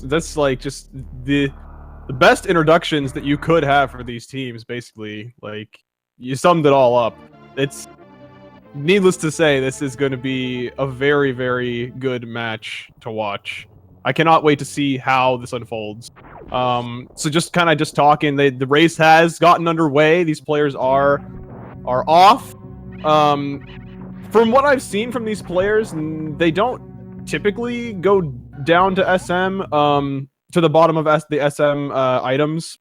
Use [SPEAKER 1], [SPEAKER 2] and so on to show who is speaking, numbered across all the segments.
[SPEAKER 1] that's like just the best introductions that you could have for these teams. Basically, like you summed it all up. It's needless to say, this is going to be a very, very good match to watch. I cannot wait to see how this unfolds. So just talking, the race has gotten underway. These players are off. From what I've seen from these players, they don't typically go down to SM, to the bottom of the SM items.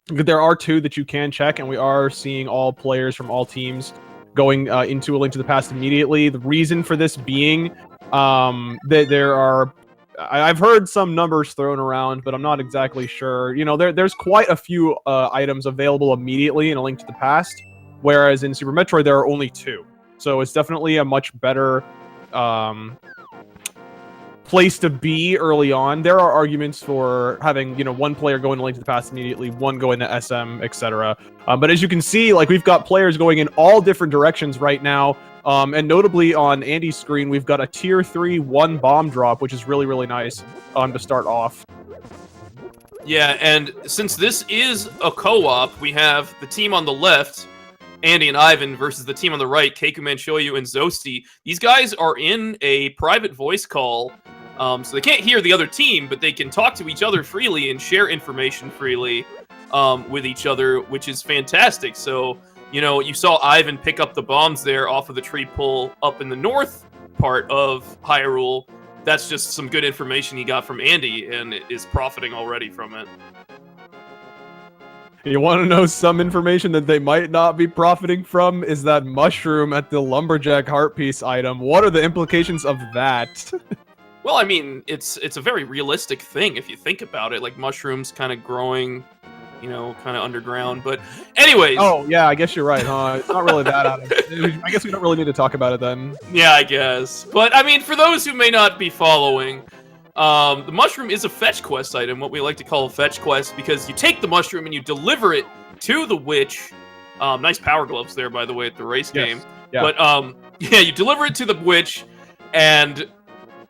[SPEAKER 1] There are 2 that you can check, and we are seeing all players from all teams going into A Link to the Past immediately. The reason for this being that there are... I've heard some numbers thrown around, but I'm not exactly sure. You know, there's quite a few items available immediately in A Link to the Past, whereas in Super Metroid there are only 2. So it's definitely a much better place to be early on. There are arguments for having, 1 player go into Link to the Past immediately, 1 go into SM, etc. But as you can see, like, we've got players going in all different directions right now. And notably on Andy's screen, we've got a tier 3 1 bomb drop, which is really, really nice to start off.
[SPEAKER 2] Yeah, and since this is a co-op, we have the team on the left, Andy and Ivan, versus the team on the right, kekumanshoyu and zoasty. These guys are in a private voice call, so they can't hear the other team, but they can talk to each other freely and share information freely with each other, which is fantastic. So, you saw Ivan pick up the bombs there off of the tree pull up in the north part of Hyrule. That's just some good information he got from Andy and is profiting already from it.
[SPEAKER 1] You want to know some information that they might not be profiting from? Is that mushroom at the Lumberjack Heart Piece item. What are the implications of that?
[SPEAKER 2] Well, I mean, it's a very realistic thing if you think about it. Like, mushrooms kind of growing, kind of underground. But anyways.
[SPEAKER 1] Oh, yeah, I guess you're right, huh? It's not really that out of it. I guess we don't really need to talk about it then.
[SPEAKER 2] Yeah, I guess. But, I mean, for those who may not be following, the mushroom is a fetch quest item, what we like to call a fetch quest, because you take the mushroom and you deliver it to the witch. Nice power gloves there, by the way, at the race game. Yeah. But, yeah, you deliver it to the witch, and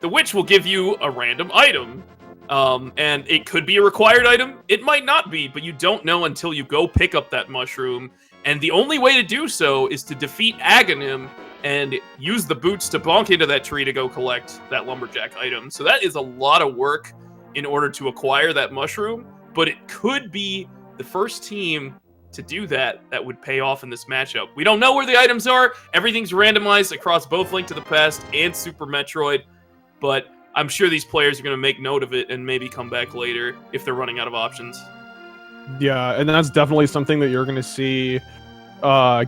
[SPEAKER 2] the witch will give you a random item. And it could be a required item. It might not be, but you don't know until you go pick up that mushroom. And the only way to do so is to defeat Aghanim and use the boots to bonk into that tree to go collect that lumberjack item. So that is a lot of work in order to acquire that mushroom, but it could be the first team to do that would pay off in this matchup. We don't know where the items are. Everything's randomized across both Link to the Past and Super Metroid, but I'm sure these players are going to make note of it and maybe come back later if they're running out of options.
[SPEAKER 1] Yeah, and that's definitely something that you're going to see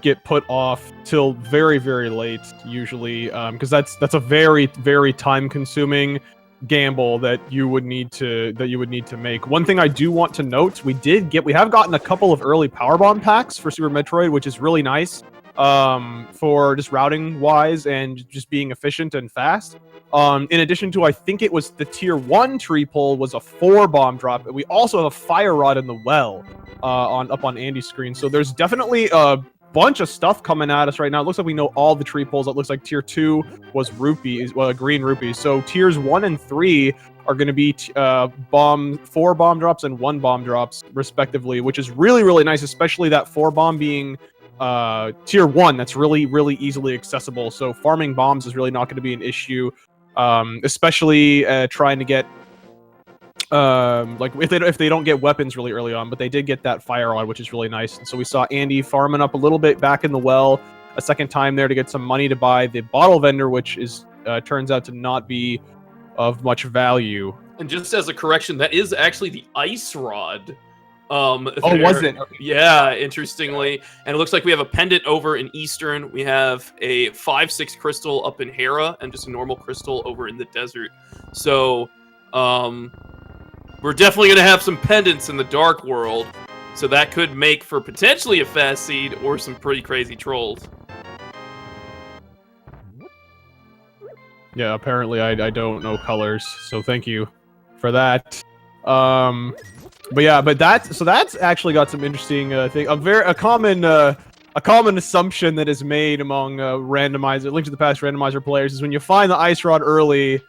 [SPEAKER 1] get put off till very, very late, usually, because that's a very, very time-consuming gamble that you would need to make. One thing I do want to note, we have gotten a couple of early powerbomb packs for Super Metroid, which is really nice for just routing wise and just being efficient and fast. In addition to, I think it was the tier 1 tree pull was a 4 bomb drop, and we also have a fire rod in the well up on Andy's screen. So there's definitely a bunch of stuff coming at us right now. It looks like we know all the tree pulls. It looks like tier 2 was rupees, green rupees. So tiers 1 and 3 are going to be 4 bomb drops and 1 bomb drops respectively, which is really, really nice, especially that 4 bomb being tier 1. That's really, really easily accessible. So farming bombs is really not going to be an issue, especially trying to get like if they don't get weapons really early on, but they did get that fire rod, which is really nice. And so we saw Andy farming up a little bit back in the well a second time there to get some money to buy the bottle vendor, which is turns out to not be of much value.
[SPEAKER 2] And just as a correction, that is actually the ice rod.
[SPEAKER 1] Was it? Okay.
[SPEAKER 2] Yeah, interestingly. And it looks like we have a pendant over in Eastern. We have a 5/6 crystal up in Hera and just a normal crystal over in the desert. So, we're definitely going to have some pendants in the Dark World. So that could make for potentially a fast seed or some pretty crazy trolls.
[SPEAKER 1] Yeah, apparently I don't know colors, so thank you for that. But that's actually got some interesting thing. A common assumption that is made among randomizer Link to the Past randomizer players is when you find the ice rod early,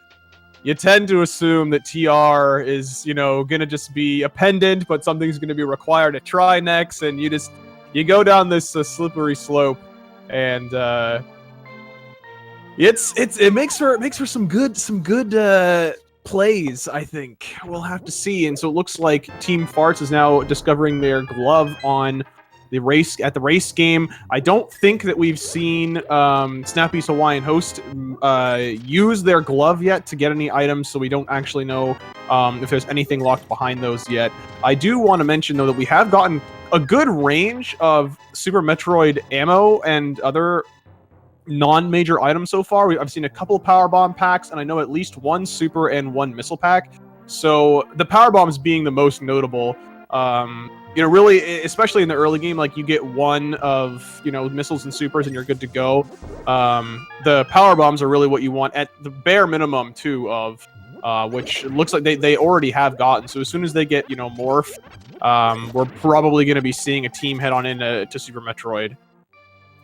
[SPEAKER 1] you tend to assume that TR is, gonna just be a pendant, but something's gonna be required to try next, and you go down this slippery slope, and it makes for some good plays. I think we'll have to see. And so it looks like Team Farts is now discovering their glove on the race game. I don't think that we've seen Snappy's Hawaiian Host use their glove yet to get any items, so we don't actually know if there's anything locked behind those yet. I do want to mention, though, that we have gotten a good range of Super Metroid ammo and other non-major items so far. I've seen a couple of power bomb packs, and I know at least one super and one missile pack. So the power bombs being the most notable. Really, especially in the early game, like you get one of missiles and supers, and you're good to go. The power bombs are really what you want at the bare minimum too of which it looks like they already have gotten. So as soon as they get morph, we're probably going to be seeing a team head on into Super Metroid.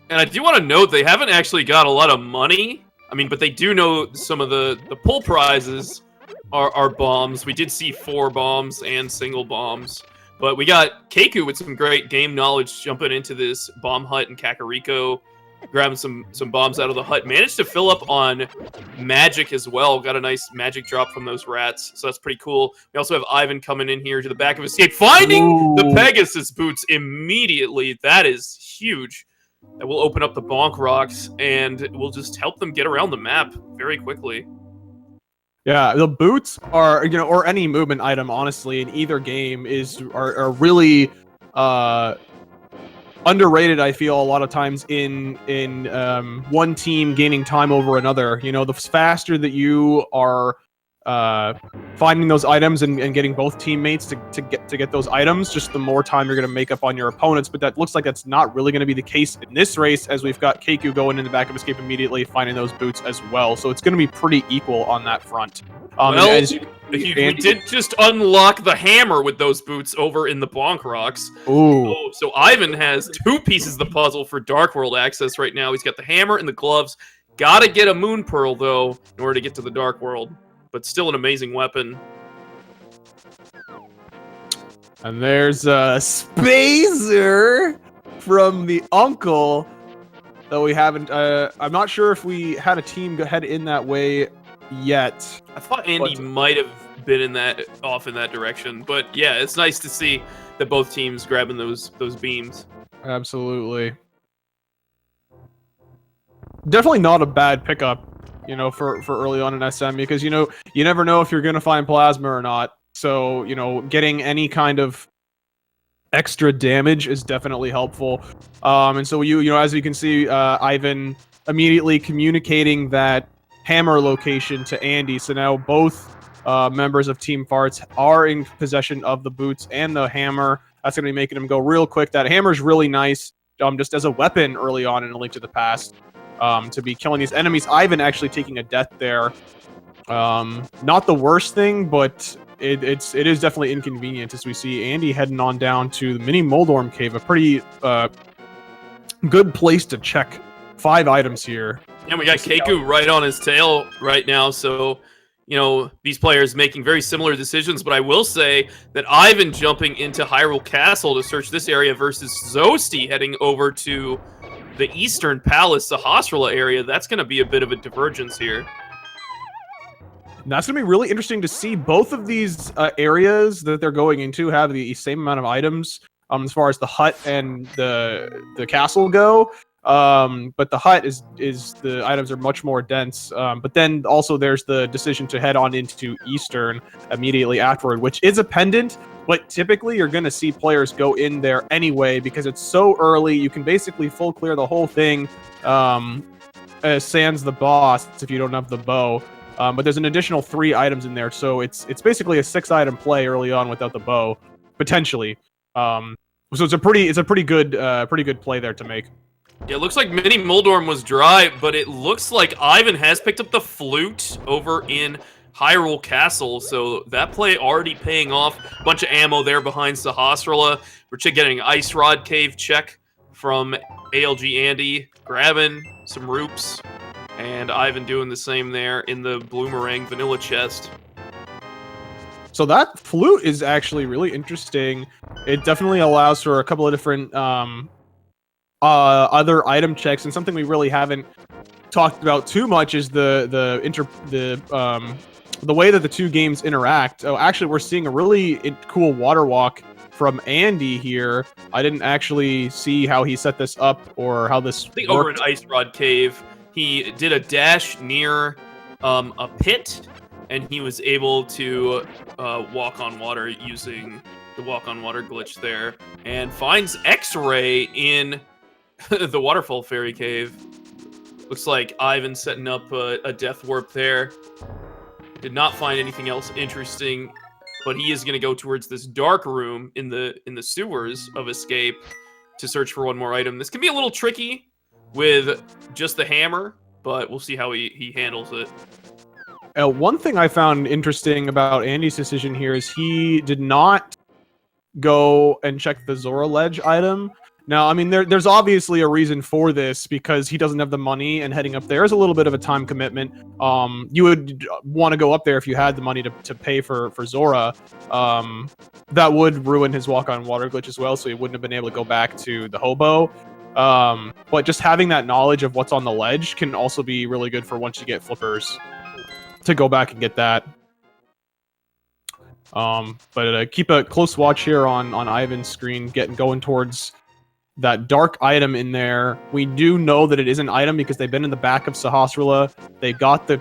[SPEAKER 2] And I do want to note they haven't actually got a lot of money. I mean, but they do know some of the pull prizes are bombs. We did see 4 bombs and single bombs. But we got Keku with some great game knowledge jumping into this bomb hut in Kakariko, grabbing some bombs out of the hut. Managed to fill up on magic as well. Got a nice magic drop from those rats, so that's pretty cool. We also have Ivan coming in here to the back of Escape, finding the Pegasus boots immediately. That is huge. That will open up the bonk rocks, and we'll just help them get around the map very quickly.
[SPEAKER 1] Yeah, the boots are, or any movement item, honestly, in either game are really underrated. I feel a lot of times in one team gaining time over another. The faster that you are finding those items and getting both teammates to get those items, just the more time you're going to make up on your opponents. But that looks like that's not really going to be the case in this race, as we've got Keku going in the back of Escape immediately, finding those boots as well. So it's going to be pretty equal on that front.
[SPEAKER 2] We did just unlock the hammer with those boots over in the bonk rocks.
[SPEAKER 1] Ooh.
[SPEAKER 2] So Ivan has 2 pieces of the puzzle for Dark World access right now. He's got the hammer and the gloves. Gotta get a Moon Pearl, though, in order to get to the Dark World. But still an amazing weapon.
[SPEAKER 1] And there's a Spazer from the uncle that we haven't. I'm not sure if we had a team head in that way yet.
[SPEAKER 2] I thought Andy might have been off in that direction, but yeah, it's nice to see that both teams grabbing those beams.
[SPEAKER 1] Absolutely. Definitely not a bad pickup. For early on in SM, because, you never know if you're going to find plasma or not. So, getting any kind of extra damage is definitely helpful. And so as you can see, Ivan immediately communicating that hammer location to Andy. So now both members of Team Farts are in possession of the boots and the hammer. That's going to be making them go real quick. That hammer's really nice, just as a weapon early on in A Link to the Past. To be killing these enemies. Ivan actually taking a death there. Not the worst thing, but it is definitely inconvenient, as we see Andy heading on down to the mini Moldorm cave. A pretty good place to check 5 items here.
[SPEAKER 2] Yeah, we got Keku right on his tail right now, so these players making very similar decisions, but I will say that Ivan jumping into Hyrule Castle to search this area versus zoasty heading over to the Eastern Palace, the Sahasrahla area, that's going to be a bit of a divergence here.
[SPEAKER 1] And that's going to be really interesting to see. Both of these areas that they're going into have the same amount of items as far as the hut and the castle go. But the hut is the items are much more dense. But then also there's the decision to head on into Eastern immediately afterward, which is a pendant. But typically, you're going to see players go in there anyway because it's so early. You can basically full clear the whole thing, sans the boss if you don't have the bow. But there's an additional 3 items in there, so it's basically a 6-item play early on without the bow, potentially. So it's a pretty good play there to make.
[SPEAKER 2] Yeah, it looks like Mini Moldorm was dry, but it looks like Ivan has picked up the flute over in Hyrule Castle, so that play already paying off. Bunch of ammo there behind Sahasrahla. We're getting an Ice Rod Cave check from ALG Andy, grabbing some roops. And Ivan doing the same there in the Bloomerang vanilla chest.
[SPEAKER 1] So that flute is actually really interesting. It definitely allows for a couple of different other item checks, and something we really haven't talked about too much is the way that the two games interact. Oh, actually, we're seeing a really cool water walk from Andy here. I didn't actually see how he set this up or how this worked.
[SPEAKER 2] Over in Ice Rod Cave, he did a dash near a pit, and he was able to walk on water using the walk on water glitch there, and finds X-Ray in the Waterfall Fairy Cave. Looks like Ivan setting up a death warp there. Did not find anything else interesting, but he is going to go towards this dark room in the sewers of Escape to search for one more item. This can be a little tricky with just the hammer, but we'll see how he handles it.
[SPEAKER 1] One thing I found interesting about Andy's decision here is he did not go and check the Zora Ledge item. Now, I mean, there's obviously a reason for this, because he doesn't have the money, and heading up there is a little bit of a time commitment. You would want to go up there if you had the money to pay for Zora. That would ruin his walk-on water glitch as well, so he wouldn't have been able to go back to the hobo. But just having that knowledge of what's on the ledge can also be really good for once you get flippers, to go back and get that. But keep a close watch here on Ivan's screen, going towards that dark item in there. We do know that it is an item because they've been in the back of Sahasrahla. They got the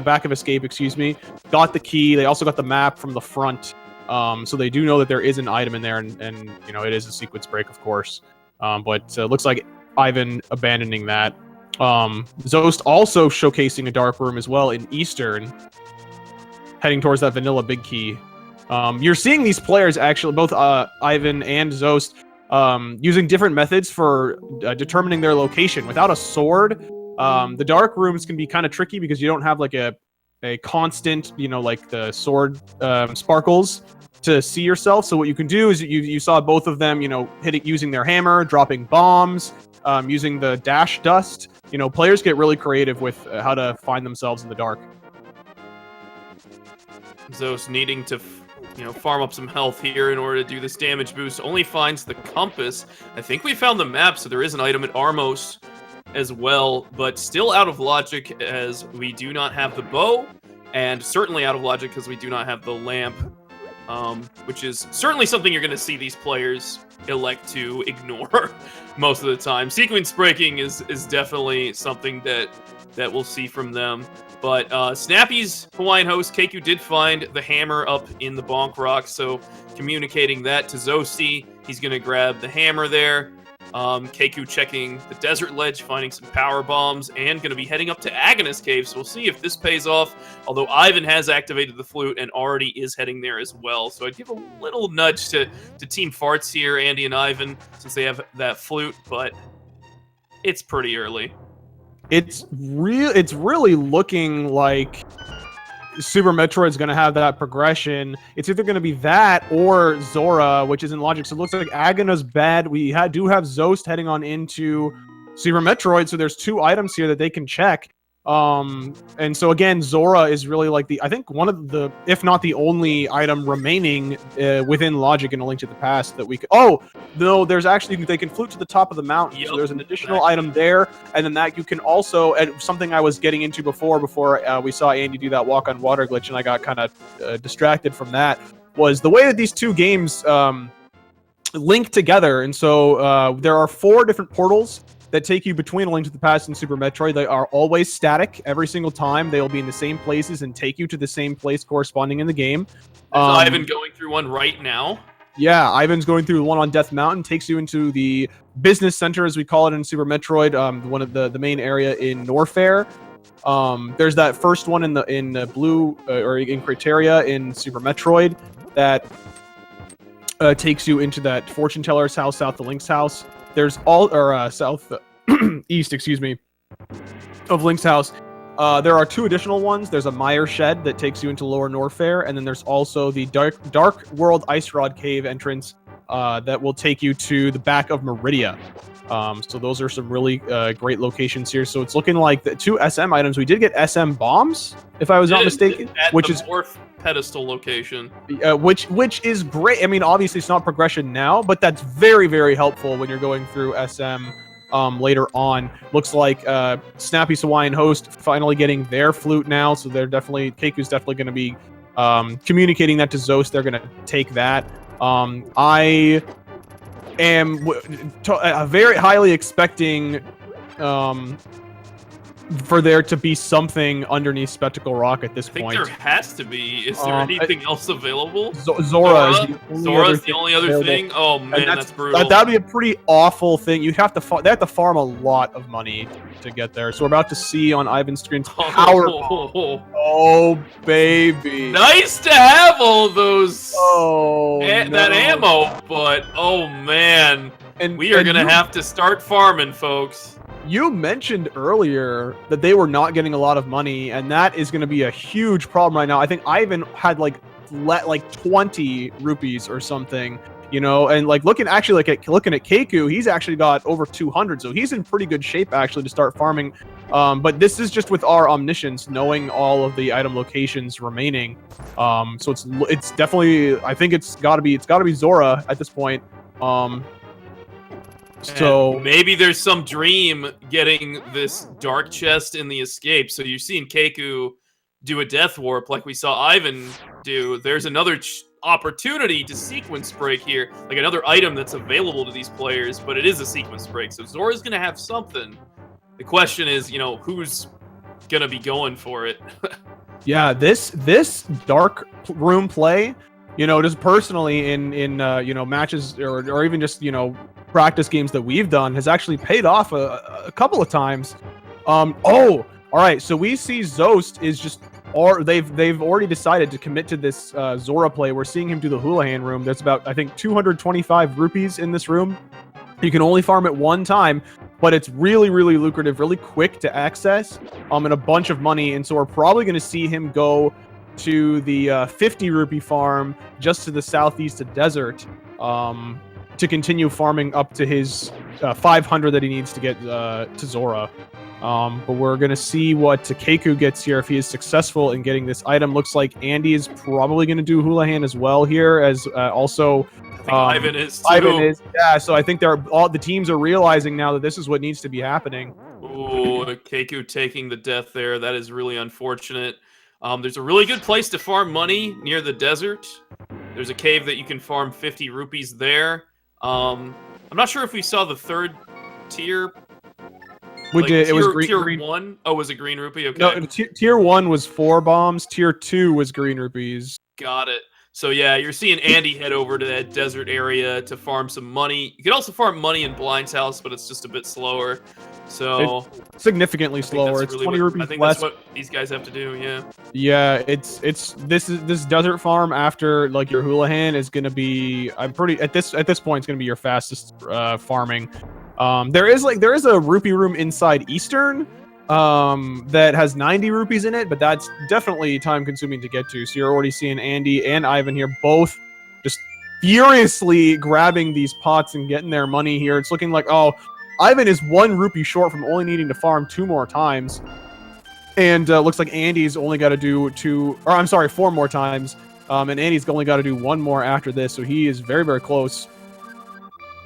[SPEAKER 1] back of Escape, excuse me. Got the key. They also got the map from the front. So they do know that there is an item in there, and you know, it is a sequence break, of course. But looks like Ivan abandoning that. Zoast also showcasing a dark room as well in Eastern, heading towards that vanilla big key. You're seeing these players actually, both Ivan and Zoast, using different methods for determining their location. Without a sword, the dark rooms can be kind of tricky because you don't have like a constant, you know, like the sword sparkles to see yourself. So what you can do is you saw both of them, you know, using their hammer, dropping bombs, using the dash dust. You know, players get really creative with how to find themselves in the dark.
[SPEAKER 2] Zoast needing to farm up some health here in order to do this damage boost. Only finds the compass. I think we found the map, so there is an item at Armos as well, but still out of logic as we do not have the bow, and certainly out of logic because we do not have the lamp, which is certainly something you're going to see these players elect to ignore most of the time. Sequence breaking is definitely something that we'll see from them. But Snappy's Hawaiian host, Keku, did find the hammer up in the Bonk Rock, so communicating that to Zoasty, he's going to grab the hammer there. Keku checking the desert ledge, finding some power bombs, and going to be heading up to Agonist Cave, so we'll see if this pays off, although Ivan has activated the flute and already is heading there as well. So I'd give a little nudge to Team Farts here, Andy and Ivan, since they have that flute, but it's pretty early.
[SPEAKER 1] It's really looking like Super Metroid's going to have that progression. It's either going to be that or Zora, which is in logic. So it looks like Agana's bad. We do have Zoast heading on into Super Metroid, so there's two items here that they can check. And so again, Zora is really like I think one of the, if not the only item remaining within logic in A Link to the Past that we could. Oh no, there's actually, they can flute to the top of the mountain. Yep. So there's an additional item there, and then that you can also, and something I was getting into before we saw Andy do that walk on water glitch, and I got kind of distracted from that, was the way that these two games link together. And so there are 4 different portals that take you between A Link to the Past and Super Metroid. They are always static every single time. They will be in the same places and take you to the same place corresponding in the game.
[SPEAKER 2] Is Ivan going through one right now?
[SPEAKER 1] Yeah, Ivan's going through one on Death Mountain, takes you into the business center, as we call it in Super Metroid, one of the main area in Norfair. There's that first one in blue, or in Criteria in Super Metroid, that takes you into that fortune teller's house, south of Link's house. There's south east, excuse me, of Link's house. There are 2 additional ones. There's a Mire Shed that takes you into Lower Norfair, and then there's also the Dark World Ice Rod Cave entrance that will take you to the back of Meridia. So those are some really great locations here. So it's looking like the 2 SM items. We did get SM bombs, if I was not mistaken,
[SPEAKER 2] which is morph pedestal location.
[SPEAKER 1] Which is great. I mean, obviously it's not progression now, but that's very, very helpful when you're going through SM later on. Looks like Snappy Hawaiian Host finally getting their flute now, so they're definitely Keku's definitely going to be communicating that to Zoast. They're going to take that. I am very highly expecting for there to be something underneath Spectacle Rock at this point.
[SPEAKER 2] There has to be. Is there anything else available?
[SPEAKER 1] Zora
[SPEAKER 2] is the only other thing? Oh man, that's brutal.
[SPEAKER 1] That'd be a pretty awful thing. You'd have to they have to farm a lot of money to get there. So we're about to see on Ivan's screen power. Oh baby.
[SPEAKER 2] Nice to have all those that
[SPEAKER 1] no.
[SPEAKER 2] ammo, but oh man. And we are gonna have to start farming, folks.
[SPEAKER 1] You mentioned earlier that they were not getting a lot of money, and that is going to be a huge problem right now. I think Ivan had like 20 rupees or something, you know, and like looking at Keku, he's actually got over 200, so he's in pretty good shape actually to start farming. But this is just with our omniscience, knowing all of the item locations remaining. So it's definitely, I think it's got to be Zora at this point. So
[SPEAKER 2] and maybe there's some dream getting this dark chest in the escape. So you've seen Keku do a death warp like we saw Ivan do. There's another opportunity to sequence break here, like another item that's available to these players, but it is a sequence break. So Zora's going to have something. The question is, you know, who's going to be going for it?
[SPEAKER 1] Yeah, this dark room play, you know, just personally in you know, matches or even just, you know, practice games that we've done has actually paid off a couple of times. All right, so we see Zoast is just, or they've already decided to commit to this Zora play. We're seeing him do the Houlihan room. There's about, I think, 225 rupees in this room. You can only farm it one time, but it's really, really lucrative, really quick to access, and a bunch of money. And so we're probably going to see him go to the 50 rupee farm just to the southeast of Desert, to continue farming up to his 500 that he needs to get to Zora. But we're going to see what Keku gets here if he is successful in getting this item. Looks like Andy is probably going to do Houlihan as well here, as also
[SPEAKER 2] Ivan is too.
[SPEAKER 1] Ivan is, yeah. So I think all the teams are realizing now that this is what needs to be happening.
[SPEAKER 2] Ooh, Keku taking the death there. That is really unfortunate. There's a really good place to farm money near the desert. There's a cave that you can farm 50 rupees there. I'm not sure if we saw the third tier.
[SPEAKER 1] It was green.
[SPEAKER 2] Tier 1? Oh, was it green rupee? Okay.
[SPEAKER 1] No, tier 1 was 4 bombs. Tier 2 was green rupees.
[SPEAKER 2] Got it. So yeah, you're seeing Andy head over to that desert area to farm some money. You can also farm money in Blind's house, but it's just a bit slower. So
[SPEAKER 1] it's significantly slower. It's really 20 rupees less.
[SPEAKER 2] I think that's what these guys have to do. Yeah.
[SPEAKER 1] Yeah, this desert farm after like your Houlihan is gonna be. I'm pretty at this point. It's gonna be your fastest farming. There is a rupee room inside Eastern that has 90 rupees in it, but that's definitely time consuming to get to. So you're already seeing Andy and Ivan here both just furiously grabbing these pots and getting their money here. It's looking like, oh, Ivan is 1 rupee short from only needing to farm 2 more times, and looks like Andy's only got to do 4 more times, and Andy's only got to do 1 more after this, so he is very, very close.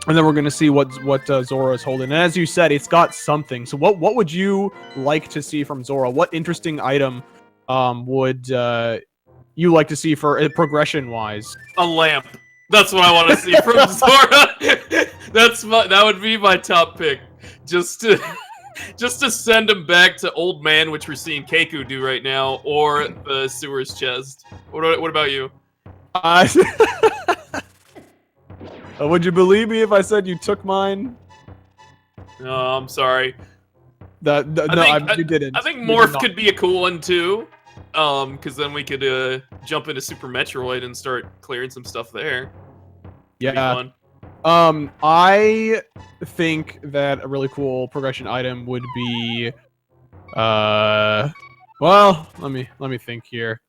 [SPEAKER 1] And then we're going to see what Zora is holding. And as you said, it's got something. So what would you like to see from Zora? What interesting item would you like to see for progression-wise?
[SPEAKER 2] A lamp. That's what I want to see from Zora. That would be my top pick. Just to send him back to Old Man, which we're seeing Keku do right now, or the Sewer's Chest. What about you?
[SPEAKER 1] Would you believe me if I said you took mine?
[SPEAKER 2] No, I'm sorry.
[SPEAKER 1] You didn't.
[SPEAKER 2] I think Morph could be a cool one too, because then we could jump into Super Metroid and start clearing some stuff there.
[SPEAKER 1] Yeah. I think that a really cool progression item would be, well, let me think here.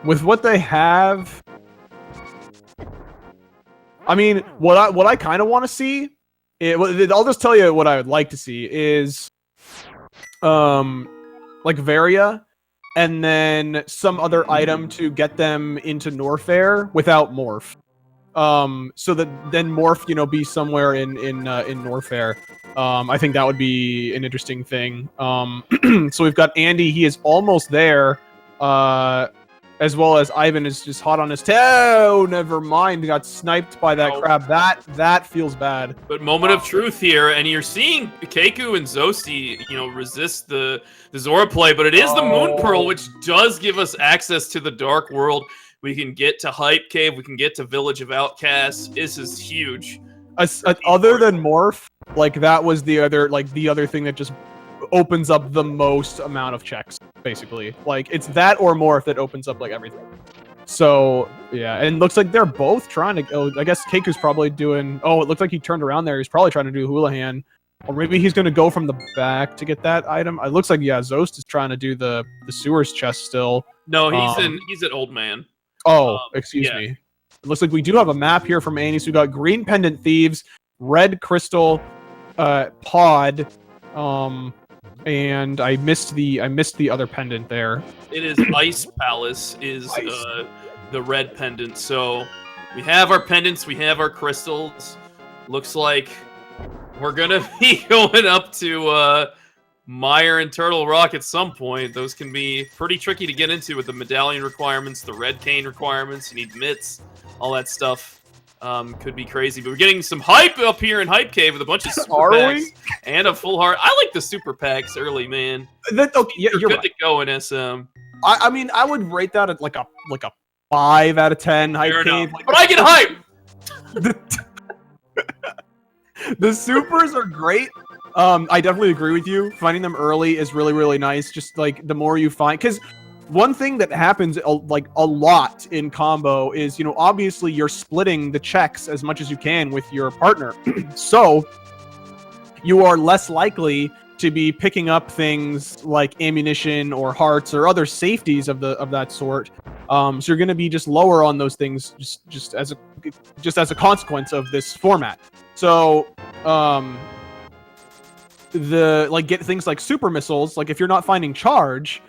[SPEAKER 1] With what they have. I mean, what I kind of want to see, I'll just tell you what I would like to see is, like Varia, and then some other item to get them into Norfair without Morph. So that then Morph, be somewhere in Norfair. I think that would be an interesting thing. So we've got Andy, he is almost there. As well as Ivan is just hot on his tail. Never mind, got sniped by that crab. That feels bad.
[SPEAKER 2] But moment of truth here, and you're seeing Keku and zoasty, resist the Zora play, but it is the Moon Pearl, which does give us access to the Dark World. We can get to Hype Cave, we can get to Village of Outcasts. This is huge.
[SPEAKER 1] Other than Morph, like that was the other thing that just opens up the most amount of checks, basically. Like it's that or Morph that opens up like everything. So yeah, and it looks like they're both trying to. Oh, I guess Keiku's probably doing. Oh, it looked like he turned around there. He's probably trying to do Houlihan, or maybe he's going to go from the back to get that item. It looks like Zoast is trying to do the sewers chest still.
[SPEAKER 2] No, he's an old man.
[SPEAKER 1] Oh, excuse me. It looks like we do have a map here from Annie. So we got green pendant thieves, red crystal, pod, and I missed the other pendant there.
[SPEAKER 2] It is Ice Palace is the red pendant. So we have our pendants, we have our crystals. Looks like we're gonna be going up to Mire and Turtle Rock at some point. Those can be pretty tricky to get into with the medallion requirements, the red cane requirements. You need mitts, all that stuff. Could be crazy, but we're getting some hype up here in Hype Cave with a bunch of super packs and a full heart. I like the super packs early, man.
[SPEAKER 1] You're
[SPEAKER 2] good
[SPEAKER 1] right.
[SPEAKER 2] to go in SM.
[SPEAKER 1] I mean, I would rate that at like a 5 out of 10 Hype Cave.
[SPEAKER 2] But I get hype.
[SPEAKER 1] The supers are great. I definitely agree with you. Finding them early is really, really nice. Just like the more you find, because one thing that happens a lot in combo is, obviously you're splitting the checks as much as you can with your partner. So you are less likely to be picking up things like ammunition or hearts or other safeties of that sort. So you're going to be just lower on those things just as a consequence of this format. So get things like super missiles, like if you're not finding charge,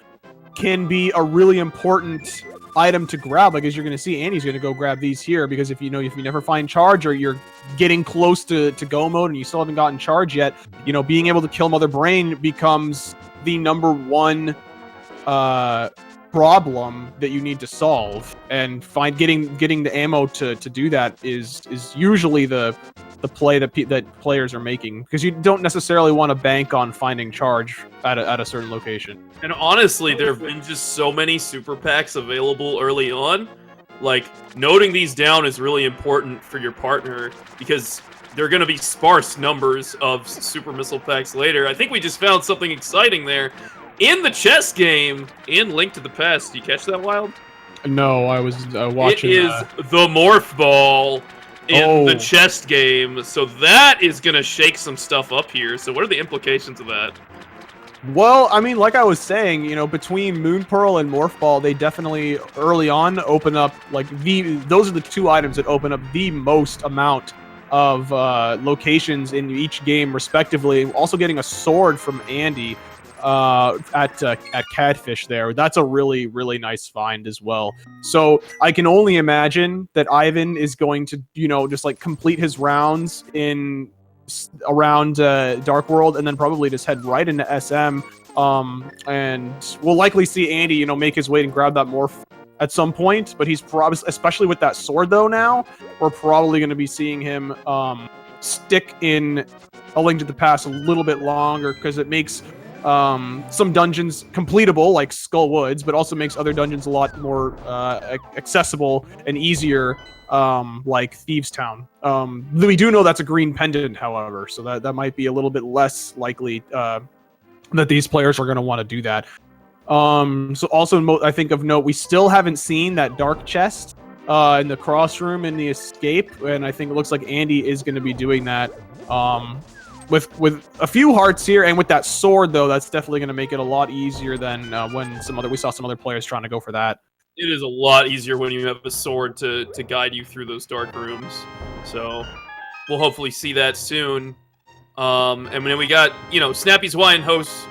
[SPEAKER 1] can be a really important item to grab. Like as you're going to see, Andy's going to go grab these here, because if you never find charge, or you're getting close to go mode and you still haven't gotten charge yet, being able to kill Mother Brain becomes the number one problem that you need to solve. And getting the ammo to do that is usually the play that players are making, because you don't necessarily want to bank on finding charge at a certain location.
[SPEAKER 2] And honestly, there have been just so many super packs available early on. Like, noting these down is really important for your partner, because there are going to be sparse numbers of super missile packs later. I think we just found something exciting there. In the chess game, in Link to the Past, did you catch that, Wild?
[SPEAKER 1] No, I was watching.
[SPEAKER 2] It is the Morph Ball in the chest game, so that is going to shake some stuff up here. So what are the implications of that?
[SPEAKER 1] Well, I mean, like I was saying, between Moon Pearl and Morph Ball, they definitely early on open up those are the two items that open up the most amount of locations in each game, respectively. Also getting a sword from Andy at Catfish there. That's a really, really nice find as well. So I can only imagine that Ivan is going to, just like complete his rounds around Dark World, and then probably just head right into SM. And we'll likely see Andy, make his way and grab that morph at some point. But he's probably, especially with that sword though, now we're probably going to be seeing him stick in A Link to the Past a little bit longer, because it makes some dungeons completable, like Skull Woods, but also makes other dungeons a lot more accessible and easier, like Thieves Town. We do know that's a green pendant, however, so that might be a little bit less likely that these players are going to want to do that. So also, I think of note, we still haven't seen that dark chest in the cross room in the escape, and I think it looks like Andy is going to be doing that. With a few hearts here, and with that sword though, that's definitely going to make it a lot easier than when we saw some other players trying to go for that.
[SPEAKER 2] It is a lot easier when you have a sword to guide you through those dark rooms. So we'll hopefully see that soon. And then we got, Snappy's Hawaiian hosts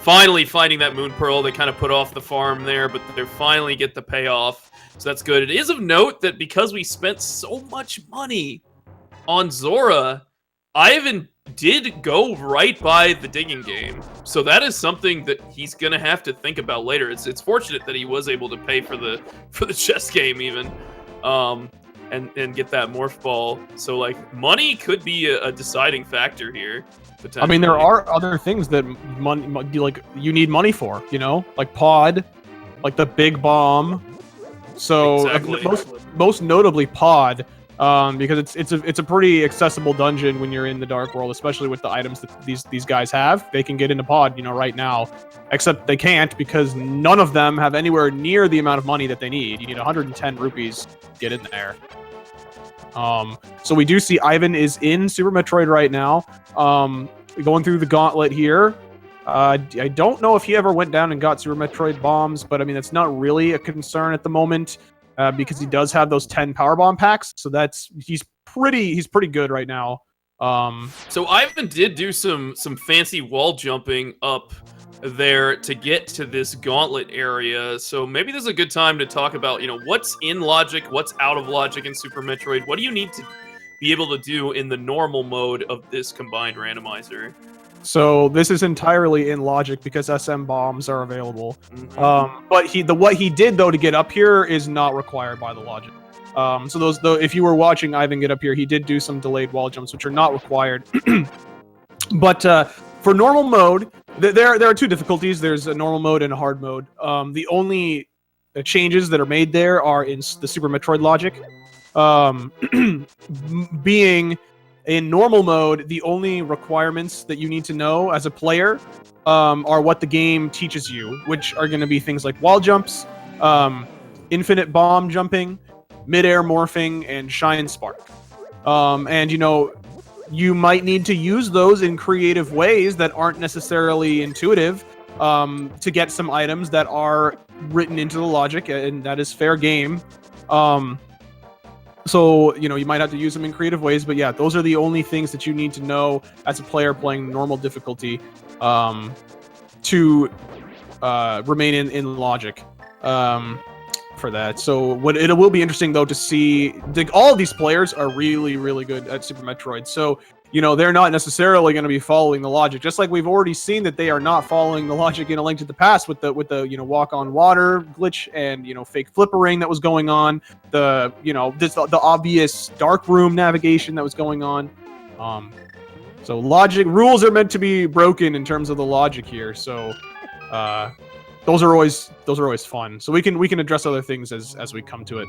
[SPEAKER 2] finally finding that Moon Pearl. They kind of put off the farm there, but they finally get the payoff. So that's good. It is of note that because we spent so much money on Zora, Ivan did go right by the digging game. So that is something that he's going to have to think about later. It's fortunate that he was able to pay for the chess game even. And get that morph ball. So, like, money could be a deciding factor here.
[SPEAKER 1] I mean, there are other things that you need money for, like pod, like the big bomb. So,
[SPEAKER 2] exactly.
[SPEAKER 1] most notably pod, because it's a pretty accessible dungeon when you're in the Dark World, especially with the items that these guys have. They can get into pod, right now, except they can't because none of them have anywhere near the amount of money that they need. You need 110 rupees to get in there. So we do see Ivan is in Super Metroid right now, going through the gauntlet here. I don't know if he ever went down and got Super Metroid bombs, but I mean, that's not really a concern at the moment, because he does have those 10 power bomb packs. So he's pretty good right now.
[SPEAKER 2] So Ivan did do some fancy wall jumping up there to get to this gauntlet area. So maybe this is a good time to talk about, what's in logic, what's out of logic in Super Metroid. What do you need to be able to do in the normal mode of this combined randomizer?
[SPEAKER 1] So this is entirely in logic because SM bombs are available.
[SPEAKER 2] Mm-hmm.
[SPEAKER 1] But what he did though to get up here is not required by the logic. So if you were watching Ivan get up here, he did do some delayed wall jumps, which are not required. But for normal mode, there are two difficulties. There's a normal mode and a hard mode. The only changes that are made there are in the Super Metroid logic. Being in normal mode, the only requirements that you need to know as a player are what the game teaches you, which are going to be things like wall jumps, infinite bomb jumping, mid-air morphing, and shine spark. And you might need to use those in creative ways that aren't necessarily intuitive to get some items that are written into the logic, and that is fair game. So, you might have to use them in creative ways, but yeah, those are the only things that you need to know as a player playing normal difficulty to remain in logic. For that. So it will be interesting though to see all of these players are really, really good at Super Metroid. So, they're not necessarily going to be following the logic, just like we've already seen that they are not following the logic in A Link to the Past with the walk on water glitch and, fake flippering that was going on, the obvious dark room navigation that was going on. So logic rules are meant to be broken in terms of the logic here. So, those are always fun. So we can address other things as we come to it.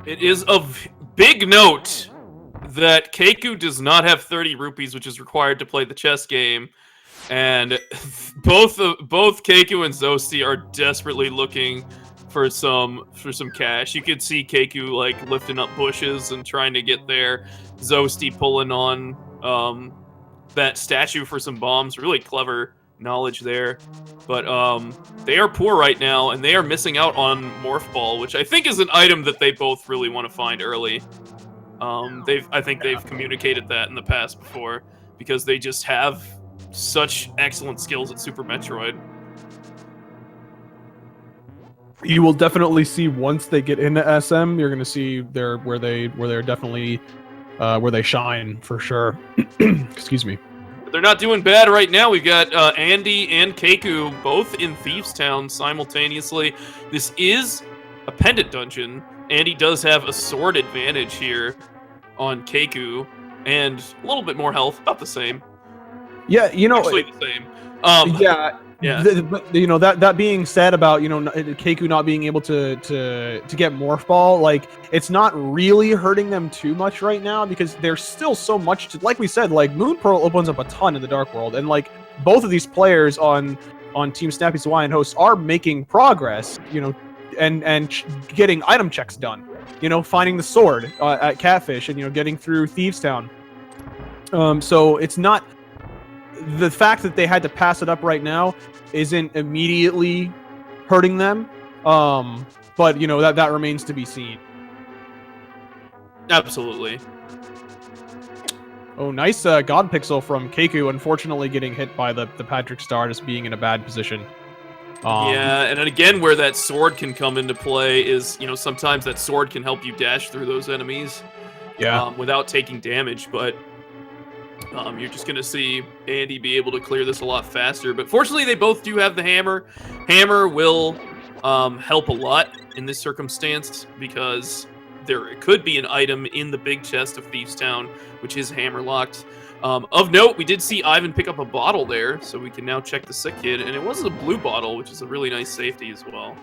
[SPEAKER 2] It is of big note that Keku does not have 30 rupees, which is required to play the chess game, and both Keku and zoasty are desperately looking for some cash. You could see Keku like lifting up bushes and trying to get there. zoasty pulling on that statue for some bombs. Really clever knowledge there, but they are poor right now, and they are missing out on Morph Ball, which I think is an item that they both really want to find early. I think they've communicated that in the past before, because they just have such excellent skills at Super Metroid.
[SPEAKER 1] You will definitely see once they get into SM, you're going to see where they're definitely where they shine for sure. Excuse me.
[SPEAKER 2] They're not doing bad right now. We've got Andy and Keku both in Thieves Town simultaneously. This is a pendant dungeon. Andy does have a sword advantage here on Keku, and a little bit more health, about the same.
[SPEAKER 1] Yeah,
[SPEAKER 2] actually the same.
[SPEAKER 1] Yeah. But that being said about Keku not being able to get Morph Ball, like it's not really hurting them too much right now because there's still so much to, like we said, like Moon Pearl opens up a ton in the Dark World, and like both of these players on Team Snappy's Hawaiian hosts are making progress, and getting item checks done, finding the sword at Catfish and getting through Thieves Town. So it's not. The fact that they had to pass it up right now isn't immediately hurting them, but that remains to be seen.
[SPEAKER 2] Absolutely.
[SPEAKER 1] Oh, nice God Pixel from Keku, unfortunately getting hit by the Patrick Star, just being in a bad position.
[SPEAKER 2] Yeah, and then again, where that sword can come into play is, sometimes that sword can help you dash through those enemies without taking damage, but you're just going to see Andy be able to clear this a lot faster. But fortunately, they both do have the hammer. Hammer will help a lot in this circumstance because there could be an item in the big chest of Thieves Town, which is hammer locked. Of note, we did see Ivan pick up a bottle there, so we can now check the sick kid, and it was a blue bottle, which is a really nice safety as well.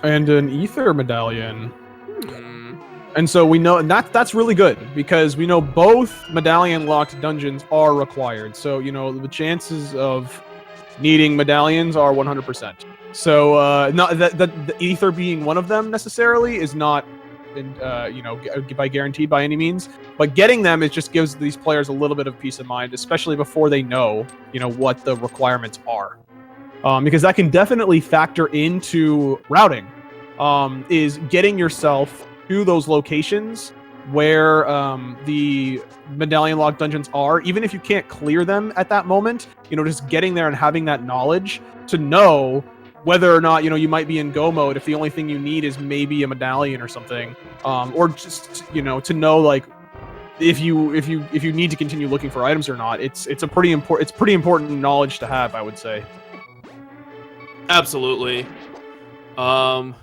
[SPEAKER 1] And an ether medallion. And so we know, and that's really good, because we know both medallion-locked dungeons are required. So, the chances of needing medallions are 100%. So, not that the ether being one of them necessarily is not, by guaranteed by any means. But getting them, it just gives these players a little bit of peace of mind, especially before they know, what the requirements are. Because that can definitely factor into routing, is getting yourself to those locations where the medallion locked dungeons are, even if you can't clear them at that moment, just getting there and having that knowledge to know whether or not, you might be in go mode if the only thing you need is maybe a medallion or something, or just, to know, like, if you need to continue looking for items or not. It's pretty important knowledge to have, I would say.
[SPEAKER 2] Absolutely. Got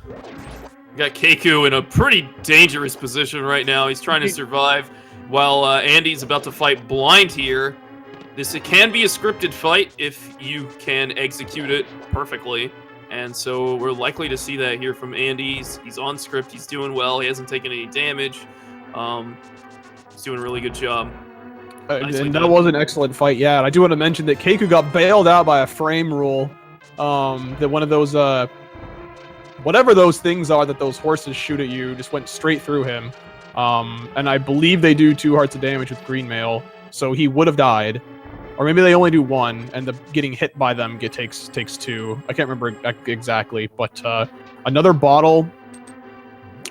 [SPEAKER 2] Keku in a pretty dangerous position right now. He's trying to survive while Andy's about to fight blind here. It can be a scripted fight if you can execute it perfectly. And so we're likely to see that here from Andy. He's on script. He's doing well. He hasn't taken any damage. He's doing a really good job.
[SPEAKER 1] And that was an excellent fight, yeah. And I do want to mention that Keku got bailed out by a frame rule. That one of those, whatever those things are that those horses shoot at you, just went straight through him. And I believe they do 2 hearts of damage with green mail, so he would have died. Or maybe they only do 1, and the getting hit by them takes 2. I can't remember exactly, but another bottle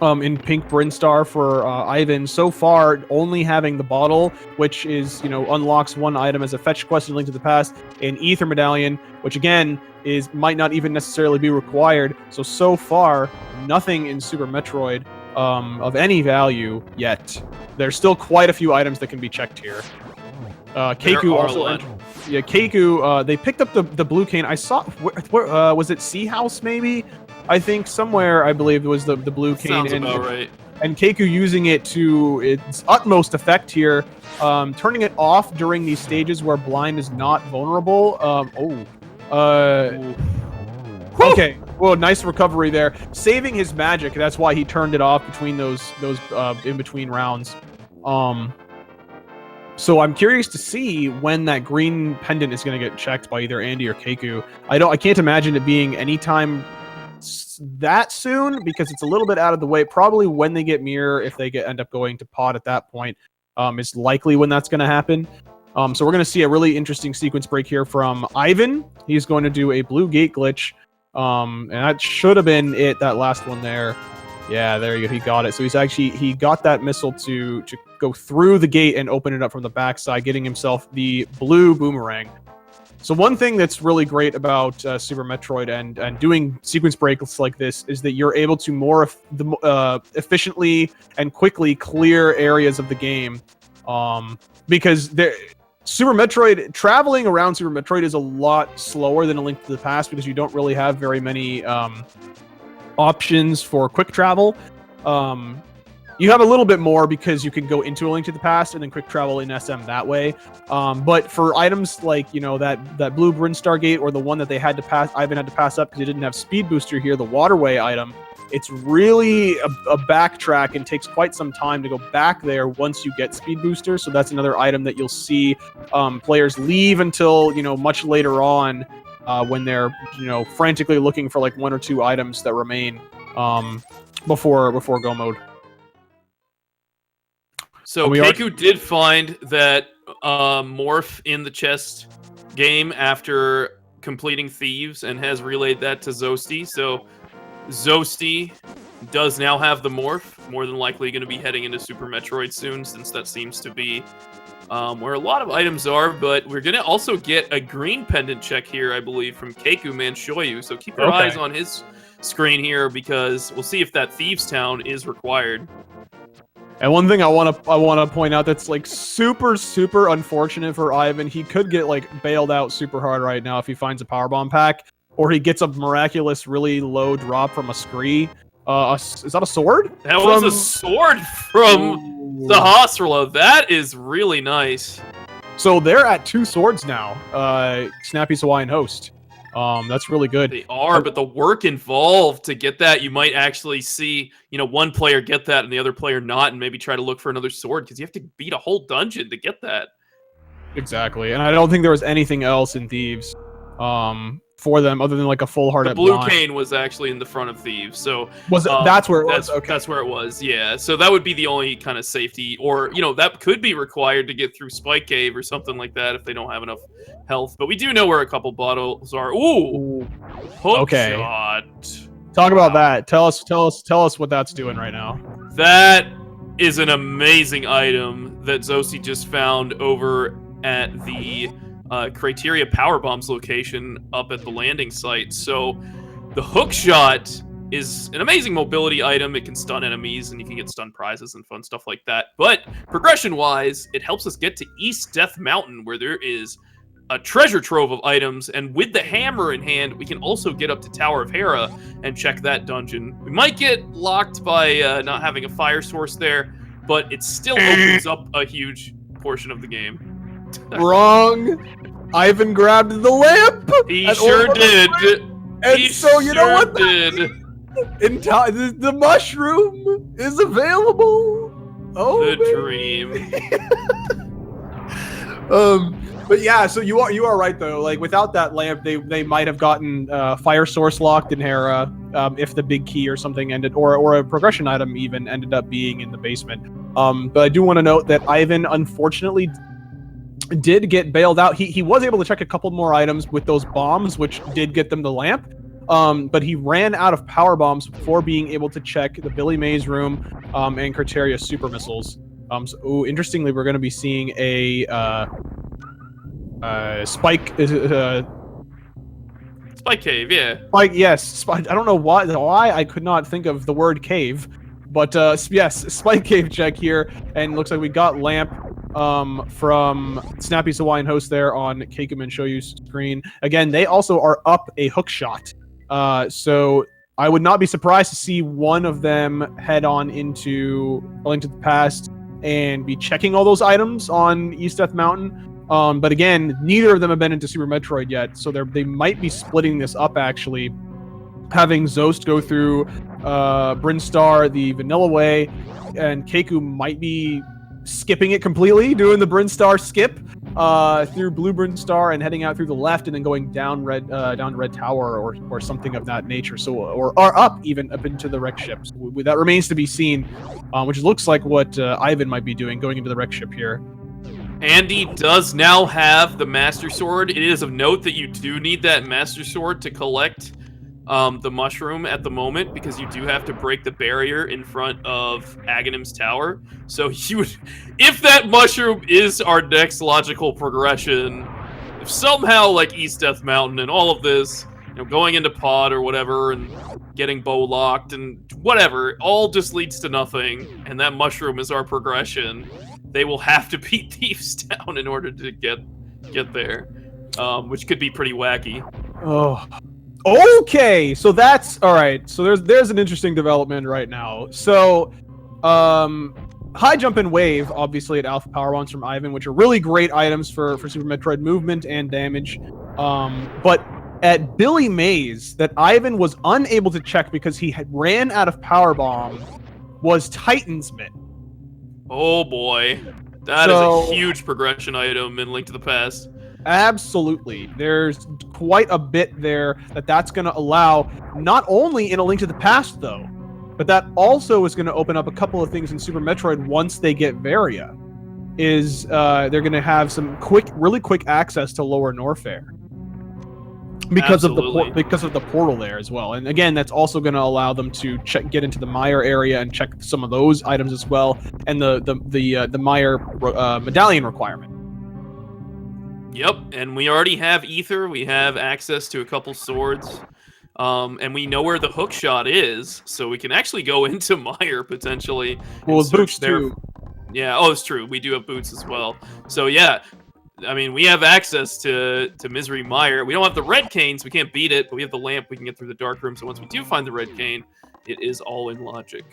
[SPEAKER 1] in Pink Brinstar for Ivan. So far, only having the bottle, which is, unlocks 1 item as a fetch quest in Link to the Past, an Ether Medallion, which again might not even necessarily be required. So far, nothing in Super Metroid of any value yet. There's still quite a few items that can be checked here. Keku also. Yeah, Keku. They picked up the blue cane. I saw. Where was it? Sea House maybe? I think somewhere. I believe it was the blue cane.
[SPEAKER 2] Sounds about right.
[SPEAKER 1] And Keku using it to its utmost effect here, turning it off during these stages where blind is not vulnerable. Okay. Well, nice recovery there, saving his magic. That's why he turned it off between those in between rounds. So I'm curious to see when that green pendant is going to get checked by either Andy or Keku. I can't imagine it being anytime that soon, because it's a little bit out of the way. Probably when they get mirror, if they end up going to pod at that point, is likely when that's going to happen. So we're going to see a really interesting sequence break here from Ivan. He's going to do a blue gate glitch, and that should have been it. That last one there. Yeah, there you go. He got it. So he got that missile to go through the gate and open it up from the backside, getting himself the blue boomerang. So one thing that's really great about Super Metroid and doing sequence breaks like this is that you're able to more efficiently and quickly clear areas of the game, because Super Metroid, traveling around Super Metroid is a lot slower than A Link to the Past, because you don't really have very many options for quick travel. You have a little bit more because you can go into A Link to the Past and then quick travel in SM that way. But for items like, that blue Brinstar Gate, or the one that Ivan had to pass up because he didn't have speed booster here, the waterway item, it's really a backtrack and takes quite some time to go back there once you get speed booster. So that's another item that you'll see players leave until, much later on, when they're, frantically looking for like 1 or 2 items that remain before go mode.
[SPEAKER 2] So Keku did find that morph in the chest game after completing Thieves, and has relayed that to zoasty. So zoasty does now have the morph. More than likely going to be heading into Super Metroid soon, since that seems to be where a lot of items are. But we're going to also get a green pendant check here, I believe, from kekumanshoyu. So keep your eyes on his screen here, because we'll see if that Thieves Town is required.
[SPEAKER 1] And one thing I want to point out that's like super unfortunate for Ivan. He could get like bailed out super hard right now if he finds a power bomb pack, or he gets a miraculous really low drop from a scree. Is that a sword?
[SPEAKER 2] That was a sword from the Hasrla. That is really nice.
[SPEAKER 1] So they're at 2 swords now. Snappy's Hawaiian Host. That's really good.
[SPEAKER 2] They are, but the work involved to get that, you might actually see, one player get that and the other player not, and maybe try to look for another sword, because you have to beat a whole dungeon to get that.
[SPEAKER 1] Exactly, and I don't think there was anything else in Thieves for them other than like a full heart.
[SPEAKER 2] The blue cane was actually in the front of Thieves, so
[SPEAKER 1] was it, that's where it was. Okay,
[SPEAKER 2] that's where it was. Yeah, so that would be the only kind of safety, or that could be required to get through Spike Cave or something like that if they don't have enough health. But we do know where a couple bottles are. Ooh, hook shot.
[SPEAKER 1] Talk about that. Tell us what that's doing right now.
[SPEAKER 2] That is an amazing item that zoasty just found over at the Criteria Power Bombs location up at the landing site. So the hook shot is an amazing mobility item. It can stun enemies, and you can get stun prizes and fun stuff like that. But progression-wise, it helps us get to East Death Mountain, where there is a treasure trove of items, and with the hammer in hand, we can also get up to Tower of Hera and check that dungeon. We might get locked by not having a fire source there, but it still opens up a huge portion of the game.
[SPEAKER 1] Wrong. Ivan grabbed the lamp.
[SPEAKER 2] He sure did.
[SPEAKER 1] And so you know what?
[SPEAKER 2] Did.
[SPEAKER 1] The mushroom is available. Oh,
[SPEAKER 2] the
[SPEAKER 1] dream. But yeah, so you are right though. Like without that lamp, they might have gotten fire source locked in Hera if the big key or something ended, or a progression item even ended up being in the basement. But I do want to note that Ivan unfortunately did get bailed out. He was able to check a couple more items with those bombs, which did get them the lamp. But he ran out of power bombs before being able to check the Billy Mays room and Criteria super missiles. Interestingly, we're going to be seeing a Spike
[SPEAKER 2] Cave, yeah.
[SPEAKER 1] Yes. I don't know why I could not think of the word cave, but yes, Spike Cave check here, and looks like we got lamp from Snappy's Hawaiian Host there on kekumanshoyu's screen. Again, they also are up a hook shot, so I would not be surprised to see one of them head on into A Link to the Past and be checking all those items on East Death Mountain. But again, neither of them have been into Super Metroid yet, so they might be splitting this up actually, having Zoast go through Brinstar the vanilla way, and Keku might be skipping it completely, doing the Brinstar skip through Blue Brinstar and heading out through the left, and then going down to Red Tower or something of that nature. So or up into the wreck ships. That remains to be seen, which looks like what Ivan might be doing, going into the wreck ship here.
[SPEAKER 2] Andy does now have the Master Sword. It is of note that you do need that Master Sword to collect the mushroom at the moment, because you do have to break the barrier in front of Aghanim's tower. So if that mushroom is our next logical progression, if somehow like East Death Mountain and all of this, going into pod or whatever and getting bow locked and whatever, all just leads to nothing, and that mushroom is our progression, they will have to beat Thieves Town in order to get there, which could be pretty wacky.
[SPEAKER 1] Oh. Okay, so that's all right. So there's an interesting development right now. So, high jump and wave, obviously at Alpha Power Bombs from Ivan, which are really great items for Super Metroid movement and damage. But at Billy Mays, that Ivan was unable to check because he had ran out of power bomb, was Titan's Mitt.
[SPEAKER 2] Oh boy, that is a huge progression item in Link to the Past.
[SPEAKER 1] Absolutely. There's quite a bit there that's going to allow, not only in A Link to the Past, though, but that also is going to open up a couple of things in Super Metroid once they get Varia. They're going to have some really quick access to Lower Norfair. because
[SPEAKER 2] Absolutely.
[SPEAKER 1] of the portal there as well. And again, that's also going to allow them to get into the Mire area and check some of those items as well, and the Mire medallion requirement.
[SPEAKER 2] Yep, and we already have ether. We have access to a couple swords, and we know where the hook shot is, so we can actually go into Mire potentially.
[SPEAKER 1] Well,
[SPEAKER 2] and
[SPEAKER 1] with boots
[SPEAKER 2] there.
[SPEAKER 1] too.
[SPEAKER 2] Yeah, oh, it's true. We do have boots as well. So yeah, I mean, we have access to Misery Mire. We don't have the red cane, so we can't beat it, but we have the lamp. We can get through the dark room. So once we do find the red cane, it is all in logic.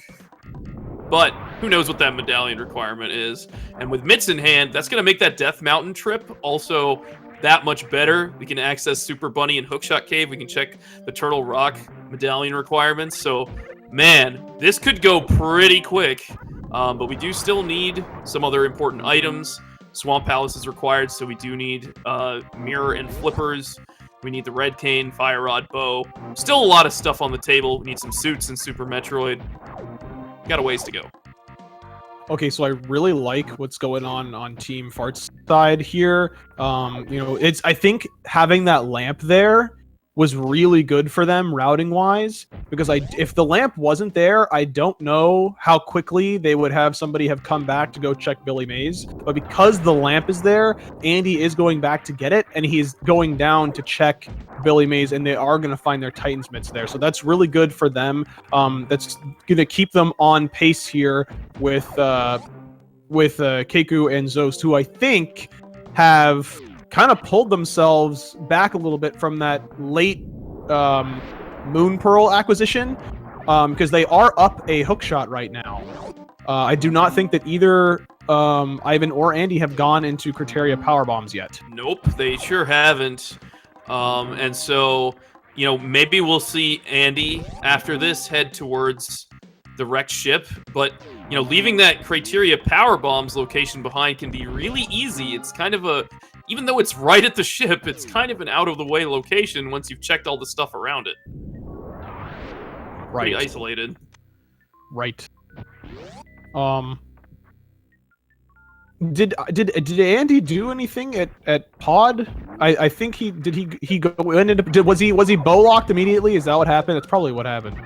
[SPEAKER 2] But who knows what that medallion requirement is? And with mitts in hand, that's going to make that Death Mountain trip also that much better. We can access Super Bunny and Hookshot Cave. We can check the Turtle Rock medallion requirements. So, man, this could go pretty quick. But we do still need some other important items. Swamp Palace is required, so we do need mirror and flippers. We need the red cane, fire rod, bow. Still a lot of stuff on the table. We need some suits in Super Metroid. Got a ways to go.
[SPEAKER 1] Okay, so I really like what's going on Team Fart's side here. I think having that lamp there was really good for them routing wise, because if the lamp wasn't there, I don't know how quickly they would have somebody have come back to go check Billy Mays. But because the lamp is there, Andy is going back to get it, and he's going down to check Billy Mays, and they are going to find their Titan's mitts there. So that's really good for them. That's going to keep them on pace here with Keku and Zoast, who I think have kind of pulled themselves back a little bit from that late Moon Pearl acquisition, because they are up a hookshot right now. I do not think that either Ivan or Andy have gone into Criteria power bombs yet.
[SPEAKER 2] Nope, they sure haven't. And so, maybe we'll see Andy after this head towards the wrecked ship, but leaving that Criteria power bombs location behind can be really easy. It's kind of even though it's right at the ship, it's kind of an out-of-the-way location once you've checked all the stuff around it.
[SPEAKER 1] Right.
[SPEAKER 2] Pretty isolated.
[SPEAKER 1] Right. Did Andy do anything at Pod? I think he was he bow locked immediately? Is that what happened? That's probably what happened,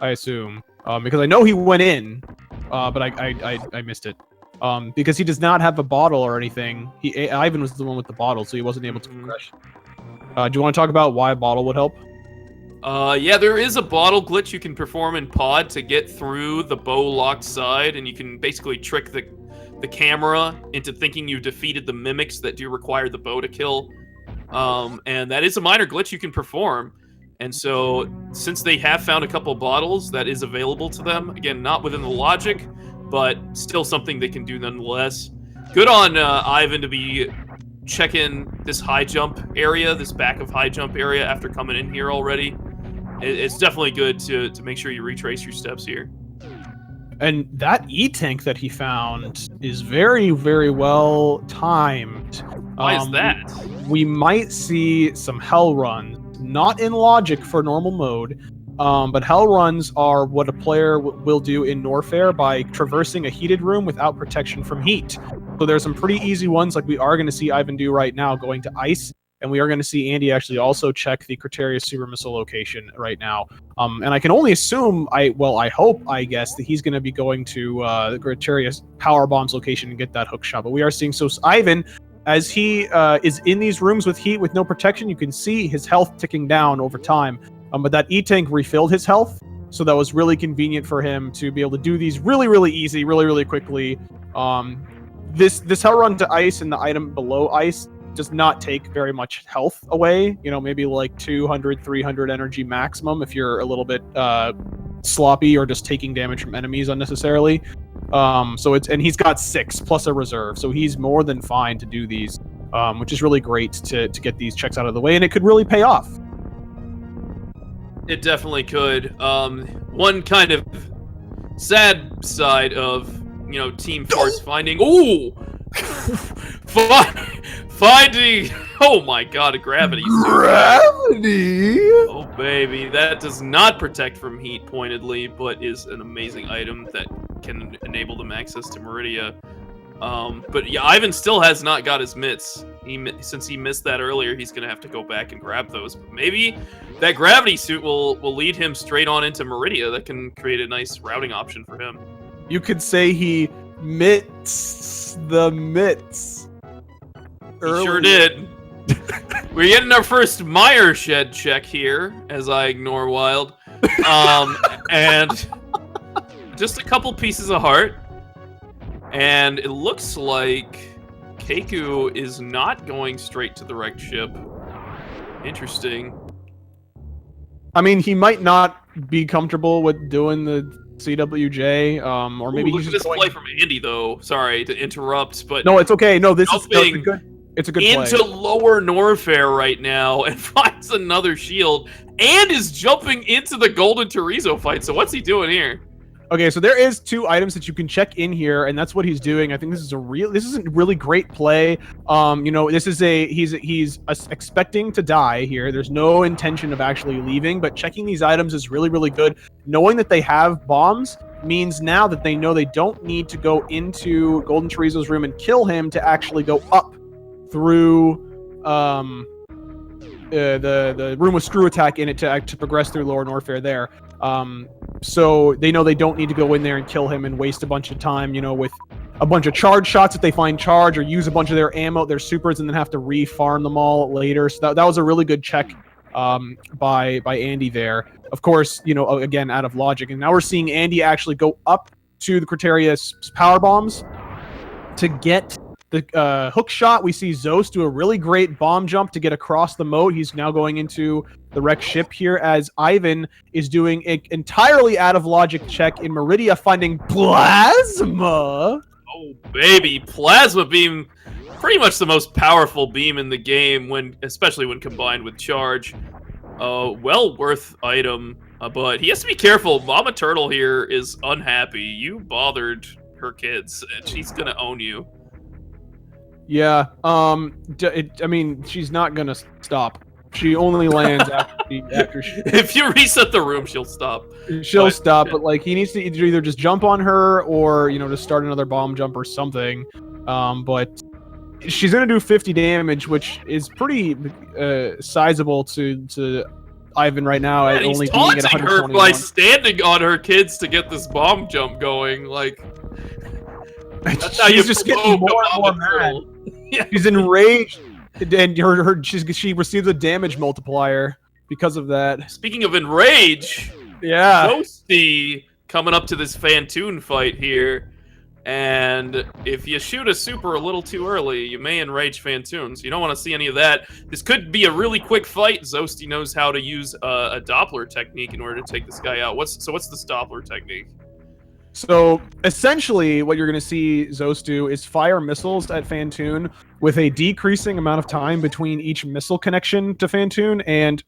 [SPEAKER 1] I assume. Because I know he went in, but I missed it. Because he does not have a bottle or anything. Ivan was the one with the bottle, so he wasn't able to progress. Do you want to talk about why a bottle would help?
[SPEAKER 2] Yeah, there is a bottle glitch you can perform in Pod to get through the bow-locked side, and you can basically trick the camera into thinking you defeated the mimics that do require the bow to kill. And that is a minor glitch you can perform. And so, since they have found a couple bottles, that is available to them. Again, not within the logic, but still something they can do nonetheless. Good on Ivan to be checking this high jump area, this back of high jump area after coming in here already. It's definitely good to make sure you retrace your steps here.
[SPEAKER 1] And that E-tank that he found is very, very well timed.
[SPEAKER 2] Why is that?
[SPEAKER 1] We might see some hell runs, not in logic for normal mode, but hell runs are what a player will do in Norfair by traversing a heated room without protection from heat. So there's some pretty easy ones like we are going to see Ivan do right now, going to ice, and we are going to see Andy actually also check the Criteria Super Missile location right now. And I can only assume, I hope, I guess, that he's going to be going to the Criteria Power Bombs location and get that hook shot. But we are seeing, so Ivan, as he is in these rooms with heat with no protection, you can see his health ticking down over time. But that E-tank refilled his health, so that was really convenient for him to be able to do these really, really easy, really, really quickly. This hell run to ice and the item below ice does not take very much health away. Maybe like 200, 300 energy maximum if you're a little bit sloppy or just taking damage from enemies unnecessarily. And he's got 6 plus a reserve, so he's more than fine to do these, which is really great to get these checks out of the way, and it could really pay off.
[SPEAKER 2] It definitely could. One kind of sad side of, Team Fart's finding... Ooh! Finding... Oh my god, a gravity suit.
[SPEAKER 1] Gravity?
[SPEAKER 2] Oh baby, that does not protect from heat pointedly, but is an amazing item that can enable them access to Meridia. But yeah, Ivan still has not got his mitts. Since he missed that earlier, he's gonna have to go back and grab those. But maybe that gravity suit will lead him straight on into Meridia. That can create a nice routing option for him.
[SPEAKER 1] You could say he mitts the mitts.
[SPEAKER 2] He sure did. We're getting our first Mire Shed check here, as I ignore Wild. And just a couple pieces of heart. And it looks like Keku is not going straight to the wrecked ship. Interesting.
[SPEAKER 1] I mean, he might not be comfortable with doing the CWJ, or maybe he's just
[SPEAKER 2] going... play from Andy, though. Sorry to interrupt, but...
[SPEAKER 1] No, it's okay. No, this is good. It's a good play.
[SPEAKER 2] Into lower Norfair right now and finds another shield and is jumping into the Golden Chorizo fight. So what's he doing here?
[SPEAKER 1] Okay, so there is 2 items that you can check in here, and that's what he's doing. I think this is a really great play. You know, this is he's expecting to die here. There's no intention of actually leaving, but checking these items is really, really good. Knowing that they have bombs means now that they know they don't need to go into Golden Chorizo's room and kill him to actually go up through the room with screw attack in it to progress through lower Norfair there. So they know they don't need to go in there and kill him and waste a bunch of time, you know, with a bunch of charge shots if they find charge, or use a bunch of their ammo, their supers, and then have to re-farm them all later. So that was a really good check by Andy there. Of course, you know, again, out of logic. And now we're seeing Andy actually go up to the Criteria power bombs to get the hook shot. We see Zos do a really great bomb jump to get across the moat. He's now going into the wrecked ship here, as Ivan is doing an entirely out of logic check in Meridia, finding Plasma.
[SPEAKER 2] Oh, baby. Plasma Beam, pretty much the most powerful beam in the game, especially when combined with charge. Well worth item, but he has to be careful. Mama Turtle here is unhappy. You bothered her kids, and she's gonna own you.
[SPEAKER 1] Yeah, I mean, she's not gonna stop. She only lands after she...
[SPEAKER 2] If you reset the room, she'll stop.
[SPEAKER 1] She'll stop, but like he needs to either just jump on her or, you know, just start another bomb jump or something. But she's gonna do 50 damage, which is pretty sizable to Ivan right now.
[SPEAKER 2] At only being at 121. Her by standing on her kids to get this bomb jump going. Like, that's how you just getting more and more mad. Yeah. She's enraged,
[SPEAKER 1] and she receives a damage multiplier because of that.
[SPEAKER 2] Speaking of enrage,
[SPEAKER 1] yeah,
[SPEAKER 2] Zoasty coming up to this Fantoon fight here, and if you shoot a super a little too early, you may enrage Fantoons. You don't want to see any of that. This could be a really quick fight. Zoasty knows how to use a Doppler technique in order to take this guy out. What's the Doppler technique?
[SPEAKER 1] So essentially what you're going to see Zos do is fire missiles at Fantoon with a decreasing amount of time between each missile connection to Fantoon, and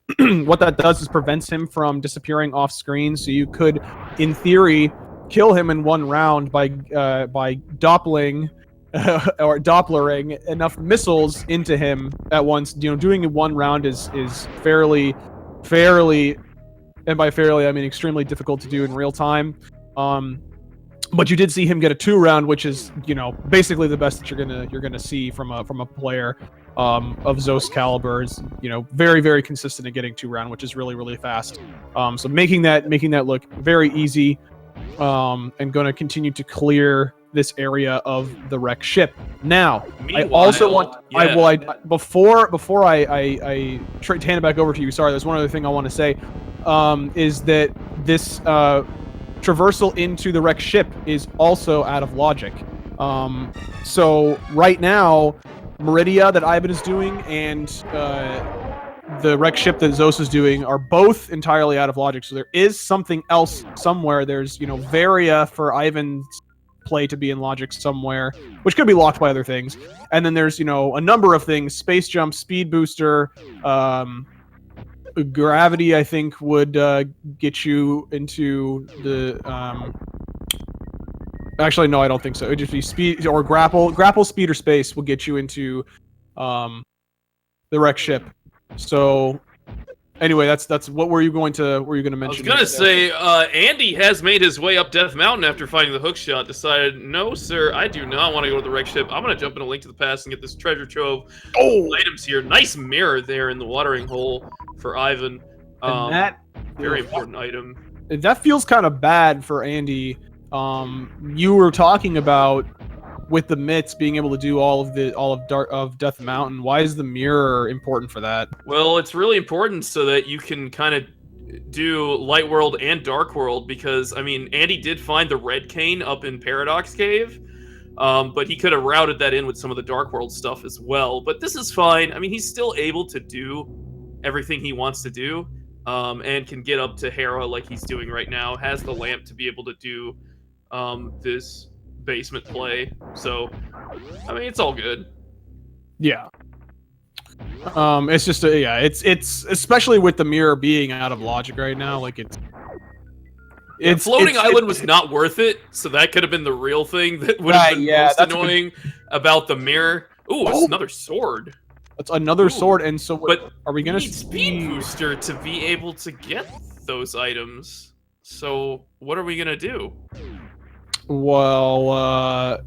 [SPEAKER 1] what that does is prevents him from disappearing off screen. So you could, in theory, kill him in one round by doppling or Dopplering enough missiles into him at once. You know, doing it one round is fairly, and by fairly I mean extremely difficult to do in real time. But you did see him get a 2-round, which is, you know, basically the best that you're gonna see from a player of Zos caliber. Is, you know, very, very consistent at getting 2-round, which is really, really fast. So making that look very easy, and going to continue to clear this area of the wrecked ship. Now, meanwhile, I also want before I hand it back over to you. Sorry, there's one other thing I want to say. Is that this traversal into the wrecked ship is also out of logic. So right now, Meridia that Ivan is doing and the wrecked ship that Zos is doing are both entirely out of logic. So there is something else somewhere. There's, you know, Varia for Ivan's play to be in logic somewhere, which could be locked by other things. And then there's, you know, a number of things: space jump, speed booster, gravity, I think, would get you into the actually no, I don't think so. It'd just be speed or grapple, speed, or space will get you into the wrecked ship. So Anyway, that's what were you going to mention?
[SPEAKER 2] I was gonna say, Andy has made his way up Death Mountain after finding the hook shot. Decided, no, sir, I do not want to go to the wreck ship. I'm gonna jump in a Link to the Past and get this treasure trove of items here. Nice mirror there in the watering hole for Ivan.
[SPEAKER 1] And that
[SPEAKER 2] very important item.
[SPEAKER 1] That feels kind of bad for Andy. You were talking about with the mitts being able to do all of Death Mountain. Why is the mirror important for that?
[SPEAKER 2] Well, it's really important so that you can kind of do Light World and Dark World, because I mean, Andy did find the red cane up in Paradox Cave, but he could have routed that in with some of the Dark World stuff as well. But this is fine. I mean, he's still able to do everything he wants to do, and can get up to Hera like he's doing right now. Has the lamp to be able to do this basement play. So, I mean, it's all good.
[SPEAKER 1] Yeah. It's just it's especially with the mirror being out of logic right now. Like
[SPEAKER 2] floating island was not worth it, so that could have been the real thing that would have been most annoying about the mirror. Ooh, it's another sword.
[SPEAKER 1] It's another sword, and so
[SPEAKER 2] but
[SPEAKER 1] are we gonna
[SPEAKER 2] need speed booster to be able to get those items? So what are we gonna do?
[SPEAKER 1] Well,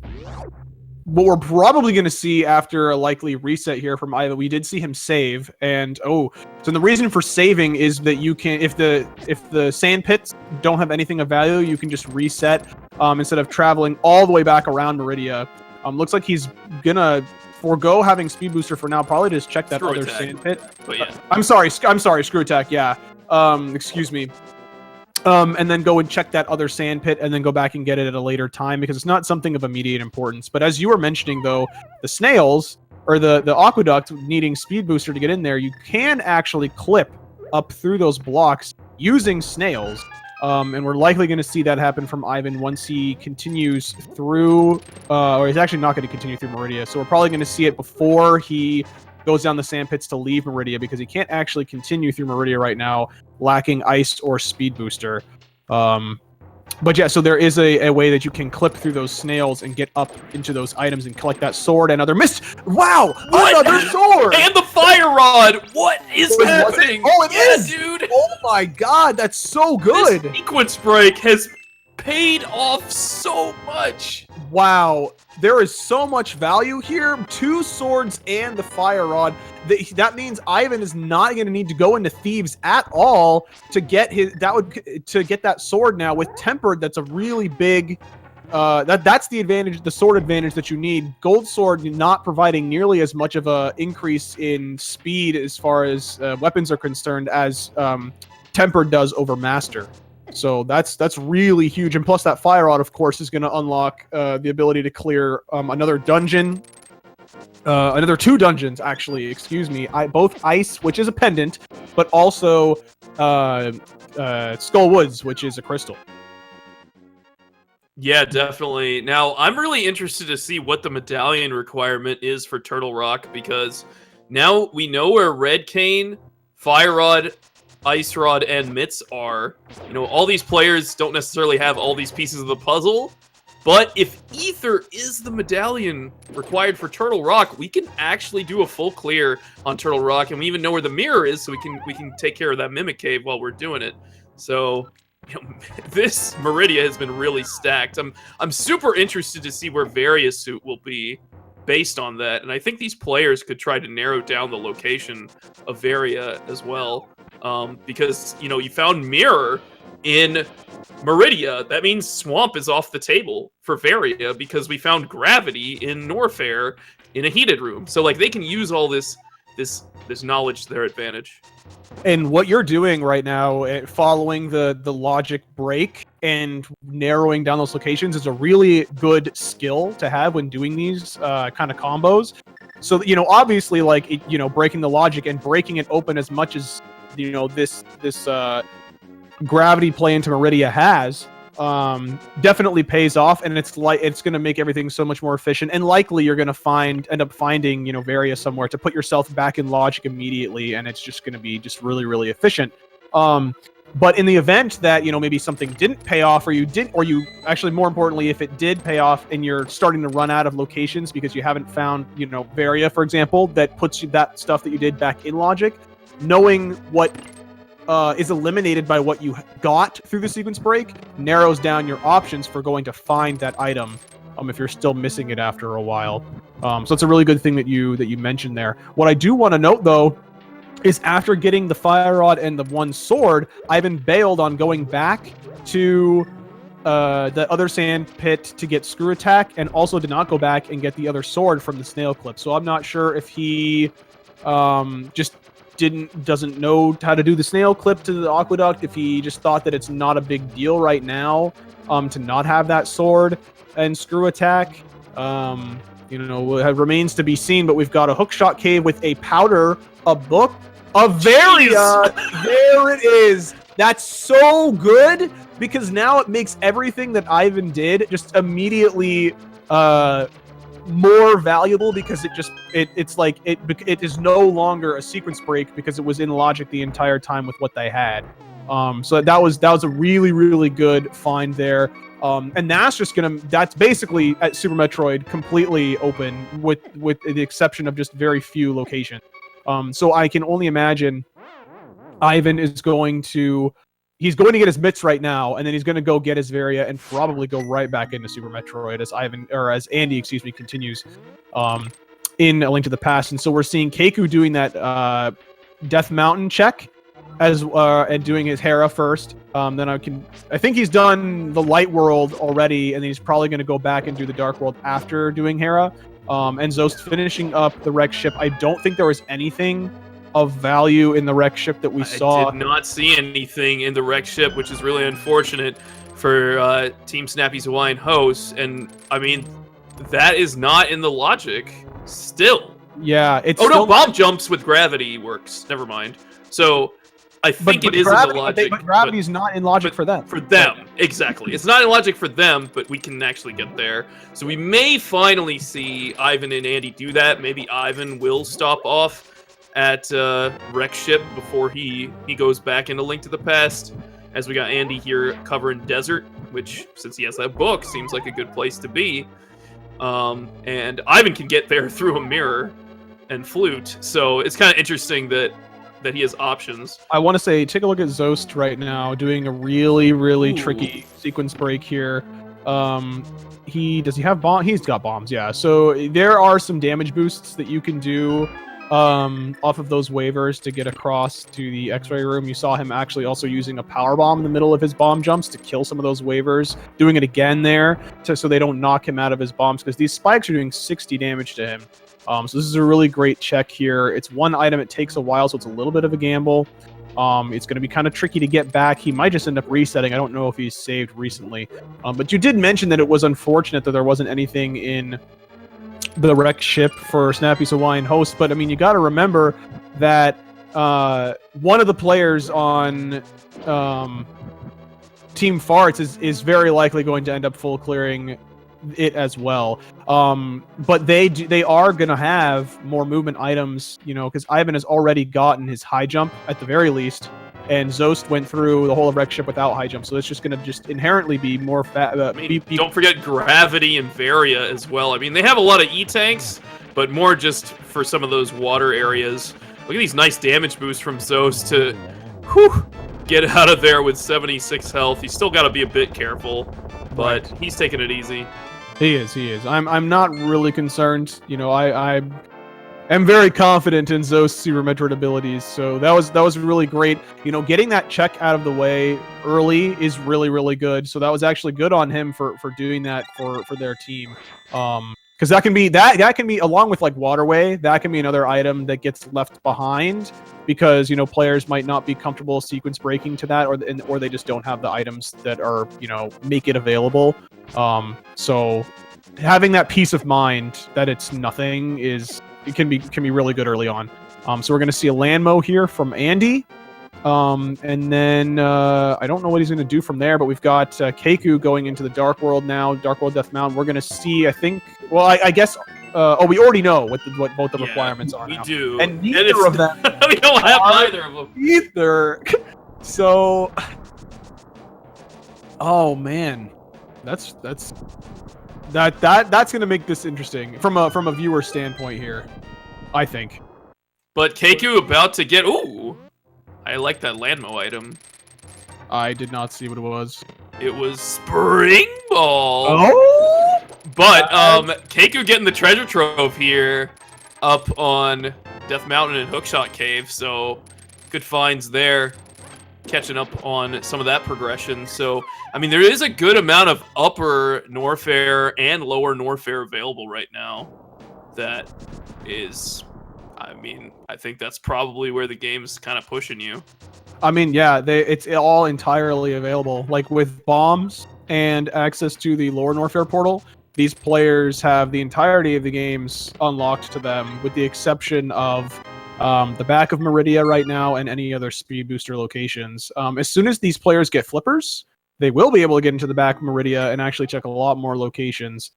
[SPEAKER 1] what we're probably going to see after a likely reset here from Ivan, we did see him save, and so the reason for saving is that you can, if the sand pits don't have anything of value, you can just reset instead of traveling all the way back around Meridia. Looks like he's gonna forego having speed booster for now. Probably just check that other sand pit.
[SPEAKER 2] But yeah.
[SPEAKER 1] I'm sorry, screw attack. Yeah. Excuse me. And then go and check that other sand pit and then go back and get it at a later time, because it's not something of immediate importance. But as you were mentioning, though, the snails, or the aqueduct needing speed booster to get in there, you can actually clip up through those blocks using snails. And we're likely going to see that happen from Ivan once he continues through, or he's actually not going to continue through Meridia. So we're probably going to see it before he goes down the sand pits to leave Meridia, because he can't actually continue through Meridia right now, lacking ice or speed booster. But yeah, so there is a way that you can clip through those snails and get up into those items and collect that sword and other mist. Wow!
[SPEAKER 2] What?
[SPEAKER 1] Another sword!
[SPEAKER 2] And the fire rod! What is happening?
[SPEAKER 1] Oh, it is!
[SPEAKER 2] Dude!
[SPEAKER 1] Oh my god, that's so good!
[SPEAKER 2] This sequence break has paid off so much!
[SPEAKER 1] Wow, there is so much value here. 2 swords and the fire rod. That means Ivan is not going to need to go into Thieves at all to get that sword now with Tempered. That's a really big. That's the advantage, the sword advantage that you need. Gold sword not providing nearly as much of a increase in speed as far as weapons are concerned as Tempered does over Master. So that's really huge, and plus that fire rod, of course, is going to unlock the ability to clear another dungeon, another 2 dungeons, actually. Excuse me, both ice, which is a pendant, but also Skull Woods, which is a crystal.
[SPEAKER 2] Yeah, definitely. Now I'm really interested to see what the medallion requirement is for Turtle Rock, because now we know where Red Cane, Fire Rod, Ice Rod, and Mitts are. You know, all these players don't necessarily have all these pieces of the puzzle, but if Ether is the medallion required for Turtle Rock, we can actually do a full clear on Turtle Rock, and we even know where the mirror is, so we can take care of that Mimic Cave while we're doing it. So, you know, this Meridia has been really stacked. I'm super interested to see where Various Suit will be based on that, and I think these players could try to narrow down the location of Varia as well. Because, you know, you found Mirror in Meridia. That means Swamp is off the table for Varia, because we found Gravity in Norfair in a heated room. So, like, they can use all this knowledge to their advantage.
[SPEAKER 1] And what you're doing right now, following the logic break and narrowing down those locations, is a really good skill to have when doing these kind of combos. So, you know, obviously, like, you know, breaking the logic and breaking it open as much as, you know, this gravity play into Meridia has definitely pays off, and it's going to make everything so much more efficient, and likely you're going to end up finding, you know, Varia somewhere to put yourself back in logic immediately, and it's just going to be just really, really efficient. But in the event that, you know, maybe something didn't pay off, or you actually, more importantly, if it did pay off and you're starting to run out of locations because you haven't found, you know, Varia, for example, that puts you that stuff that you did back in logic, knowing what is eliminated by what you got through the sequence break, narrows down your options for going to find that item. If you're still missing it after a while. So it's a really good thing that you mentioned there. What I do want to note, though, is after getting the fire rod and the one sword, Ivan bailed on going back to the other sand pit to get screw attack, and also did not go back and get the other sword from the snail clip. So I'm not sure if he just doesn't know how to do the snail clip to the aqueduct, if he just thought that it's not a big deal right now to not have that sword and screw attack. It remains to be seen, but we've got a hookshot cave with a powder, a book, a Varia. There it is. That's so good, because now it makes everything that Ivan did just immediately more valuable, because it is no longer a sequence break, because it was in logic the entire time with what they had. So that was a really, really good find there. And that's basically at Super Metroid completely open, with the exception of just very few locations. So I can only imagine Ivan is going to get his mitts right now, and then he's going to go get his Varia and probably go right back into Super Metroid as Andy continues in A Link to the Past. And so we're seeing Keku doing that Death Mountain check and doing his Hera first. Then I think he's done the Light World already, and he's probably going to go back and do the Dark World after doing Hera. And Zoast finishing up the wreck ship. I don't think there was anything of value in the wreck ship that we saw.
[SPEAKER 2] I did not see anything in the wreck ship, which is really unfortunate for Team Snappy's Hawaiian hosts. And I mean, that is not in the logic still.
[SPEAKER 1] Yeah, it's
[SPEAKER 2] bomb jumps with gravity works. Never mind. So I think it is in the logic.
[SPEAKER 1] But gravity's not in logic for them.
[SPEAKER 2] For them, exactly. It's not in logic for them, but we can actually get there. So we may finally see Ivan and Andy do that. Maybe Ivan will stop off at Wreck Ship before he goes back into Link to the Past, as we got Andy here covering Desert, which, since he has that book, seems like a good place to be. And Ivan can get there through a mirror and flute, so it's kind of interesting that he has options.
[SPEAKER 1] I want to say, take a look at Zoast right now, doing a really, really tricky sequence break here. Does he have bombs? He's got bombs, yeah. So there are some damage boosts that you can do off of those waivers to get across to the X-ray room. You saw him actually also using a power bomb in the middle of his bomb jumps to kill some of those waivers, doing it again there so they don't knock him out of his bombs, because these spikes are doing 60 damage to him. So this is a really great check here. It's one item, it takes a while, so it's a little bit of a gamble. It's going to be kind of tricky to get back. He might just end up resetting. I don't know if he's saved recently. But you did mention that it was unfortunate that there wasn't anything in the wreck ship for Snappy's Hawaiian host. But, I mean, you got to remember that one of the players on Team Farts is very likely going to end up full clearing it as well. But they are going to have more movement items, because Ivan has already gotten his high jump at the very least, and Zoast went through the whole of wreck ship without high jump, so it's just going to inherently be more fat.
[SPEAKER 2] Don't forget Gravity and Varia as well. I mean, they have a lot of E-tanks, but more just for some of those water areas. Look at these nice damage boosts from Zoast to get out of there with 76 health. He's still got to be a bit careful, but he's taking it easy.
[SPEAKER 1] He is. I'm not really concerned. I am very confident in Zoast's Super Metroid abilities, so that was really great. Getting that check out of the way early is really, really good. So that was actually good on him for doing that for their team. Because that can be along with like Waterway, that can be another item that gets left behind because players might not be comfortable sequence breaking to that, or they just don't have the items that are make it available. So having that peace of mind that it's nothing can be really good early on. So we're gonna see a Landmo here from Andy. And then I don't know what he's going to do from there, but we've got Keku going into the Dark World now, Dark World Death Mountain. We're going to see, I think, well, I guess, we already know what both the requirements are now.
[SPEAKER 2] We do.
[SPEAKER 1] And neither of them.
[SPEAKER 2] We don't have either of them.
[SPEAKER 1] Either. So, oh man, that's going to make this interesting from a viewer standpoint here, I think.
[SPEAKER 2] But Keku about to get, I like that Landmo item.
[SPEAKER 1] I did not see what it was.
[SPEAKER 2] It was Spring Ball.
[SPEAKER 1] Oh!
[SPEAKER 2] But Keku getting the treasure trove here up on Death Mountain and Hookshot Cave, so good finds there. Catching up on some of that progression. So, I mean, there is a good amount of upper Norfair and lower Norfair available right now. That is, I mean, I think that's probably where the game's kind of pushing you.
[SPEAKER 1] I mean, yeah, it's all entirely available. Like with bombs and access to the lower Norfair portal, these players have the entirety of the games unlocked to them, with the exception of the back of Meridia right now and any other speed booster locations. As soon as these players get flippers, they will be able to get into the back of Meridia and actually check a lot more locations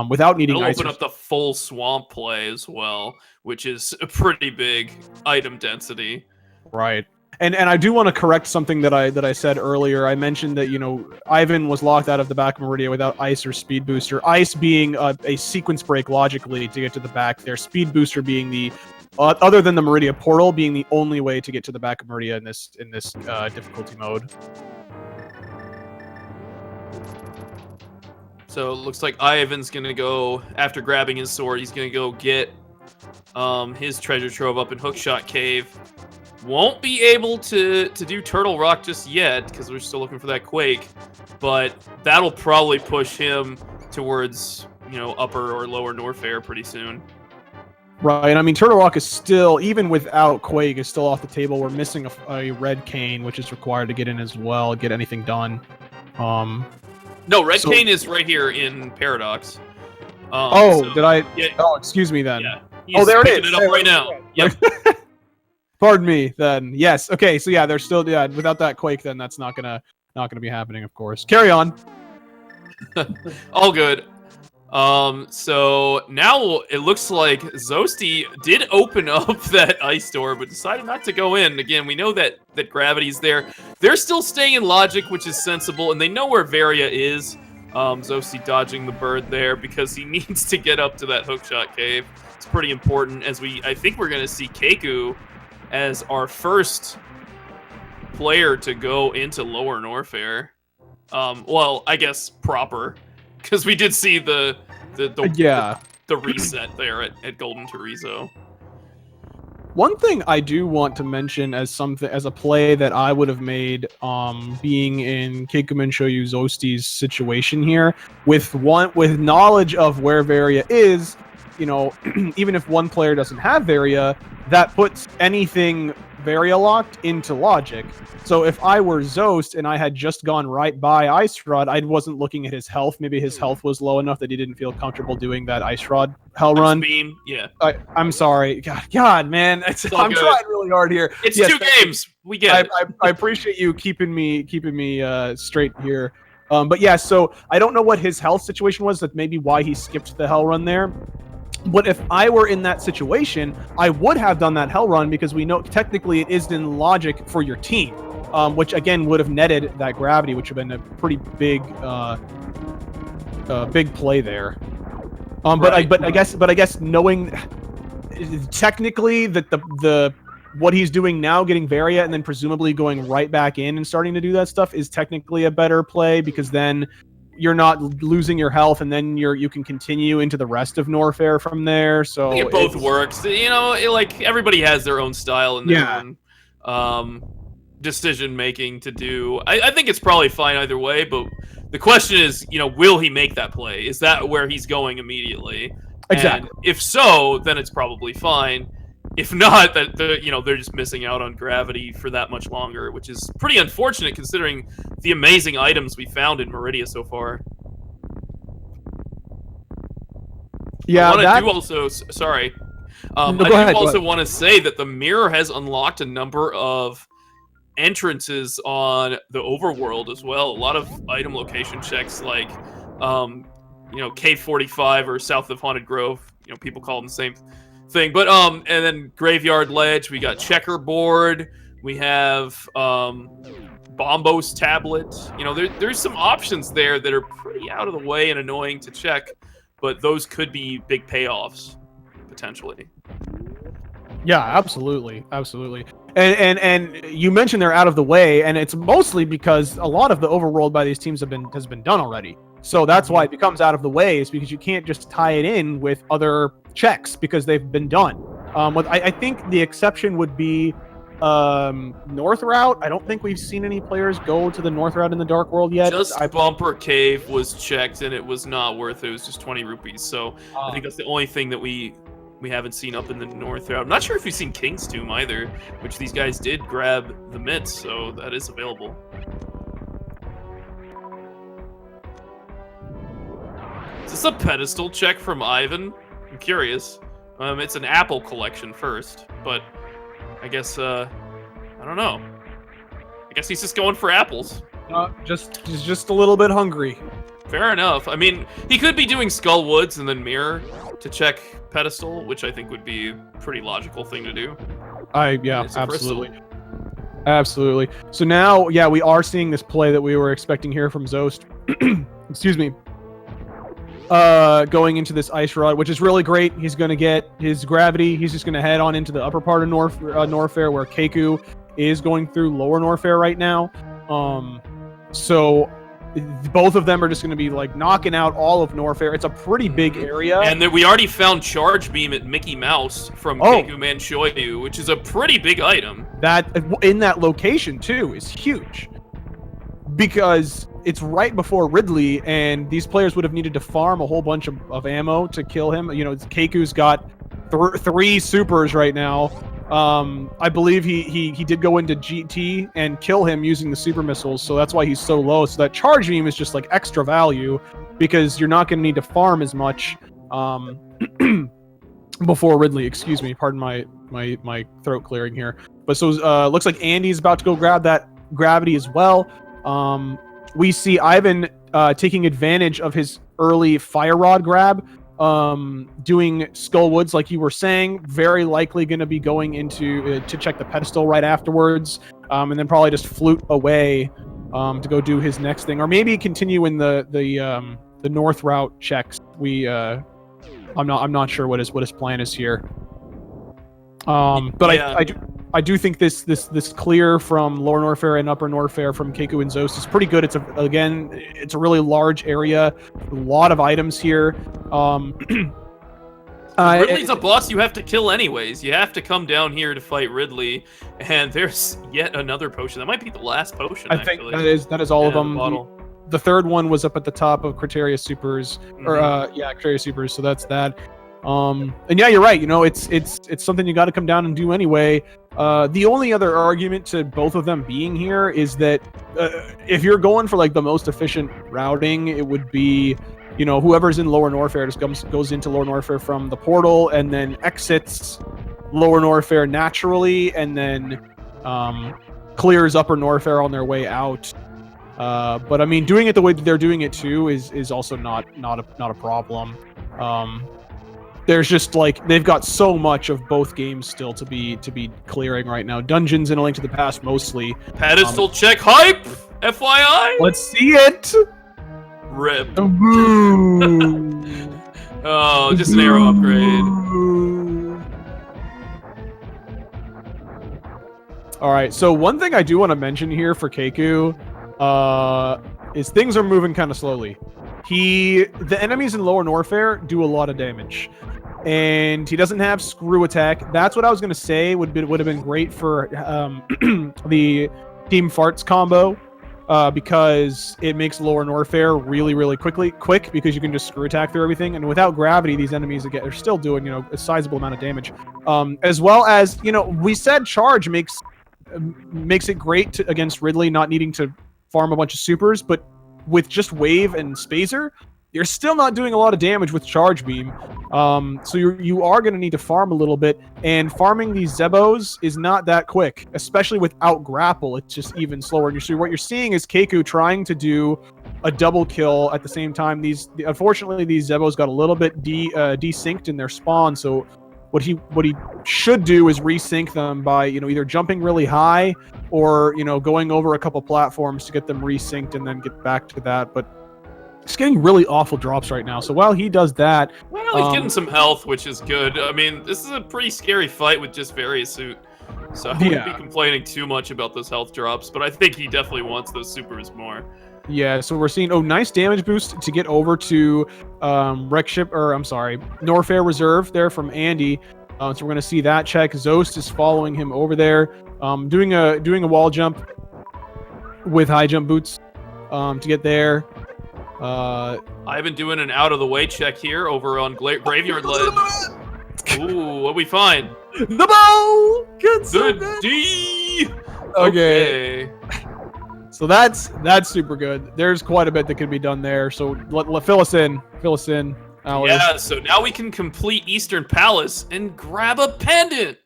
[SPEAKER 1] without needing
[SPEAKER 2] It'll
[SPEAKER 1] ice.
[SPEAKER 2] Open up the full swamp play as well, which is a pretty big item density.
[SPEAKER 1] Right. And I do want to correct something that I said earlier. I mentioned that, you know, Ivan was locked out of the back of Meridia without ice or speed booster. Ice being a sequence break logically to get to the back there. Speed booster being the other than the Meridia portal, being the only way to get to the back of Meridia in this difficulty mode.
[SPEAKER 2] So it looks like Ivan's gonna go, after grabbing his sword, he's gonna go get his treasure trove up in Hookshot Cave. Won't be able to do Turtle Rock just yet, because we're still looking for that Quake, but that'll probably push him towards, you know, upper or lower Norfair pretty soon.
[SPEAKER 1] Right, I mean, Turtle Rock is still, even without Quake, is still off the table. We're missing a red cane, which is required to get in as well, get anything done.
[SPEAKER 2] No, red cane is right here in Paradox.
[SPEAKER 1] Did I?
[SPEAKER 2] Yeah,
[SPEAKER 1] oh, excuse me then.
[SPEAKER 2] Yeah, he's
[SPEAKER 1] there it
[SPEAKER 2] picking
[SPEAKER 1] is.
[SPEAKER 2] it up right now. Yep.
[SPEAKER 1] Pardon me then. Yes. Okay. So yeah, there's still without that Quake, then that's not gonna be happening. Of course. Carry on.
[SPEAKER 2] All good. So now it looks like Zoasty did open up that ice door, but decided not to go in. Again, we know that gravity's there. They're still staying in logic, which is sensible, and they know where Varia is. Zoasty dodging the bird there because he needs to get up to that Hookshot Cave. It's pretty important, as I think we're gonna see Keku as our first player to go into lower Norfair. Well, I guess proper. Because we did see the reset there at Golden Chorizo.
[SPEAKER 1] One thing I do want to mention as a play that I would have made, being in kekumanshoyu Zoasty's situation here, with knowledge of where Varia is, you know, even if one player doesn't have Varia, that puts anything Varia locked into logic. So if I were Zoast and I had just gone right by Ice Rod, I wasn't looking at his health. Maybe his health was low enough that he didn't feel comfortable doing that Ice Rod hell run.
[SPEAKER 2] Beam, yeah.
[SPEAKER 1] I'm sorry. God, man. I'm trying really hard here.
[SPEAKER 2] It's yes, 2 games. We get it.
[SPEAKER 1] I appreciate you keeping me straight here. But yeah, so I don't know what his health situation was. That maybe why he skipped the hell run there. But if I were in that situation, I would have done that hell run because we know technically it is in logic for your team, which again would have netted that gravity, which would have been a pretty big, big play there. But I guess knowing technically that the what he's doing now, getting Varia and then presumably going right back in and starting to do that stuff, is technically a better play because then you're not losing your health, and then you can continue into the rest of Norfair from there. So
[SPEAKER 2] I think it both works. You know, like everybody has their own style and their own decision making to do. I think it's probably fine either way, but the question is, you know, will he make that play? Is that where he's going immediately?
[SPEAKER 1] Exactly.
[SPEAKER 2] And if so, then it's probably fine. If not, they're just missing out on gravity for that much longer, which is pretty unfortunate considering the amazing items we found in Meridia so far.
[SPEAKER 1] Yeah,
[SPEAKER 2] I do also want to say that the mirror has unlocked a number of entrances on the overworld as well. A lot of item location checks, like K45 or South of Haunted Grove. You know, people call them the same thing, but and then Graveyard Ledge, we got Checkerboard, we have Bombos Tablet. You know, there's some options there that are pretty out of the way and annoying to check, but those could be big payoffs potentially.
[SPEAKER 1] Yeah, absolutely. And you mentioned they're out of the way, and it's mostly because a lot of the overworld by these teams has been done already. So that's why it becomes out of the way, is because you can't just tie it in with other checks because they've been done. I think the exception would be North Route. I don't think we've seen any players go to the North Route in the Dark World yet.
[SPEAKER 2] Just Bumper Cave was checked, and it was not worth it. It was just 20 rupees. So I think that's the only thing that we haven't seen up in the North Route. I'm not sure if we've seen King's Tomb either, which these guys did grab the mitts, so that is available. Is this a pedestal check from Ivan? I'm curious. It's an apple collection first, but I guess, I don't know. I guess he's just going for apples.
[SPEAKER 1] He's just a little bit hungry.
[SPEAKER 2] Fair enough. I mean, he could be doing Skull Woods and then Mirror to check pedestal, which I think would be a pretty logical thing to do.
[SPEAKER 1] Yeah, absolutely. Absolutely. So now, yeah, we are seeing this play that we were expecting here from Zoast. Excuse me. Going into this Ice Rod, which is really great. He's going to get his gravity. He's just going to head on into the upper part of Norfair, where Keku is going through lower Norfair right now. So both of them are just going to be like knocking out all of Norfair. It's a pretty big area.
[SPEAKER 2] And then we already found Charge Beam at Mickey Mouse from Kekumanshoyu, which is a pretty big item.
[SPEAKER 1] That in that location too is huge, because it's right before Ridley, and these players would have needed to farm a whole bunch of ammo to kill him. You know, Keku's got three supers right now. I believe he did go into GT and kill him using the super missiles, so that's why he's so low. So that charge beam is just like extra value, because you're not going to need to farm as much before Ridley. Excuse me, pardon my throat clearing here. But so looks like Andy's about to go grab that gravity as well. We see Ivan taking advantage of his early fire rod grab, doing Skull Woods like you were saying, very likely going to be going into to check the pedestal right afterwards, and then probably just flute away to go do his next thing, or maybe continue in the north route checks. I'm not sure what his plan is here. But yeah. I do think this clear from lower Norfair and upper Norfair from Keku and Zoast is pretty good. It's a really large area, a lot of items here.
[SPEAKER 2] Ridley's a boss you have to kill anyways. You have to come down here to fight Ridley, and there's yet another potion. That might be the last potion.
[SPEAKER 1] I think that is all of them. The third one was up at the top of Criteria Supers, Criteria Supers. So that's that. And yeah, you're right. You know, it's something you got to come down and do anyway. The only other argument to both of them being here is that if you're going for like the most efficient routing, it would be, you know, whoever's in lower Norfair just goes into lower Norfair from the portal and then exits lower Norfair naturally, and then clears upper Norfair on their way out. But I mean, doing it the way that they're doing it too is also not a problem. There's just like they've got so much of both games still to be clearing right now. Dungeons and A Link to the Past mostly.
[SPEAKER 2] Pedestal check hype, FYI.
[SPEAKER 1] Let's see it.
[SPEAKER 2] Rip. Oh, just an arrow upgrade.
[SPEAKER 1] All right. So one thing I do want to mention here for Keku is things are moving kind of slowly. The enemies in lower Norfair do a lot of damage, and he doesn't have screw attack. That's what I was gonna say would have been great for the Team Farts combo, because it makes lower Norfair really quick because you can just screw attack through everything, and without gravity, these enemies are still doing, you know, a sizable amount of damage. As well as, you know, we said charge makes it great against Ridley, not needing to farm a bunch of supers, but with just wave and spacer, you're still not doing a lot of damage with charge beam. So you are going to need to farm a little bit, and farming these Zebos is not that quick, especially without grapple. It's just even slower. And what you're seeing is Keku trying to do a double kill at the same time. Unfortunately, these Zebos got a little bit desynced in their spawn. So what he should do is resync them by, you know, either jumping really high or, you know, going over a couple platforms to get them resynced and then get back to that. But he's getting really awful drops right now. So while he does that,
[SPEAKER 2] well, he's getting some health, which is good. I mean, this is a pretty scary fight with just Various Suit. So I wouldn't be complaining too much about those health drops, but I think he definitely wants those supers more.
[SPEAKER 1] Yeah, so we're seeing nice damage boost to get over to Norfair Reserve there from Andy. So we're gonna see that check. Zoast is following him over there, doing a wall jump with high jump boots to get there.
[SPEAKER 2] I've been doing an out of the way check here over on Graveyard Ledge. Ooh, what we find?
[SPEAKER 1] The bow!
[SPEAKER 2] Good D! Okay.
[SPEAKER 1] So that's super good. There's quite a bit that can be done there. So fill us in. Alex.
[SPEAKER 2] Yeah, so now we can complete Eastern Palace and grab a pendant.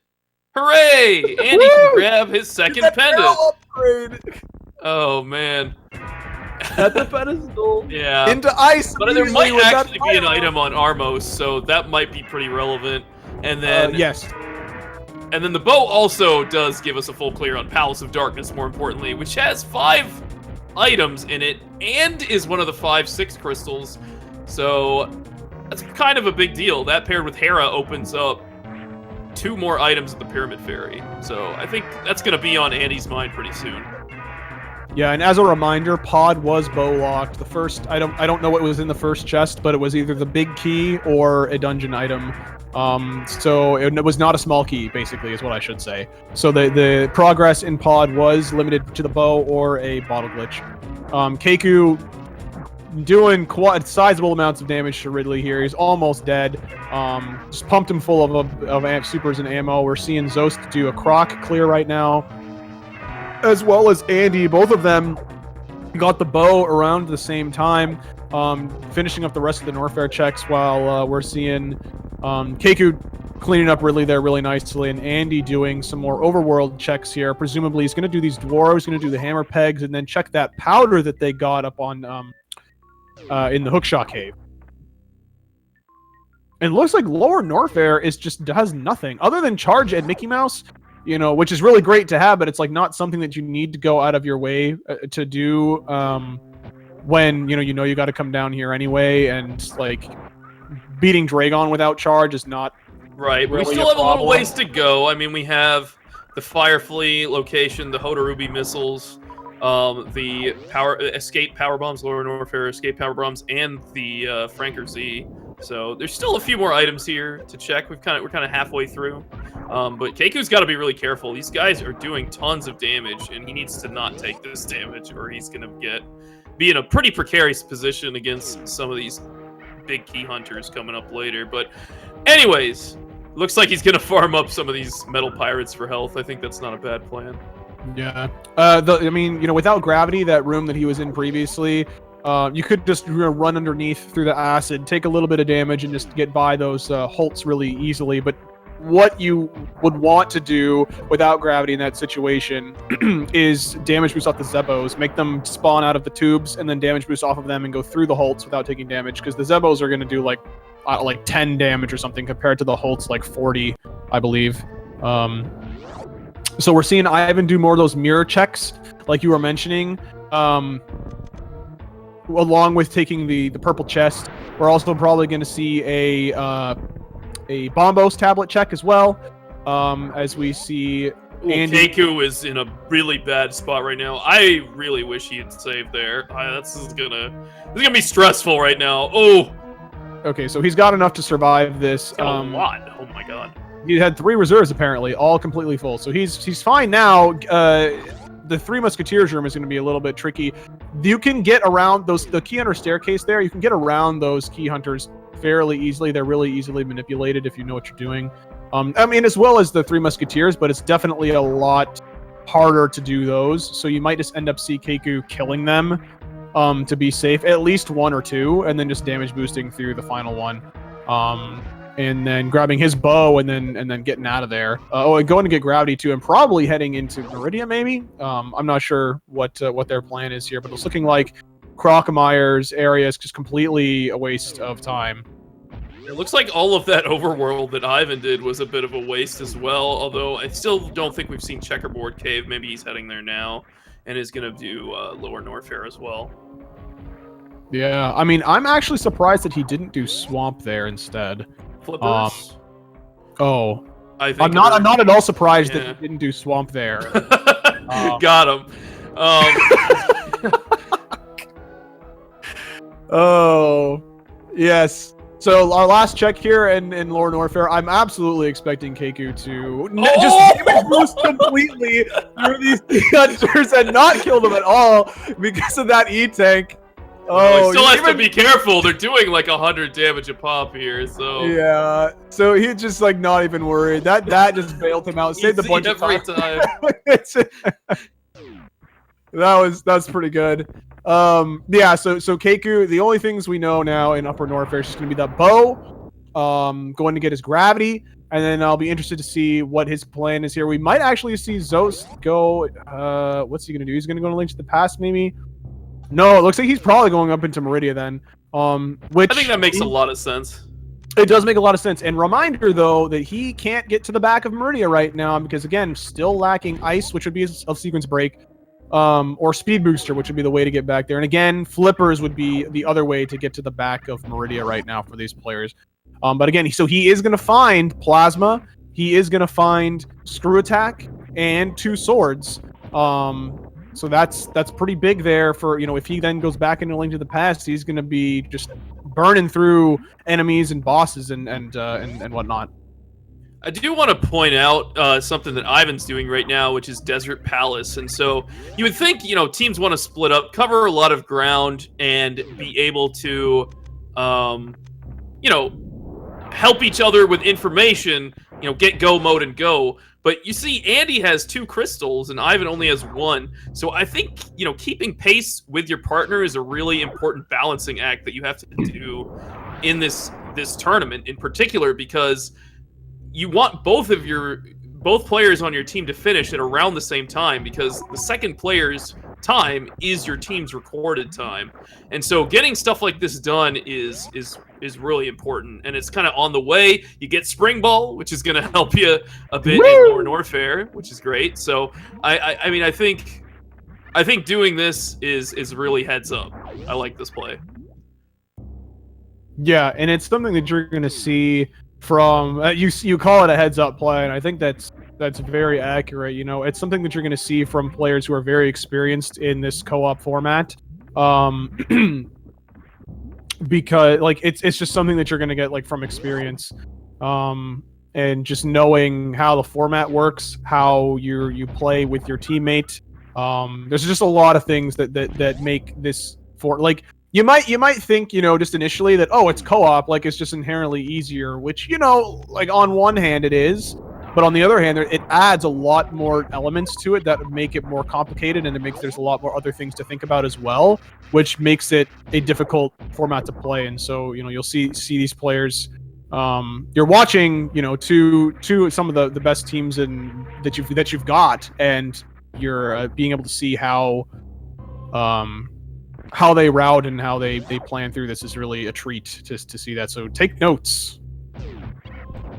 [SPEAKER 2] Hooray! Andy can grab his second pendant.
[SPEAKER 1] Upgrade.
[SPEAKER 2] Oh, man.
[SPEAKER 1] At the pedestal.
[SPEAKER 2] Yeah.
[SPEAKER 1] Into ice.
[SPEAKER 2] But there might actually be an item on Armos, so that might be pretty relevant. And then
[SPEAKER 1] yes.
[SPEAKER 2] And then the bow also does give us a full clear on Palace of Darkness, more importantly, which has 5 items in it and is one of the 5/6 crystals. So that's kind of a big deal. That paired with Hera opens up 2 more items at the Pyramid Fairy. So I think that's going to be on Andy's mind pretty soon.
[SPEAKER 1] Yeah, and as a reminder, Pod was bow locked. The first, I don't know what was in the first chest, but it was either the big key or a dungeon item. So it was not a small key, basically, is what I should say. So the progress in Pod was limited to the bow or a bottle glitch. Keku doing quite sizable amounts of damage to Ridley here. He's almost dead. Just pumped him full of amp supers and ammo. We're seeing Zoast do a croc clear right now, as well as Andy. Both of them got the bow around the same time, finishing up the rest of the Norfair checks, while we're seeing Keku cleaning up Ridley there really nicely, and Andy doing some more overworld checks here. Presumably he's going to do these dwarves, going to do the hammer pegs, and then check that powder that they got up on in the Hookshot Cave. And it looks like Lower Norfair has nothing other than charge and Mickey Mouse, which is really great to have, but it's like not something that you need to go out of your way to do when you got to come down here anyway, and like beating Dragon without charge is not
[SPEAKER 2] right.
[SPEAKER 1] Really
[SPEAKER 2] we still have a little ways to go. I mean, we have the Firefly location, the Hotarubi missiles, the escape power bombs, Lower Norfair escape power bombs, and the Franker Z. So there's still a few more items here to check. We're kind of halfway through, but Keku's got to be really careful. These guys are doing tons of damage, and he needs to not take this damage, or he's gonna be in a pretty precarious position against some of these big key hunters coming up later. But anyways, looks like he's gonna farm up some of these metal pirates for health. I think that's not a bad plan.
[SPEAKER 1] Yeah. Without gravity, that room that he was in previously, you could just run underneath through the acid, take a little bit of damage, and just get by those holts really easily. But what you would want to do without gravity in that situation is damage boost off the Zebos, make them spawn out of the tubes, and then damage boost off of them and go through the holts without taking damage, because the Zebos are going to do like 10 damage or something compared to the holts like 40, I believe. So we're seeing Ivan do more of those mirror checks, like you were mentioning, along with taking the purple chest. We're also probably going to see a Bombos tablet check as well, as we see Andy.
[SPEAKER 2] Keku is in a really bad spot right now. I really wish he had saved there. This is gonna be stressful right now. Oh.
[SPEAKER 1] Okay, so he's got enough to survive this.
[SPEAKER 2] A lot. Oh my god.
[SPEAKER 1] He had 3 reserves apparently, all completely full. So he's fine now. The 3 Musketeers room is going to be a little bit tricky. You can get around the Key Hunter staircase there. You can get around those Key Hunters fairly easily. They're really easily manipulated if you know what you're doing. As well as the 3 Musketeers, but it's definitely a lot harder to do those. So you might just end up see Keku killing them to be safe, at least 1 or 2, and then just damage boosting through the final one. And then grabbing his bow and then getting out of there. And going to get gravity too, and probably heading into Meridia maybe. I'm not sure what their plan is here, but it's looking like Crocomeyer's area is just completely a waste of time.
[SPEAKER 2] It looks like all of that overworld that Ivan did was a bit of a waste as well, although I still don't think we've seen Checkerboard Cave. Maybe he's heading there now and is going to do Lower Norfair as well.
[SPEAKER 1] Yeah, I'm actually surprised that he didn't do Swamp there instead.
[SPEAKER 2] Flippers? I think
[SPEAKER 1] I'm not at all surprised that he didn't do swamp there.
[SPEAKER 2] Got him.
[SPEAKER 1] Oh, yes. So our last check here in Lore Warfare, I'm absolutely expecting Keku to just damage boost completely through these hunters and not kill them at all because of that E-tank.
[SPEAKER 2] Oh, he still has to be careful. They're doing like 100 damage a pop here, so
[SPEAKER 1] yeah. So he's just like not even worried. That just bailed him out. Saved a bunch of time. That's pretty good. Yeah, so Keku, the only things we know now in Upper Norfair is just gonna be that bow, going to get his gravity, and then I'll be interested to see what his plan is here. We might actually see Zoast go. What's he gonna do? He's gonna go to Link to the Past, maybe. No, it looks like he's probably going up into Meridia then. Which
[SPEAKER 2] I think that makes a lot of sense.
[SPEAKER 1] It does make a lot of sense. And reminder though that he can't get to the back of Meridia right now because again, still lacking ice, which would be a sequence break. Or speed booster, which would be the way to get back there. And again, flippers would be the other way to get to the back of Meridia right now for these players. But again, so he is going to find plasma. He is going to find screw attack and 2 swords. So that's pretty big there for, you know, if he then goes back into Link to the Past, he's going to be just burning through enemies and bosses and whatnot.
[SPEAKER 2] I do want to point out something that Ivan's doing right now, which is Desert Palace. And so you would think, you know, teams want to split up, cover a lot of ground, and be able to, you know, help each other with information, you know, get go mode and go. But you see, Andy has 2 crystals, and Ivan only has 1. So I think, you know, keeping pace with your partner is a really important balancing act that you have to do in this tournament in particular, because you want both players on your team to finish at around the same time, because the second player's time is your team's recorded time. And so getting stuff like this done is really important, and it's kind of on the way. You get Spring Ball, which is going to help you a bit in Lore Warfare, which is great. So I mean, I think doing this is really heads up. I like this play.
[SPEAKER 1] Yeah, and it's something that you're going to see from you call it a heads up play, and I think that's very accurate. You know, it's something that you're going to see from players who are very experienced in this co-op format, because like it's just something that you're going to get like from experience, and just knowing how the format works, how you play with your teammate. There's just a lot of things that make this for like. You might think, you know, just initially that, oh, it's co-op, like it's just inherently easier, which, you know, like on one hand it is, but on the other hand, it adds a lot more elements to it that make it more complicated, and there's a lot more other things to think about as well, which makes it a difficult format to play. And so, you know, you'll see these players. You're watching, you know, two some of the best teams that you've got, and you're being able to see how they route and how they plan through this is really a treat to see that. So take notes.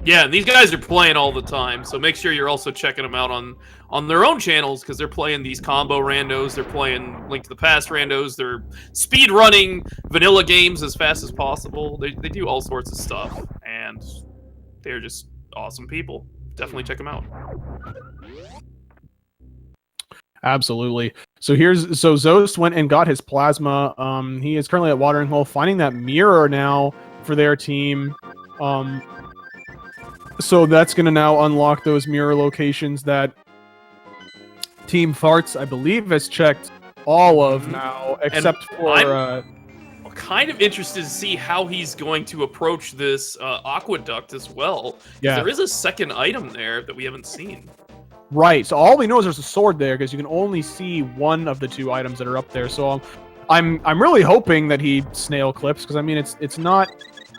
[SPEAKER 2] Yeah, these guys are playing all the time, so make sure you're also checking them out on their own channels, because they're playing these combo randos, they're playing Link to the Past randos, they're speed running vanilla games as fast as possible. They do all sorts of stuff, and they're just awesome people. Definitely check them out.
[SPEAKER 1] Absolutely. So Zoast went and got his plasma. He is currently at Watering Hole, finding that mirror now for their team. So that's going to now unlock those mirror locations that Team Farts, I believe, has checked all of now, except for...
[SPEAKER 2] I'm kind of interested to see how he's going to approach this aqueduct as well. Yeah. There is a second item there that we haven't seen.
[SPEAKER 1] Right, so all we know is there's a sword there, because you can only see one of the 2 items that are up there. So I'm really hoping that he snail clips, because I mean it's not,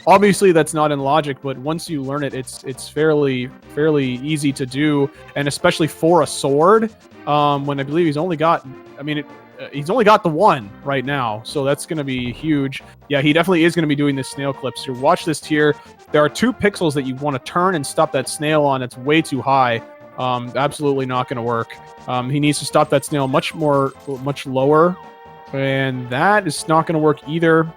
[SPEAKER 1] obviously that's not in logic, but once you learn it, it's fairly easy to do, and especially for a sword, when I believe he's only got, he's only got the 1 right now, so that's going to be huge. Yeah, he definitely is going to be doing this snail clip. So watch this here. There are 2 pixels that you want to turn and stop that snail on. It's way too high. Absolutely not going to work. He needs to stop that snail much lower, and that is not going to work either.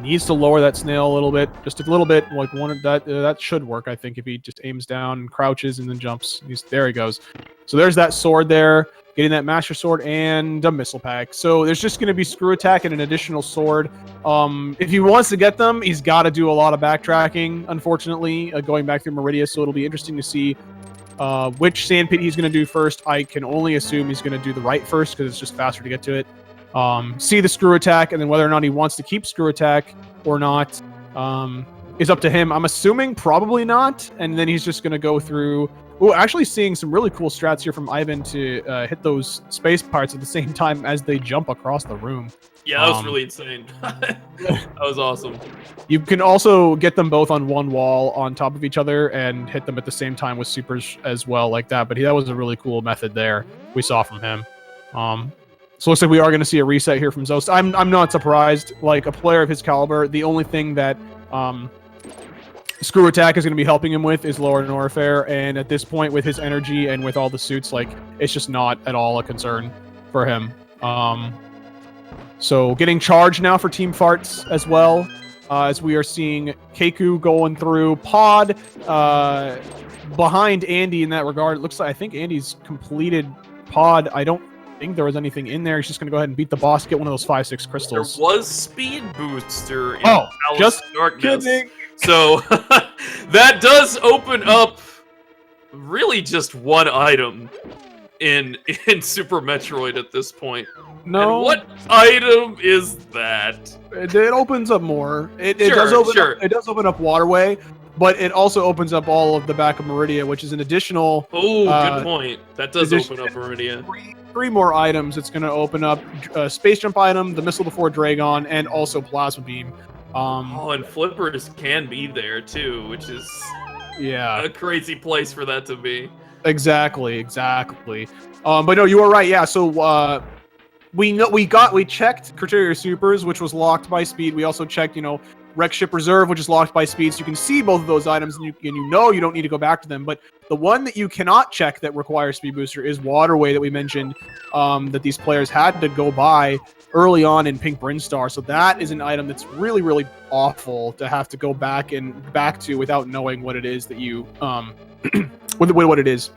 [SPEAKER 1] needs to lower that snail a little bit, just a little bit. Like that should work, I think, if he just aims down and crouches and then jumps. There he goes. So there's that sword there, getting that master sword and a missile pack. So there's just going to be screw attack and an additional sword. If he wants to get them, he's got to do a lot of backtracking, unfortunately, going back through Meridia. So it'll be interesting to see which sandpit he's going to do first. I can only assume he's going to do the right first because it's just faster to get to it. See the screw attack, and then whether or not he wants to keep screw attack or not is up to him. I'm assuming probably not, and then he's just going to go through... Oh, actually seeing some really cool strats here from Ivan to hit those space parts at the same time as they jump across the room.
[SPEAKER 2] Yeah, that was really insane. That was awesome.
[SPEAKER 1] You can also get them both on one wall on top of each other and hit them at the same time with supers as well, like that. But that was a really cool method there we saw from him. So it looks like we are going to see a reset here from Zoast. I'm not surprised. Like, a player of his caliber, the only thing that screw attack is going to be helping him with is lower Norfair, and at this point, with his energy and with all the suits, like, it's just not at all a concern for him. So getting charged now for Team Farts as well, as we are seeing Keku going through Pod behind Andy in that regard. It looks like, I think Andy's completed Pod. I don't think there was anything in there. He's just going to go ahead and beat the boss, get one of those 5-6 crystals.
[SPEAKER 2] There was Speed Booster in
[SPEAKER 1] just
[SPEAKER 2] Darkness.
[SPEAKER 1] kidding.
[SPEAKER 2] So that does open up really just one item in Super Metroid at this point.
[SPEAKER 1] No.
[SPEAKER 2] And what item is that?
[SPEAKER 1] It opens up more. It does open up Waterway, but it also opens up all of the back of Meridia, which is an additional...
[SPEAKER 2] Oh, good point. That does open up Meridia.
[SPEAKER 1] Three more items. It's going to open up Space Jump item, the Missile Before Dragon, and also Plasma Beam.
[SPEAKER 2] And Flippers can be there too, which is a crazy place for that to be.
[SPEAKER 1] Exactly. But no, you are right. Yeah, so we checked Criteria Supers, which was locked by Speed. We also checked, Wreck Ship Reserve, which is locked by Speed. So you can see both of those items, and you don't need to go back to them. But the one that you cannot check that requires Speed Booster is Waterway, that we mentioned that these players had to go by early on in Pink Brinstar. So that is an item that's really, really awful to have to go back to without knowing what it is that you what it is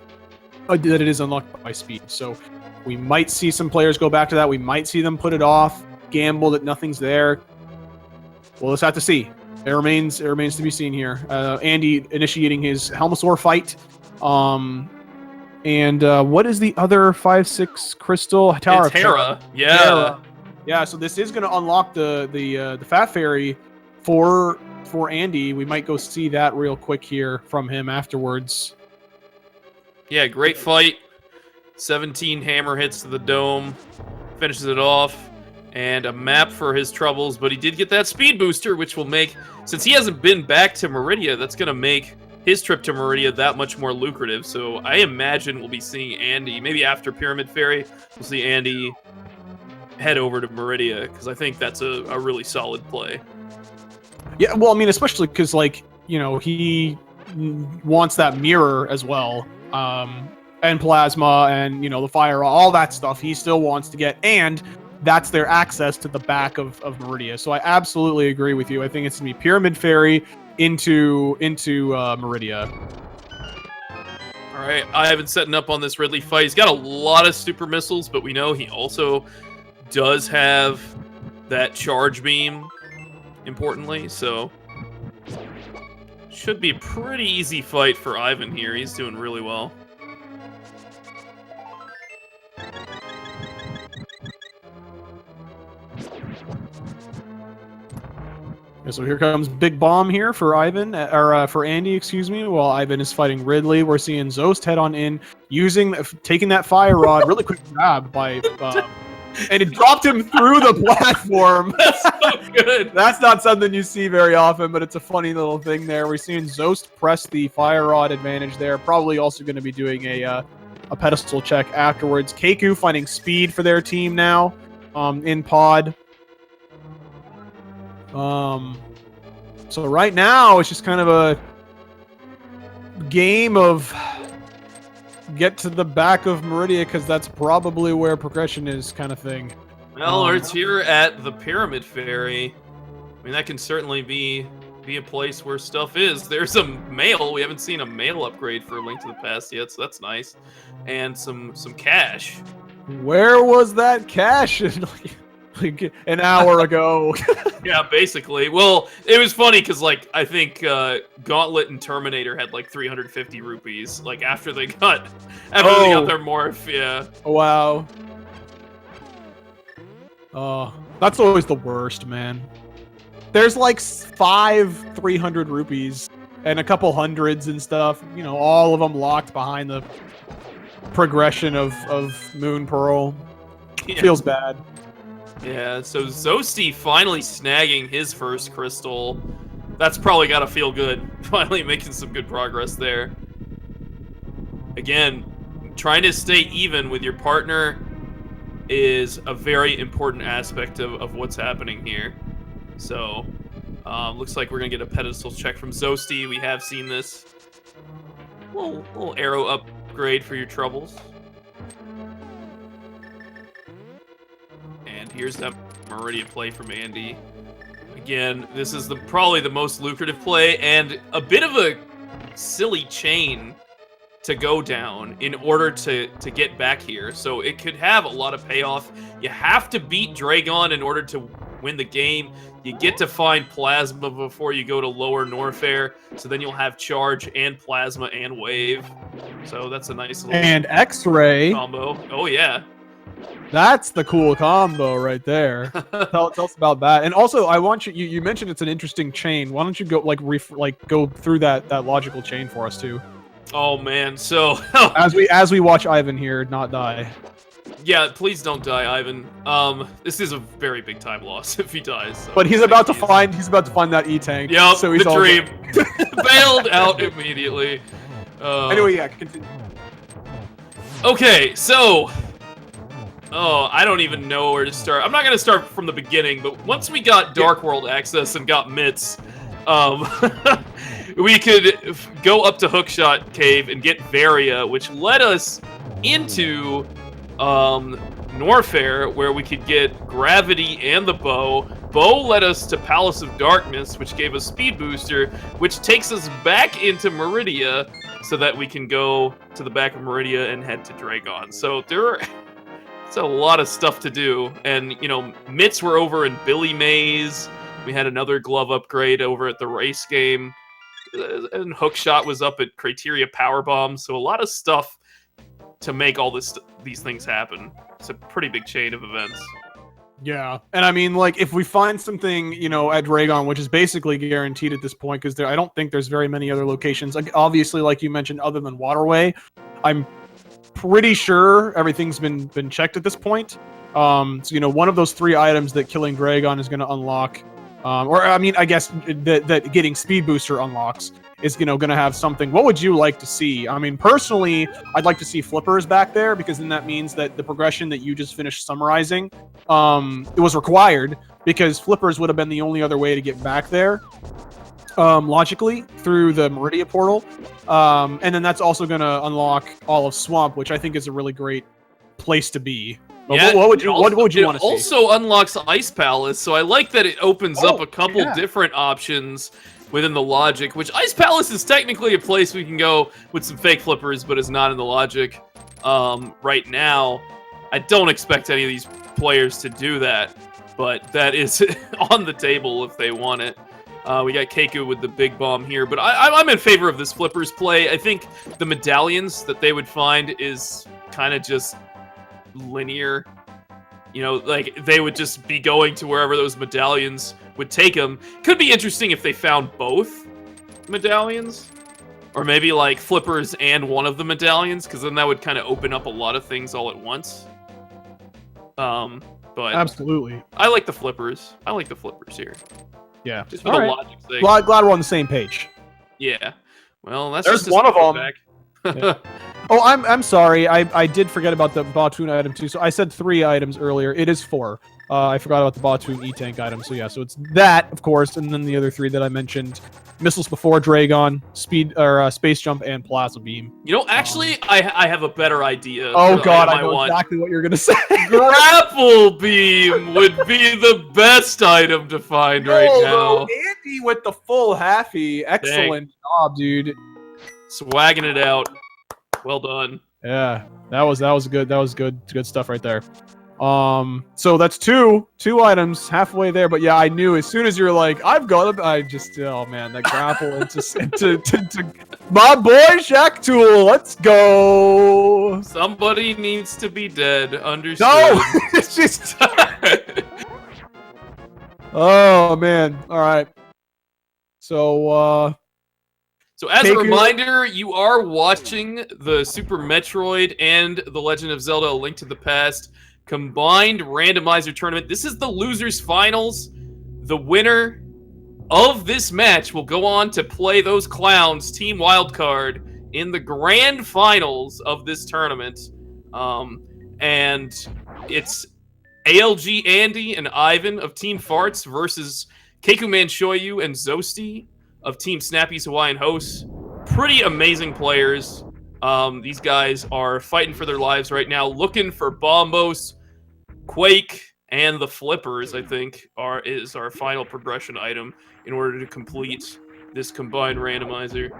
[SPEAKER 1] that it is unlocked by Speed. So we might see some players go back to that. We might see them put it off, gamble that nothing's there. We'll just have to see. It remains to be seen here. Andy initiating his Helmosaur fight. And what is the other 5-6 crystal? Tower of
[SPEAKER 2] Terra. Yeah.
[SPEAKER 1] Terra. Yeah, so this is going to unlock the Fat Fairy for Andy. We might go see that real quick here from him afterwards.
[SPEAKER 2] Yeah, great fight. 17 hammer hits to the dome. Finishes it off. And a map for his troubles, but he did get that Speed Booster, which will make, since he hasn't been back to Meridia, that's going to make his trip to Meridia that much more lucrative. So I imagine we'll be seeing Andy, maybe after Pyramid Fairy, we'll see Andy head over to Meridia, because I think that's a really solid play.
[SPEAKER 1] Yeah, well, I mean, especially because, he wants that mirror as well, and plasma, and, the fire, all that stuff he still wants to get, and that's their access to the back of Meridia. So I absolutely agree with you. I think it's going to be Pyramid Fairy into Meridia.
[SPEAKER 2] All right, Ivan's setting up on this Ridley fight. He's got a lot of super missiles, but we know he also does have that charge beam, importantly, so should be a pretty easy fight for Ivan here. He's doing really well.
[SPEAKER 1] So here comes Big Bomb here for Ivan, or for Andy, excuse me, while Ivan is fighting Ridley. We're seeing Zoast head on in, taking that fire rod, really quick grab by, and it dropped him through the platform.
[SPEAKER 2] That's so good.
[SPEAKER 1] That's not something you see very often, but it's a funny little thing there. We're seeing Zoast press the fire rod advantage there, probably also going to be doing a pedestal check afterwards. Keku finding Speed for their team now, in Pod. So right now it's just kind of a game of get to the back of Meridia because that's probably where progression is, kind of thing.
[SPEAKER 2] Well, it's here at the Pyramid Fairy. mean, that can certainly be a place where stuff is. There's a mail. We haven't seen a mail upgrade for Link to the Past yet, so that's nice. And some cash.
[SPEAKER 1] Where was that cash like an hour ago?
[SPEAKER 2] Yeah, basically. Well, it was funny because, like, I think Gauntlet and Terminator had like 350 rupees, like after they got their morph. Yeah.
[SPEAKER 1] Wow. Oh, that's always the worst, man. There's like 300 rupees and a couple hundreds and stuff. You know, all of them locked behind the progression of Moon Pearl.
[SPEAKER 2] Yeah.
[SPEAKER 1] Feels bad.
[SPEAKER 2] Yeah, so Zoasty finally snagging his first crystal. That's probably gotta feel good. Finally making some good progress there. Again, trying to stay even with your partner is a very important aspect of what's happening here. So, looks like we're gonna get a pedestal check from Zoasty. We have seen this. Little arrow upgrade for your troubles. And here's that Meridia play from Andy. Again, this is probably the most lucrative play, and a bit of a silly chain to go down in order to get back here. So it could have a lot of payoff. You have to beat Dragon in order to win the game. You get to find Plasma before you go to Lower Norfair, so then you'll have Charge and Plasma and Wave. So that's a nice little
[SPEAKER 1] X-Ray
[SPEAKER 2] combo. Oh yeah.
[SPEAKER 1] That's the cool combo right there. tell us about that. And also, I want you mentioned it's an interesting chain. Why don't you go go through that logical chain for us too?
[SPEAKER 2] Oh man, so
[SPEAKER 1] as we watch Ivan here not die.
[SPEAKER 2] Yeah, please don't die, Ivan. This is a very big time loss if he dies. So
[SPEAKER 1] but he's about to find that E-tank.
[SPEAKER 2] Yep,
[SPEAKER 1] so he's
[SPEAKER 2] the dream. Bailed out immediately.
[SPEAKER 1] Anyway, yeah, continue.
[SPEAKER 2] Okay, so I don't even know where to start. I'm not gonna start from the beginning, but once we got Dark World access and got Mitts, we could go up to Hookshot Cave and get Varia, which led us into Norfair, where we could get Gravity and the Bow. Bow led us to Palace of Darkness, which gave us Speed Booster, which takes us back into Meridia, so that we can go to the back of Meridia and head to Dragon. So it's a lot of stuff to do, and you know, Mitts were over in Billy Maze. We had another glove upgrade over at the race game, and Hookshot was up at Criteria Power Bomb. So a lot of stuff to make all these things happen. It's a pretty big chain of events.
[SPEAKER 1] Yeah, and I mean, like, if we find something, you know, at Dragon, which is basically guaranteed at this point, because I don't think there's very many other locations. Like, obviously, like you mentioned, other than Waterway, I'm pretty sure everything's been checked at this point. So, you know, one of those 3 items that killing Dragon is going to unlock, or I mean, I guess that getting Speed Booster unlocks is, you know, going to have something. What would you like to see? I mean, personally, I'd like to see Flippers back there, because then that means that the progression that you just finished summarizing, it was required, because Flippers would have been the only other way to get back there. Logically, through the Meridia portal. And then that's also going to unlock all of Swamp, which I think is a really great place to be. But
[SPEAKER 2] yeah,
[SPEAKER 1] what would you want to see?
[SPEAKER 2] It also unlocks Ice Palace, so I like that it opens up a couple different options within the logic, which Ice Palace is technically a place we can go with some fake flippers, but is not in the logic right now. I don't expect any of these players to do that, but that is on the table if they want it. We got Keku with the big bomb here, but I'm in favor of this flippers play. I think the medallions that they would find is kind of just linear. You know, like, they would just be going to wherever those medallions would take them. Could be interesting if they found both medallions, or maybe like flippers and one of the medallions, because then that would kind of open up a lot of things all at once. But
[SPEAKER 1] absolutely,
[SPEAKER 2] I like the flippers. I like the flippers here.
[SPEAKER 1] Yeah,
[SPEAKER 2] just for the logic sake.
[SPEAKER 1] Glad we're on the same page.
[SPEAKER 2] Yeah. Well, that's
[SPEAKER 1] there's
[SPEAKER 2] just
[SPEAKER 1] one of them.
[SPEAKER 2] Yeah.
[SPEAKER 1] Oh, I'm sorry. I did forget about the Batoon item too. So I said 3 items earlier. It is 4. I forgot about the Batu E-Tank item. So yeah, so it's that, of course, and then the other 3 that I mentioned. Missiles before Dragon, speed or space jump, and plasma beam.
[SPEAKER 2] You know, actually, I have a better idea.
[SPEAKER 1] Oh god, I know
[SPEAKER 2] want.
[SPEAKER 1] exactly what you're gonna say.
[SPEAKER 2] Grapple beam would be the best item to find right now.
[SPEAKER 1] Andy with the full halfy, excellent job, dude.
[SPEAKER 2] Swagging it out. Well done.
[SPEAKER 1] Yeah, that was good. That was good stuff right there. So that's two items halfway there, but yeah, I knew as soon as you're like, I've got it, I just, oh man, that grapple into my boy Shack Tool, let's go.
[SPEAKER 2] Somebody needs to be dead, understood.
[SPEAKER 1] No, it's just, oh man, all right. So
[SPEAKER 2] as a reminder, you are watching the Super Metroid and The Legend of Zelda: A Link to the Past combined randomizer tournament. This is the losers finals. The winner of this match will go on to play those clowns team wildcard in the grand finals of this tournament. And it's ALG Andy and Ivan of Team Farts versus Kekumanshoyu and Zoasty of Team Snappy's Hawaiian Hosts. Pretty amazing players. These guys are fighting for their lives right now, looking for Bombos, Quake, and the Flippers, I think, is our final progression item in order to complete this combined randomizer.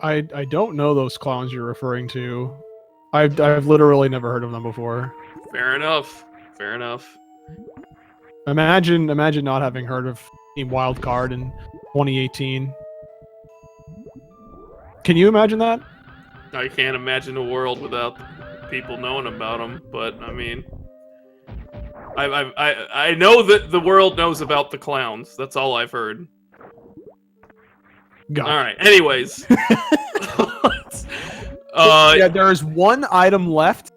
[SPEAKER 1] I don't know those clowns you're referring to. I've literally never heard of them before.
[SPEAKER 2] Fair enough. Fair enough.
[SPEAKER 1] Imagine not having heard of Team Wildcard in 2018. Can you imagine that?
[SPEAKER 2] I can't imagine a world without people knowing about them, but I mean, I know that the world knows about the clowns. That's all I've heard.
[SPEAKER 1] Got
[SPEAKER 2] all right. Anyways,
[SPEAKER 1] yeah, there is one item left.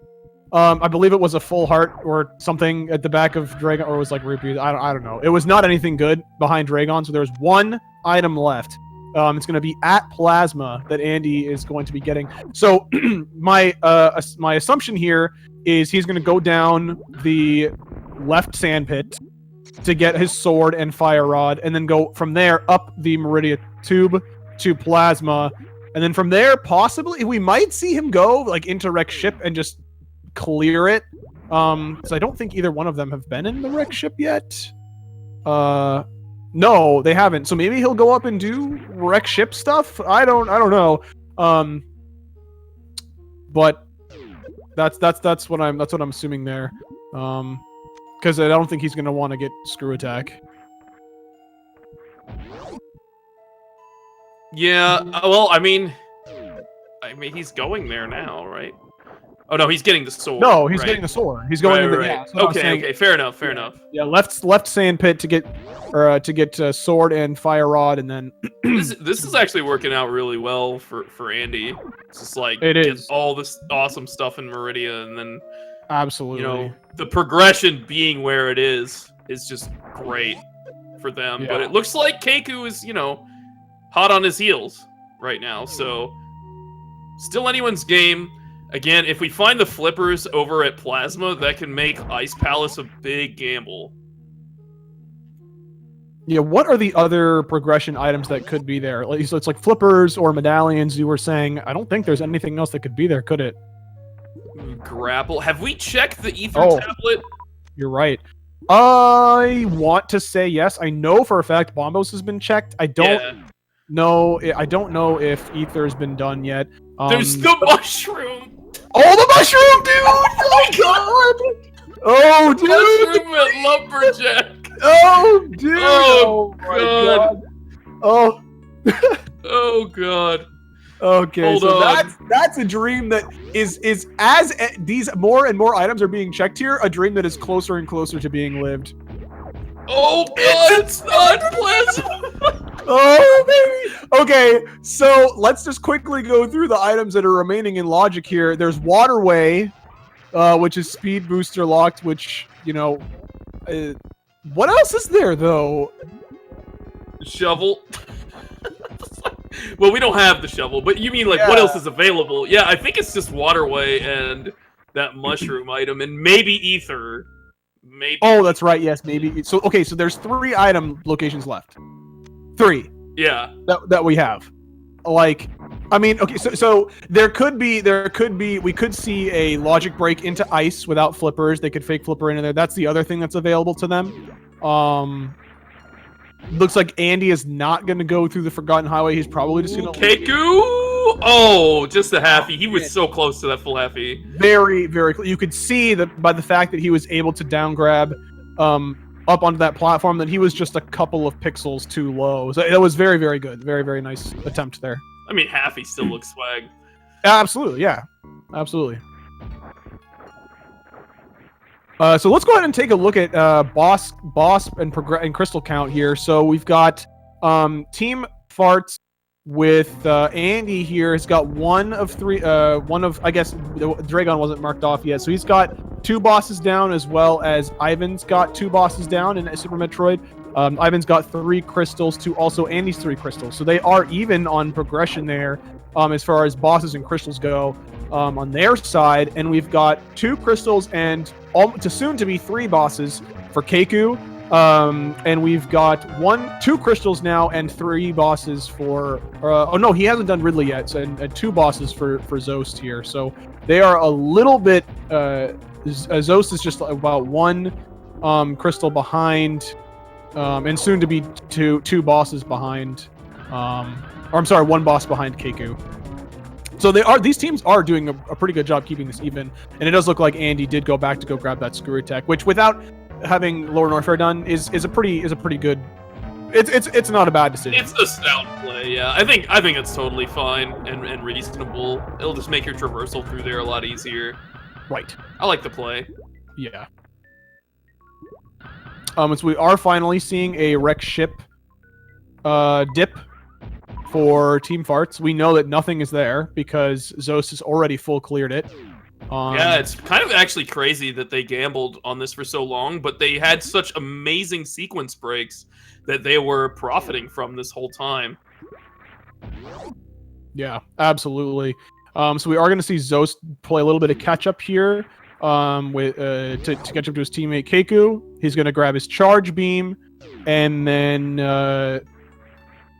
[SPEAKER 1] I believe it was a full heart or something at the back of Dragon, or it was like repeat. I don't know. It was not anything good behind Dragon, so there's one item left. It's going to be at Plasma that Andy is going to be getting. So my assumption here is he's going to go down the left sand pit to get his sword and fire rod, and then go from there up the Meridia tube to Plasma, and then from there possibly we might see him go like into Wreck Ship and just clear it. Because I don't think either one of them have been in the Wreck Ship yet. No, they haven't. So maybe he'll go up and do Wreck Ship stuff. I don't know. But that's what I'm assuming there. Because I don't think he's gonna want to get screw attack.
[SPEAKER 2] Yeah. Well, I mean, he's going there now, right? Oh no, he's getting the sword.
[SPEAKER 1] No, he's
[SPEAKER 2] right?
[SPEAKER 1] getting the sword. He's going into
[SPEAKER 2] right.
[SPEAKER 1] Yeah,
[SPEAKER 2] okay, fair enough.
[SPEAKER 1] Yeah, left sand pit to get sword and fire rod, and then
[SPEAKER 2] this is actually working out really well for Andy. It's just like
[SPEAKER 1] it is
[SPEAKER 2] all this awesome stuff in Meridia, and then
[SPEAKER 1] absolutely,
[SPEAKER 2] the progression being where it is just great for them.
[SPEAKER 1] Yeah.
[SPEAKER 2] But it looks like Keku is hot on his heels right now, so still anyone's game. Again, if we find the Flippers over at Plasma, that can make Ice Palace a big gamble.
[SPEAKER 1] Yeah, what are the other progression items that could be there? So it's like Flippers or medallions you were saying. I don't think there's anything else that could be there, could it?
[SPEAKER 2] Grapple. Have we checked the Ether tablet?
[SPEAKER 1] You're right. I want to say yes. I know for a fact Bombos has been checked. I don't know if Ether's been done yet.
[SPEAKER 2] There's the mushroom!
[SPEAKER 1] Oh, the mushroom, dude! Oh, God! Oh, dude!
[SPEAKER 2] Mushroom at Lumberjack!
[SPEAKER 1] Oh, dude!
[SPEAKER 2] Oh,
[SPEAKER 1] my God! Oh.
[SPEAKER 2] Oh, God.
[SPEAKER 1] Okay,
[SPEAKER 2] Hold
[SPEAKER 1] so
[SPEAKER 2] on.
[SPEAKER 1] that's a dream that is as these more and more items are being checked here, a dream that is closer and closer to being lived.
[SPEAKER 2] Oh, God, it's not Plasma!
[SPEAKER 1] Oh, baby! Okay, so let's just quickly go through the items that are remaining in logic here. There's Waterway, which is speed booster locked, which, what else is there, though?
[SPEAKER 2] Shovel. Well, we don't have the shovel, but you mean, what else is available? Yeah, I think it's just Waterway and that mushroom item, and maybe ether. Maybe.
[SPEAKER 1] Oh, that's right. Yes, maybe. So okay, so there's 3 item locations left. 3.
[SPEAKER 2] Yeah.
[SPEAKER 1] That we have. Like, I mean, okay, so there could be we could see a logic break into ice without flippers. They could fake flipper into there. That's the other thing that's available to them. Looks like Andy is not going to go through the Forgotten Highway. He's probably just going to
[SPEAKER 2] Keku. Oh, just a halfie. He was so close to that full halfie.
[SPEAKER 1] Very, very close. You could see that by the fact that he was able to down grab up onto that platform, that he was just a couple of pixels too low. So it was very, very good. Very, very nice attempt there.
[SPEAKER 2] I mean, halfie still looks swag.
[SPEAKER 1] Absolutely, yeah. Absolutely. So let's go ahead and take a look at boss and crystal count here. So we've got Team Farts with Andy here has got one of, I guess Dragon wasn't marked off yet, so he's got 2 bosses down, as well as Ivan's got 2 bosses down in Super Metroid. Ivan's got 3 crystals to also Andy's 3 crystals, so they are even on progression there as far as bosses and crystals go on their side. And we've got 2 crystals and soon to be 3 bosses for Keku. And we've got 2 crystals now and 3 bosses for oh no, he hasn't done Ridley yet, so, and 2 bosses for Zoast here. So they are a little bit Zoast is just about 1 crystal behind, and soon to be two bosses behind, or I'm sorry, 1 boss behind Keku. So these teams are doing a pretty good job keeping this even, and it does look like Andy did go back to go grab that screw attack, which without having Lower Norfair done is a pretty good. It's not a bad decision.
[SPEAKER 2] It's a sound play, yeah. I think it's totally fine and reasonable. It'll just make your traversal through there a lot easier.
[SPEAKER 1] Right.
[SPEAKER 2] I like the play.
[SPEAKER 1] Yeah. So we are finally seeing a wreck ship dip for Team Farts. We know that nothing is there because Zoast has already full cleared it.
[SPEAKER 2] Yeah, it's kind of actually crazy that they gambled on this for so long, but they had such amazing sequence breaks that they were profiting from this whole time.
[SPEAKER 1] Yeah, absolutely. So we are going to see Zoast play a little bit of catch up here with to catch up to his teammate Keku. He's going to grab his charge beam and then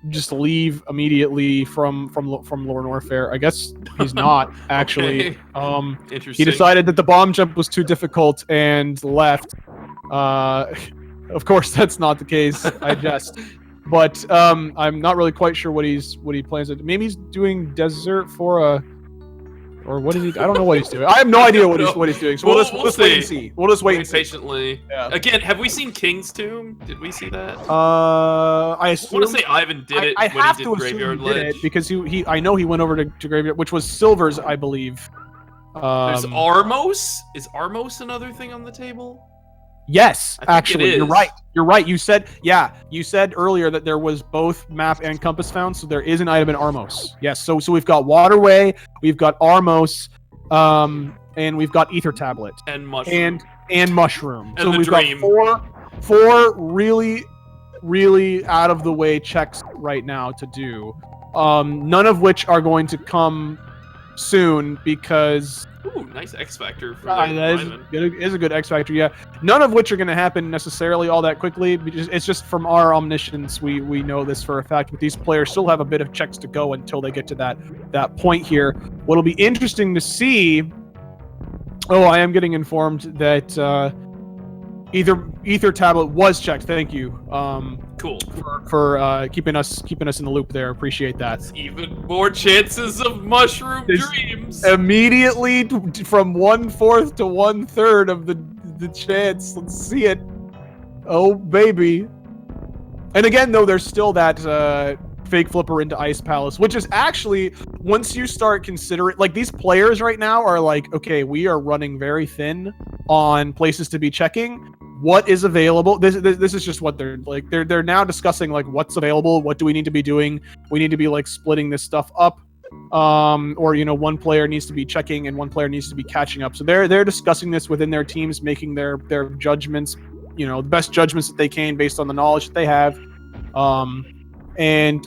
[SPEAKER 1] just leave immediately from Lower Norfair. I guess he's not actually.
[SPEAKER 2] Okay. Interesting.
[SPEAKER 1] He decided that the bomb jump was too difficult and left. Of course, that's not the case. I jest. But I'm not really quite sure what he plans to do. Maybe he's doing desert for a. Or what is he? I don't know what he's doing. I have no idea what he's doing. So we'll just wait and see. We'll just wait and see.
[SPEAKER 2] Patiently. Yeah. Again, have we seen King's Tomb? Did we see that?
[SPEAKER 1] I assume.
[SPEAKER 2] I want to say Ivan did it when he did Graveyard Ledge.
[SPEAKER 1] Because I know he went over to Graveyard, which was Silver's, I believe.
[SPEAKER 2] There's Armos. Is Armos another thing on the table?
[SPEAKER 1] Yes, actually, you're right. You're right. You said earlier that there was both map and compass found, so there is an item in Armos. Yes, so we've got Waterway, we've got Armos, and we've got Ether Tablet
[SPEAKER 2] and Mushroom
[SPEAKER 1] and Mushroom.
[SPEAKER 2] And
[SPEAKER 1] so we've
[SPEAKER 2] Dream.
[SPEAKER 1] got four really, really out of the way checks right now to do. None of which are going to come soon because.
[SPEAKER 2] Ooh, nice X Factor for
[SPEAKER 1] that is a good X Factor, yeah. None of which are going to happen necessarily all that quickly. It's just from our omniscience, we know this for a fact, but these players still have a bit of checks to go until they get to that point here. What'll be interesting to see... Oh, I am getting informed that Ether Tablet was checked. Thank you.
[SPEAKER 2] Cool.
[SPEAKER 1] For keeping us in the loop there. Appreciate that.
[SPEAKER 2] That's even more chances of Mushroom Dreams.
[SPEAKER 1] Immediately from 1/4 to 1/3 of the chance. Let's see it. Oh baby. And again, though, there's still that fake flipper into Ice Palace, which is actually, once you start considering, like, these players right now are like, okay, we are running very thin on places to be checking. What is available? This is just what they're like. They're now discussing, like, what's available. What do we need to be doing? We need to be, like, splitting this stuff up, or one player needs to be checking and one player needs to be catching up. So they're discussing this within their teams, making their judgments, the best judgments that they can based on the knowledge that they have. And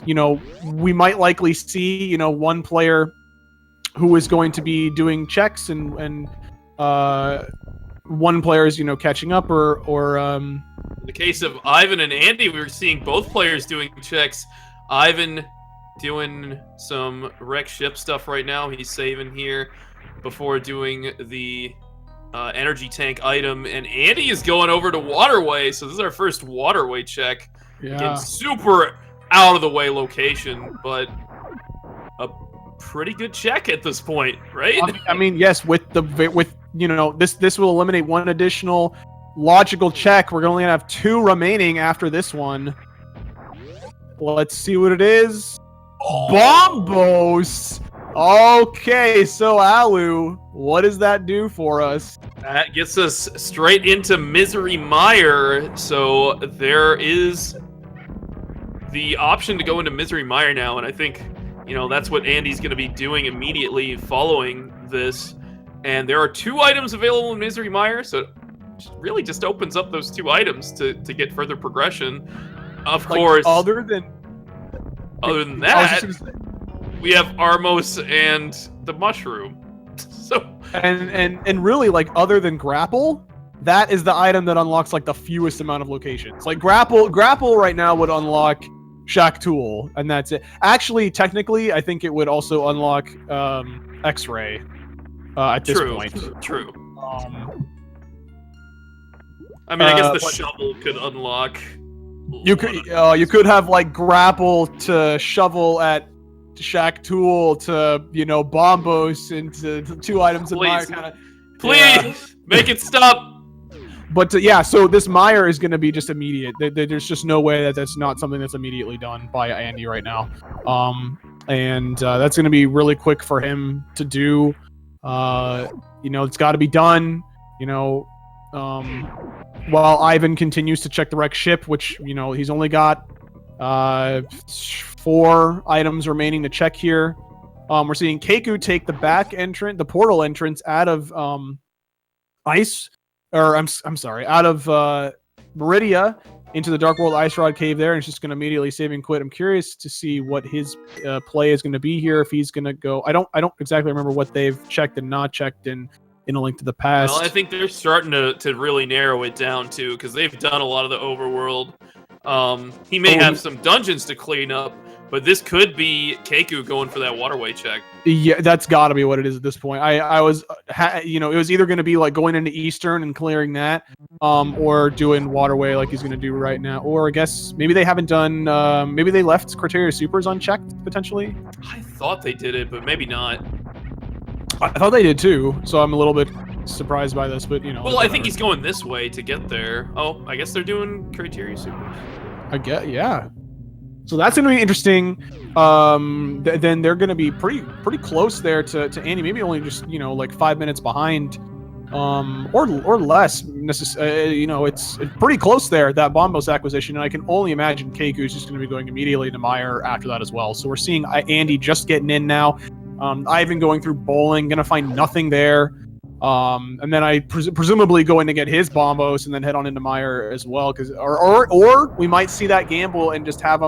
[SPEAKER 1] we might likely see one player who is going to be doing checks and one player is catching up or
[SPEAKER 2] In the case of Ivan and Andy, we were seeing both players doing checks. Ivan doing some wreck ship stuff right now. He's saving here before doing the energy tank item, and Andy is going over to waterway. So this is our first waterway check.
[SPEAKER 1] Yeah.
[SPEAKER 2] Again, super out of the way location, but a pretty good check at this point, right?
[SPEAKER 1] I mean, yes. With this will eliminate one additional logical check. We're only gonna have 2 remaining after this one. Let's see what it is. Bombos. Okay, so Alu, what does that do for us?
[SPEAKER 2] That gets us straight into Misery Mire. So there is the option to go into Misery Mire now, and I think that's what Andy's going to be doing immediately following this. And there are 2 items available in Misery Mire, so it really just opens up those 2 items to get further progression. Of course, other than that, we have Armos and the mushroom. So
[SPEAKER 1] and really, like, other than grapple, that is the item that unlocks like the fewest amount of locations. Like grapple right now would unlock Shack Tool, and that's it. Actually, technically, I think it would also unlock X-Ray at this point.
[SPEAKER 2] True. I mean, I guess the shovel could unlock.
[SPEAKER 1] You could have like grapple to shovel at Shack Tool to bombos into 2 items in Mire kind of.
[SPEAKER 2] Please make it stop.
[SPEAKER 1] But so this Mire is going to be just immediate. There's just no way that's not something that's immediately done by Andy right now. And that's going to be really quick for him to do. It's got to be done. While Ivan continues to check the wreck ship, which he's only got 4 items remaining to check here. We're seeing Keku take the portal entrance out of ice. Or I'm sorry, out of Meridia into the Dark World Ice Rod Cave there, and it's just going to immediately save and quit. I'm curious to see what his play is going to be here. If he's going to go, I don't exactly remember what they've checked and not checked in A Link to the Past.
[SPEAKER 2] Well, I think they're starting to really narrow it down too, because they've done a lot of the overworld. He may have some dungeons to clean up, but this could be Keku going for that waterway check.
[SPEAKER 1] Yeah, that's got to be what it is at this point. I was, it was either going to be like going into Eastern and clearing that, or doing waterway like he's going to do right now. Or I guess maybe they haven't done. Maybe they left Criteria Supers unchecked potentially.
[SPEAKER 2] I thought they did it, but maybe not.
[SPEAKER 1] I thought they did too, so I'm a little bit surprised by this, but
[SPEAKER 2] Well, I think he's going this way to get there. Oh, I guess they're doing Criteria Supers.
[SPEAKER 1] I guess, yeah. So that's going to be interesting. Then they're going to be pretty close there to Andy. Maybe only just like 5 minutes behind, or less. It's pretty close there, that Bombos acquisition, and I can only imagine Keku is just going to be going immediately to Mire after that as well. So we're seeing Andy just getting in now. Ivan going through bowling, going to find nothing there. And then I presumably going to get his Bombos and then head on into Mire as well, or we might see that gamble and just have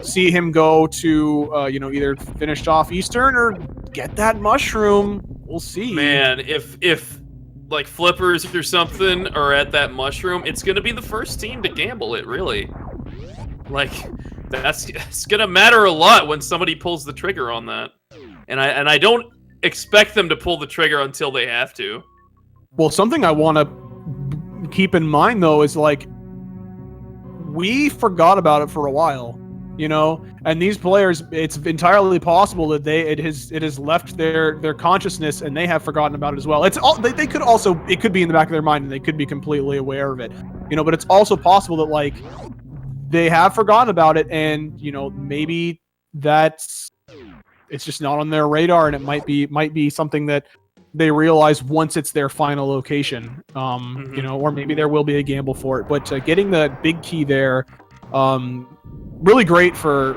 [SPEAKER 1] see him go to either finish off Eastern or get that mushroom. We'll see.
[SPEAKER 2] Man, if like Flippers or something are at that mushroom, it's gonna be the first team to gamble it. Really, like it's gonna matter a lot when somebody pulls the trigger on that, and I don't expect them to pull the trigger until they have to.
[SPEAKER 1] Well, something I want to keep in mind though is like we forgot about it for a while, and these players, it's entirely possible that it has left their consciousness and they have forgotten about it as well. It's all they could also, it could be in the back of their mind and they could be completely aware of it, but it's also possible that like they have forgotten about it and maybe it's just not on their radar, and it might be something that they realize once it's their final location, or maybe there will be a gamble for it. But getting the big key there, really great for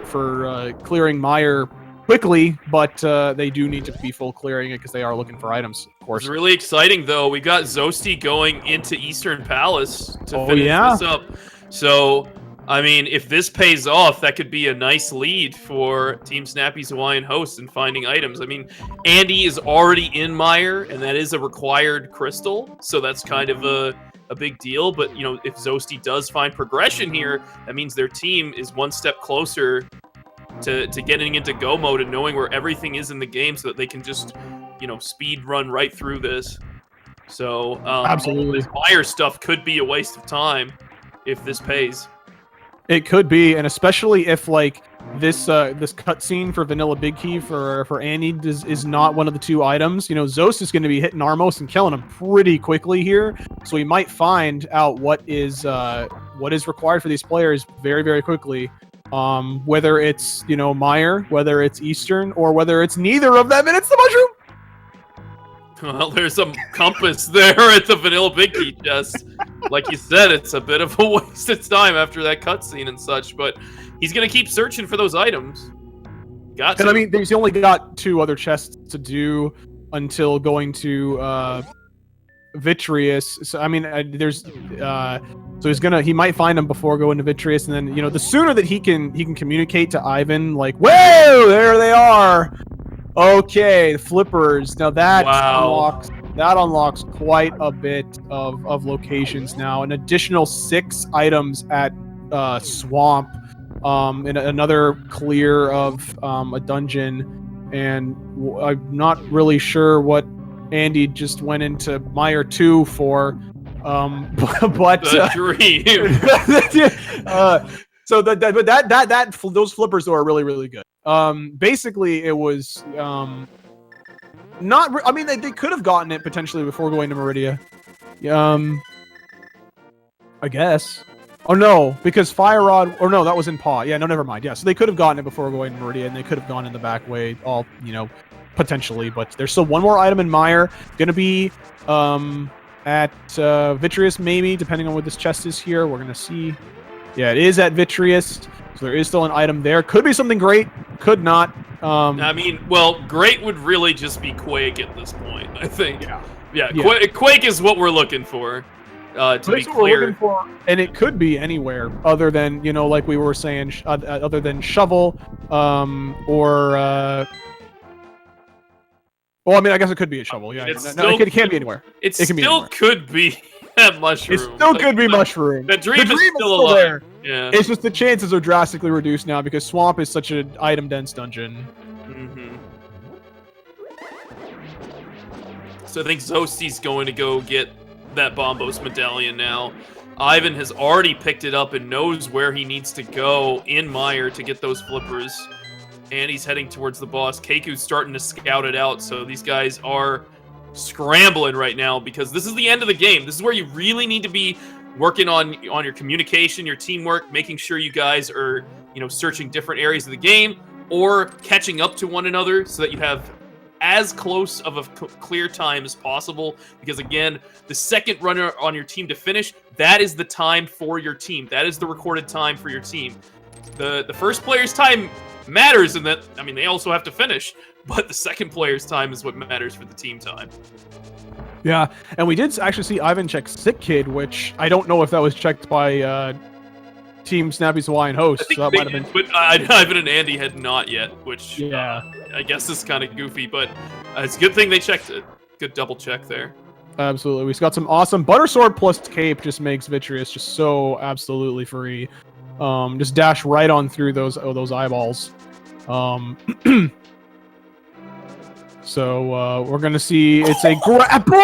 [SPEAKER 1] clearing Mire quickly, but they do need to be full clearing it because they are looking for items, of course.
[SPEAKER 2] It's really exciting though. We got zoasty going into Eastern Palace to finish this up. So I mean, if this pays off, that could be a nice lead for Team Snappy's Hawaiian Host in finding items. I mean, Andy is already in Mire, and that is a required crystal, so that's kind of a big deal. But, you know, if zoasty does find progression here, that means their team is one step closer to getting into go mode and knowing where everything is in the game so that they can just, you know, speed run right through this. So,
[SPEAKER 1] Absolutely.
[SPEAKER 2] this Mire stuff could be a waste of time if this pays.
[SPEAKER 1] It could be, and especially if like this cutscene for Vanilla Big Key for Andy is not one of the 2 items. You know, Zos is going to be hitting Armos and killing him pretty quickly here, so we might find out what is required for these players very, very quickly. Whether it's, you know, Mire, whether it's Eastern, or whether it's neither of them, and it's the mushroom.
[SPEAKER 2] Well, there's some compass there at the Vanilla Big Key chest. Like you said, it's a bit of a waste of time after that cutscene and such, but he's going to keep searching for those items. Got to.
[SPEAKER 1] And I mean, he's only got 2 other chests to do until going to Vitreous. So I mean, so he might find them before going to Vitreous, and then, you know, the sooner that he can communicate to Ivan, like, whoa, there they are. Okay, flippers. Now that unlocks quite a bit of locations now. An additional 6 items at Swamp, and another clear of a dungeon, and I'm not really sure what Andy just went into Mire 2 for, but
[SPEAKER 2] the dream.
[SPEAKER 1] So those flippers though are really, really good. Basically, it was not. I mean, they could have gotten it potentially before going to Meridia. I guess. Oh no, because Fire Rod. Or no, that was in Paw. Yeah, no, never mind. Yeah, so they could have gotten it before going to Meridia, and they could have gone in the back way. All, you know, potentially, but there's still one more item in Mire. Gonna be at Vitreous, maybe, depending on what this chest is here. We're gonna see. Yeah, it is at Vitreous, so there is still an item there. Could be something great, could not.
[SPEAKER 2] I mean, well, great would really just be Quake at this point, I think. Yeah. Quake is what we're looking for, to be clear. We're looking for,
[SPEAKER 1] and it could be anywhere other than, you know, like we were saying, other than Shovel, or... well, I mean, I guess it could be a Shovel, yeah. It can be anywhere.
[SPEAKER 2] It still could be that Mushroom.
[SPEAKER 1] It still could be Mushroom.
[SPEAKER 2] The dream is still alive.
[SPEAKER 1] There.
[SPEAKER 2] Yeah.
[SPEAKER 1] It's just the chances are drastically reduced now because Swamp is such an item-dense dungeon.
[SPEAKER 2] Mm-hmm. So I think Zoasty's going to go get that Bombos medallion now. Ivan has already picked it up and knows where he needs to go in Mire to get those flippers. And he's heading towards the boss. Keku's starting to scout it out, so these guys are scrambling right now because this is the end of the game. This is where you really need to be working on your communication, your teamwork, making sure you guys are, you know, searching different areas of the game or catching up to one another so that you have as close of a clear time as possible. Because again, the second runner on your team to finish, that is the time for your team. That is the recorded time for your team. The first player's time matters in that, I mean, they also have to finish, but the second player's time is what matters for the team time.
[SPEAKER 1] Yeah, and we did actually see Ivan check Sick Kid, which I don't know if that was checked by Team Snappy's Hawaiian Host. So that might have been.
[SPEAKER 2] But Ivan and Andy had not yet, which
[SPEAKER 1] yeah,
[SPEAKER 2] I guess is kind of goofy, but it's a good thing they checked it. Good double check there.
[SPEAKER 1] Absolutely, we got some awesome Butter Sword plus Cape. Just makes Vitreous just so absolutely free. Just dash right on through those eyeballs. So we're gonna see it's a grapple.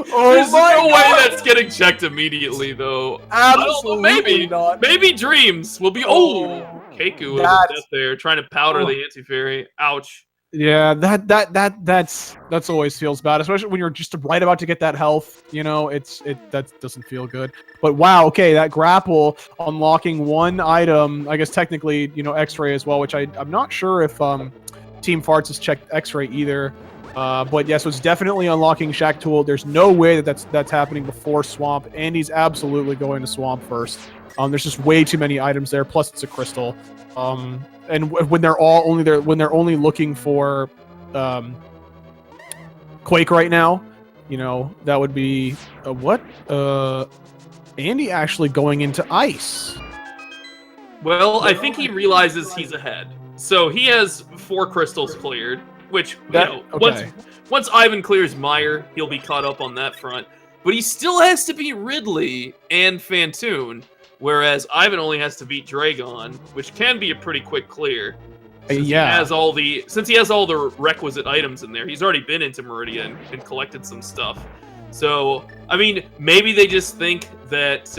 [SPEAKER 2] There's no way that's getting checked immediately, though.
[SPEAKER 1] Absolutely not.
[SPEAKER 2] Maybe Dreams will be. Keku with a death there, trying to powder the anti-fairy. Ouch.
[SPEAKER 1] Yeah, that's always feels bad, especially when you're just right about to get that health. You know, that doesn't feel good. But wow, okay, that grapple unlocking one item. I guess technically, you know, X-ray as well, which I'm not sure if Team Farts has checked X-ray either. But yes, it's definitely unlocking Shack Tool. There's no way that's happening before Swamp. Andy's absolutely going to Swamp first. There's just way too many items there. Plus, it's a crystal. And when they're only looking for Quake right now, you know, that would be what? Andy actually going into ice.
[SPEAKER 2] Well, I think he realizes he's ahead. So he has 4 crystals cleared, which, once Ivan clears Meyer, he'll be caught up on that front. But he still has to beat Ridley and Fantoon, whereas Ivan only has to beat Dragon, which can be a pretty quick clear. Since he has all the requisite items in there. He's already been into Meridian and collected some stuff. So, I mean, maybe they just think that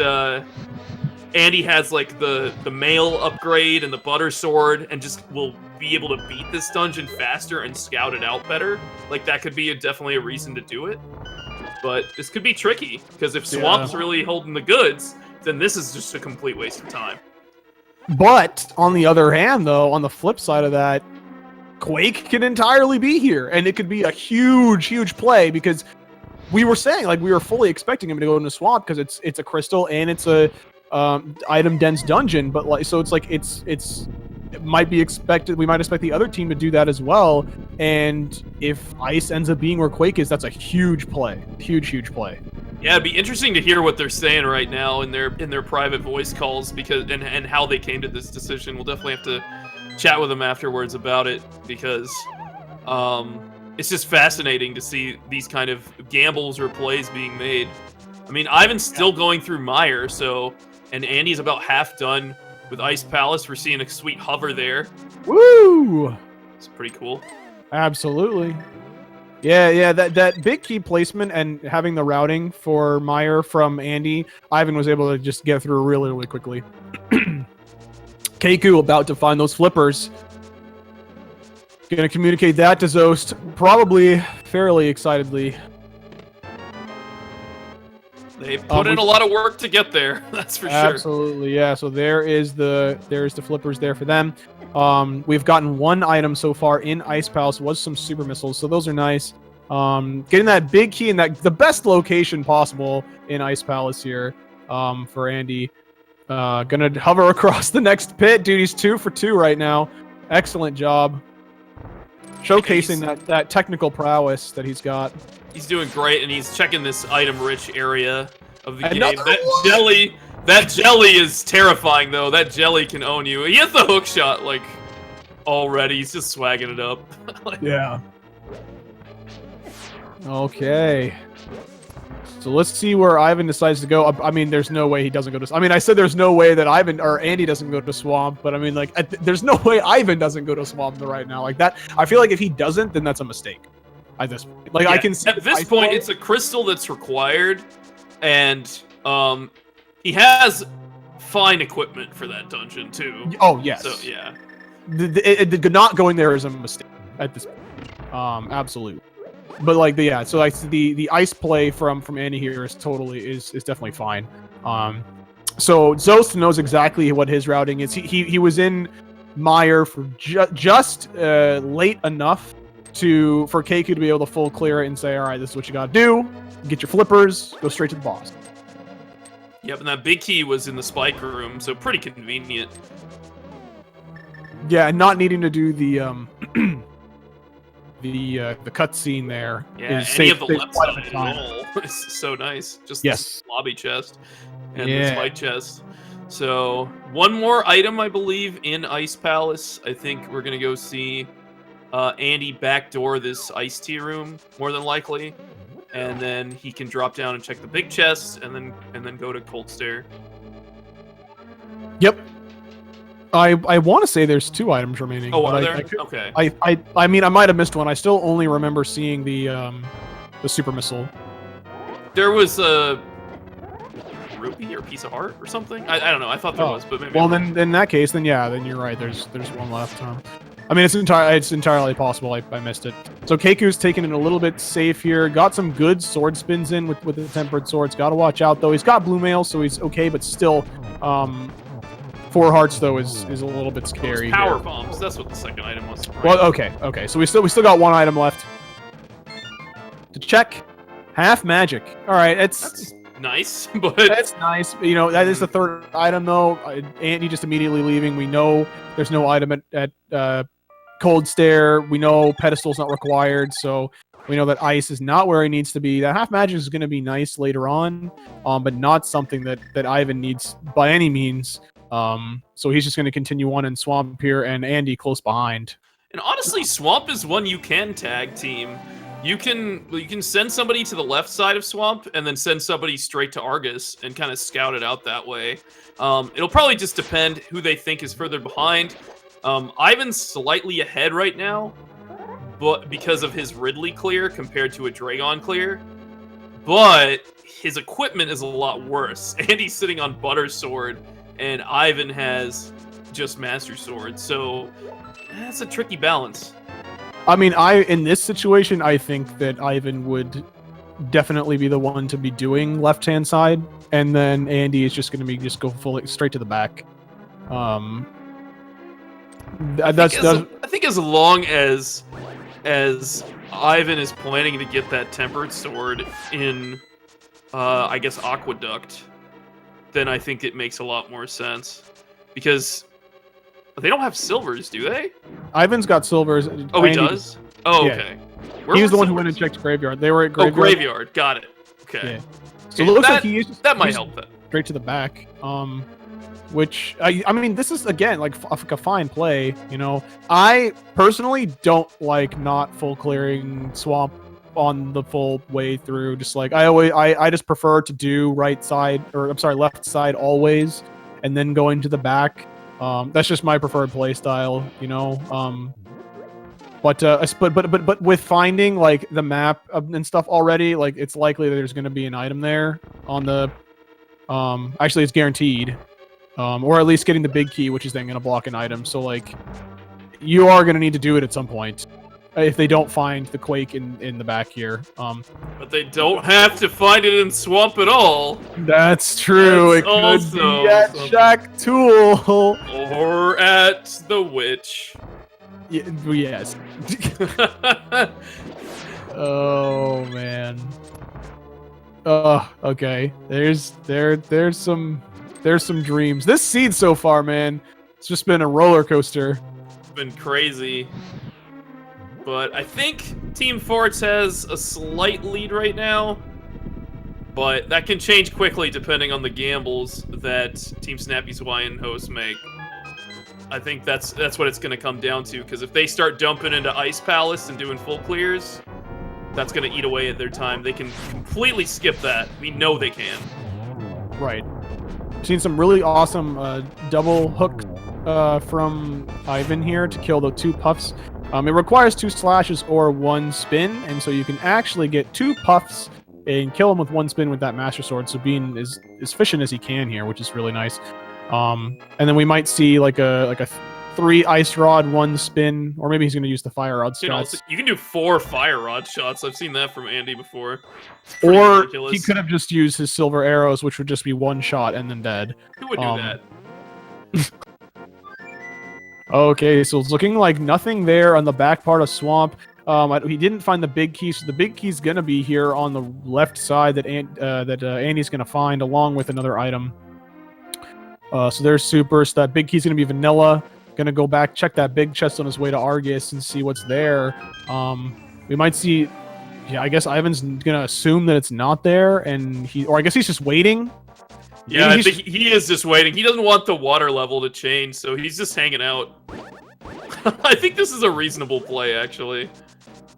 [SPEAKER 2] Andy has like the mail upgrade and the butter sword and just will be able to beat this dungeon faster and scout it out better. Like, that could be definitely a reason to do it. But this could be tricky, because if Swamp's really holding the goods, then this is just a complete waste of time.
[SPEAKER 1] But, on the other hand, though, on the flip side of that, Quake can entirely be here, and it could be a huge, huge play, because we were saying, like, we were fully expecting him to go into Swamp, because it's a crystal, and it's a item-dense dungeon, but, like, so it's like, it might be expected, we might expect the other team to do that as well, and if Ice ends up being where Quake is, that's a huge play. Huge play.
[SPEAKER 2] Yeah, it'd be interesting to hear what they're saying right now in their private voice calls, because and how they came to this decision. We'll definitely have to chat with them afterwards about it, because it's just fascinating to see these kind of gambles or plays being made. I mean, Ivan's still going through Meyer, and Andy's about half done with Ice Palace. We're seeing a sweet hover there.
[SPEAKER 1] Woo!
[SPEAKER 2] It's pretty cool.
[SPEAKER 1] Absolutely. Yeah, that big key placement and having the routing for Meyer from Andy, Ivan was able to just get through really, really quickly. Keku about to find those flippers. Gonna communicate that to Zoast, probably fairly excitedly.
[SPEAKER 2] They put in a lot of work to get there, that's for sure.
[SPEAKER 1] Absolutely, yeah. So there's the flippers there for them. We've gotten 1 item so far in Ice Palace, was some super missiles, so those are nice. Getting that big key in the best location possible in Ice Palace here for Andy. Gonna hover across the next pit. Dude, he's 2 for 2 right now. Excellent job. Showcasing that technical prowess that he's got.
[SPEAKER 2] He's doing great, and he's checking this item-rich area of the game. That jelly is terrifying, though. That jelly can own you. He has the hook shot, like, already. He's just swagging it up.
[SPEAKER 1] Yeah. Okay. So let's see where Ivan decides to go. I mean, there's no way he doesn't go to... I mean, I said there's no way that Ivan or Andy doesn't go to Swamp, but I mean, like, there's no way Ivan doesn't go to Swamp right now. Like, that... I feel like if he doesn't, then that's a mistake. At this point. Like, yeah, I can see...
[SPEAKER 2] At this point, it's a crystal that's required, and he has fine equipment for that dungeon, too.
[SPEAKER 1] Oh, yes.
[SPEAKER 2] So, yeah.
[SPEAKER 1] The not going there is a mistake at this point. Absolutely. But, like, so like the ice play from Andy here is definitely fine. So Zoast knows exactly what his routing is. He was in Meyer for just late enough for Keku to be able to full clear it and say, all right, this is what you gotta do. Get your flippers, go straight to the boss.
[SPEAKER 2] Yep, and that big key was in the spike room, so pretty convenient.
[SPEAKER 1] Yeah, and not needing to do the cutscene there.
[SPEAKER 2] Yeah, any of the left side at all. It's so nice. Just this lobby chest and the spike chest. So, 1 more item, I believe, in Ice Palace. I think we're gonna go see Andy backdoor this iced tea room, more than likely, and then he can drop down and check the big chest, and then go to Cold Stare.
[SPEAKER 1] Yep. I want to say there's 2 items remaining.
[SPEAKER 2] Oh, are there? Okay.
[SPEAKER 1] I mean, I might have missed one. I still only remember seeing the super missile.
[SPEAKER 2] There was a rupee or piece of heart or something. I don't know. I thought there was, but maybe.
[SPEAKER 1] Well, then in that case, then you're right. There's 1 left. I mean, it's entirely possible I missed it. So Keku's taking it a little bit safe here. Got some good sword spins in with the tempered swords. Got to watch out though. He's got blue mail, so he's okay, but still, 4 hearts though is a little bit scary.
[SPEAKER 2] Power bombs. That's what the second item was. Right?
[SPEAKER 1] Well, okay. So we still got 1 item left to check. Half magic. All right, that's
[SPEAKER 2] nice, but
[SPEAKER 1] that's nice. You know, that is the 3rd item though. Andy just immediately leaving. We know there's no item at Cold Stare. We know pedestal's not required, so We know that ice is not where he needs to be. That half magic is going to be nice later on, but not something that Ivan needs by any means. So he's just going to continue on in Swamp here, and Andy close behind.
[SPEAKER 2] And honestly, Swamp is one you can tag team. You can send somebody to the left side of Swamp and then send somebody straight to Argus and kind of scout it out that way. It'll probably just depend who they think is further behind. Ivan's slightly ahead right now, but because of his Ridley clear compared to a Dragon clear. But his equipment is a lot worse. Andy's sitting on Butter Sword, and Ivan has just Master Sword. So that's a tricky balance.
[SPEAKER 1] I mean, in this situation, I think that Ivan would definitely be the one to be doing left-hand side, and then Andy is just going to be go fully straight to the back. I
[SPEAKER 2] think as long as Ivan is planning to get that Tempered Sword in, I guess, Aqueduct, then I think it makes a lot more sense. Because they don't have silvers, do they?
[SPEAKER 1] Ivan's got silvers.
[SPEAKER 2] Oh, he does? Oh,
[SPEAKER 1] yeah.
[SPEAKER 2] Okay.
[SPEAKER 1] He was the one who went and checked Graveyard. They were at Graveyard.
[SPEAKER 2] Oh, Graveyard. Got it. Okay.
[SPEAKER 1] Yeah. So it looks like
[SPEAKER 2] that might help that.
[SPEAKER 1] Straight to the back. Which I mean, this is again like a fine play. You know, I personally don't like not full clearing Swamp on the full way through. Just like I just prefer to do right side, or I'm sorry, left side always, and then going to the back. That's just my preferred play style, you know. But with finding like the map and stuff already, like it's likely that there's going to be an item there on the. Actually, it's guaranteed, or at least getting the big key, which is then going to block an item. So like, you are going to need to do it at some point if they don't find the Quake in the back here.
[SPEAKER 2] But they don't have to find it in Swamp at all.
[SPEAKER 1] That's true. It could be at Shack Tool
[SPEAKER 2] or at the Witch.
[SPEAKER 1] Yes. Oh man. Okay. There's some dreams. This seed so far, man, it's just been a roller coaster.
[SPEAKER 2] It's been crazy. But I think Team Forts has a slight lead right now. But that can change quickly depending on the gambles that Team Snappy's Hawaiian hosts make. I think that's what it's going to come down to, because if they start dumping into Ice Palace and doing full clears, that's going to eat away at their time. They can completely skip that. We know they can.
[SPEAKER 1] Right. I've seen some really awesome double hook from Ivan here to kill the 2 puffs. It requires 2 slashes or 1 spin, and so you can actually get 2 puffs and kill him with 1 spin with that Master Sword. So being as efficient as he can here, which is really nice. And then we might see like a 3 Ice Rod, 1 spin, or maybe he's going to use the Fire Rod shots.
[SPEAKER 2] You can do 4 Fire Rod shots. I've seen that from Andy before.
[SPEAKER 1] Or
[SPEAKER 2] ridiculous.
[SPEAKER 1] He could have just used his Silver Arrows, which would just be 1 shot and then dead.
[SPEAKER 2] Who would do that?
[SPEAKER 1] Okay, so it's looking like nothing there on the back part of Swamp. He didn't find the big key, so the big key's going to be here on the left side that Andy's going to find, along with another item. So there's Super. So that big key's going to be Vanilla. Going to go back, check that big chest on his way to Argus and see what's there. We might see... Yeah, I guess Ivan's going to assume that it's not there, and or I guess he's just waiting.
[SPEAKER 2] Yeah, I think he is just waiting. He doesn't want the water level to change, so he's just hanging out. I think this is a reasonable play, actually.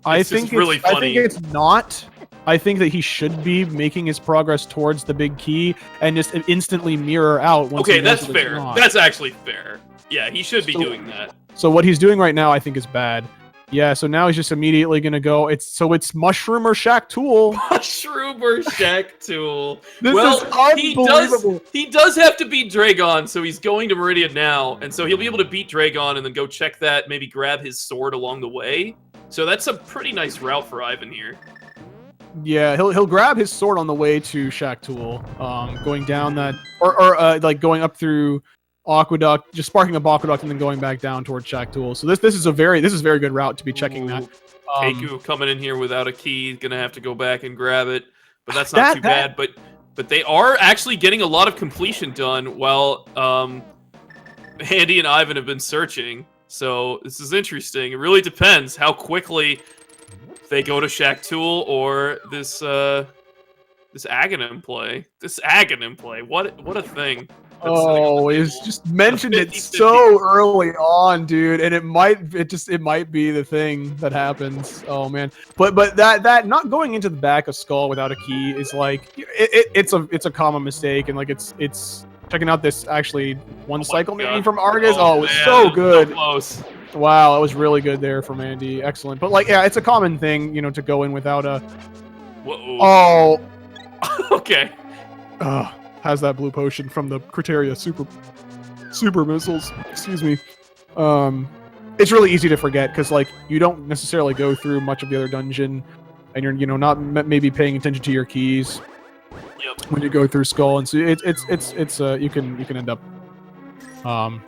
[SPEAKER 1] I think it's not. I think that he should be making his progress towards the big key and just instantly mirror out. Once
[SPEAKER 2] okay, that's fair. That's actually fair. Yeah, he should be doing that.
[SPEAKER 1] So what he's doing right now, I think, is bad. Yeah, so now he's just immediately gonna go. It's Mushroom or Shack Tool.
[SPEAKER 2] Mushroom or Shack Tool.
[SPEAKER 1] This is unbelievable.
[SPEAKER 2] He does have to beat Dragon, so he's going to Meridian now, and so he'll be able to beat Dragon and then go check that, maybe grab his sword along the way. So that's a pretty nice route for Ivan here.
[SPEAKER 1] Yeah, he'll grab his sword on the way to Shack Tool, going down that, or like going up through Aqueduct, just sparking up Aqueduct and then going back down towards Shack Tool. So this is a very good route to be checking that.
[SPEAKER 2] Keku coming in here without a key, gonna have to go back and grab it, but that's not too bad. But they are actually getting a lot of completion done while Andy and Ivan have been searching. So this is interesting. It really depends how quickly they go to Shack Tool or this this Aghanim play. This Aghanim play. What a thing.
[SPEAKER 1] Oh, it's just mentioned it so early on, dude, and it might be the thing that happens. Oh man, but that not going into the back of Skull without a key is like it's a common mistake, and like it's checking out this actually one cycle maybe from Argus. Oh, it was so good.
[SPEAKER 2] So close.
[SPEAKER 1] Wow, that was really good there from Andy. Excellent. But like, yeah, it's a common thing, to go in without a.
[SPEAKER 2] Whoa.
[SPEAKER 1] Oh.
[SPEAKER 2] Okay.
[SPEAKER 1] Has that blue potion from the Criteria super missiles. Excuse me. It's really easy to forget because like you don't necessarily go through much of the other dungeon, and you're not maybe paying attention to your keys.
[SPEAKER 2] Yep.
[SPEAKER 1] When you go through Skull, and so it's you can end up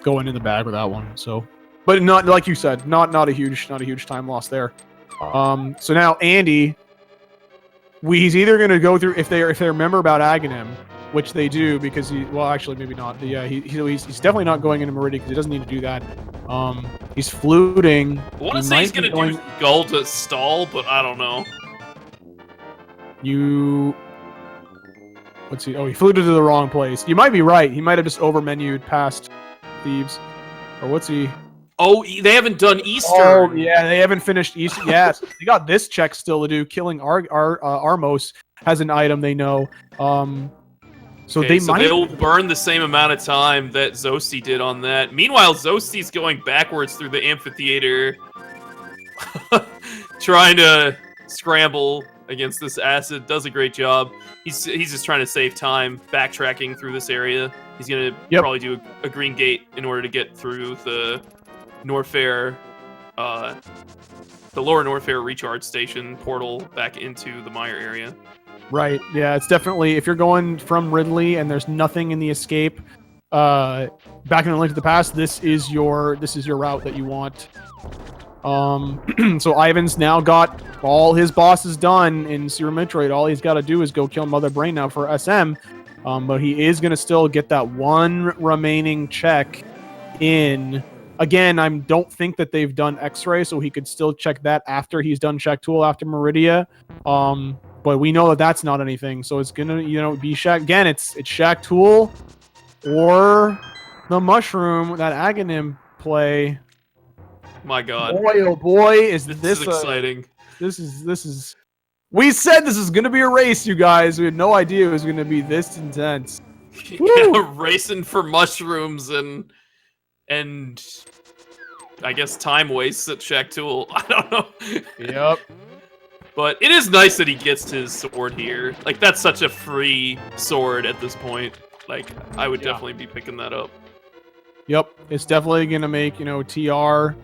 [SPEAKER 1] going in the bag with that one. So, but not like you said, not a huge time loss there. So now Andy, he's either going to go through if they remember about Aghanim, which they do because actually maybe not. Yeah, he's definitely not going into Meridian because he doesn't need to do that. He's fluting.
[SPEAKER 2] I want to say he's going to do Gull to stall, but I don't know.
[SPEAKER 1] Let's see. Oh, he fluted to the wrong place. You might be right. He might have just over-menued past Thieves. Or what's he?
[SPEAKER 2] Oh, they haven't done Eastern.
[SPEAKER 1] Oh, yeah, they haven't finished Eastern. Yes, they got this check still to do. Killing Armos has an item they know. So they'll
[SPEAKER 2] burn the same amount of time that Zoasty did on that. Meanwhile, Zoasty's going backwards through the amphitheater, trying to scramble against this acid. Does a great job. He's just trying to save time, backtracking through this area. He's gonna probably do a green gate in order to get through the Norfair, the lower Norfair recharge station portal back into the Mire area.
[SPEAKER 1] Right. Yeah, it's definitely if you're going from Ridley and there's nothing in the escape, back in the Link to the Past, this is your route that you want. So Ivan's now got all his bosses done in Super Metroid. All he's got to do is go kill Mother Brain now for SM. But he is going to still get that one remaining check in. Again, I don't think that they've done X-Ray, so he could still check that after he's done Shack Tool after Meridia. But we know that that's not anything, so it's going to, be Shack. Again, it's Shack Tool or the Mushroom, that Aghanim play.
[SPEAKER 2] My God.
[SPEAKER 1] Boy, oh boy, is this
[SPEAKER 2] exciting.
[SPEAKER 1] This is... We said this is going to be a race, you guys. We had no idea it was going to be this intense.
[SPEAKER 2] Yeah, racing for mushrooms and I guess time wastes at Shack Tool. I don't know.
[SPEAKER 1] Yep.
[SPEAKER 2] But it is nice that he gets his sword here. Like, that's such a free sword at this point. Like, I would definitely be picking that up.
[SPEAKER 1] Yep. It's definitely going to make, TR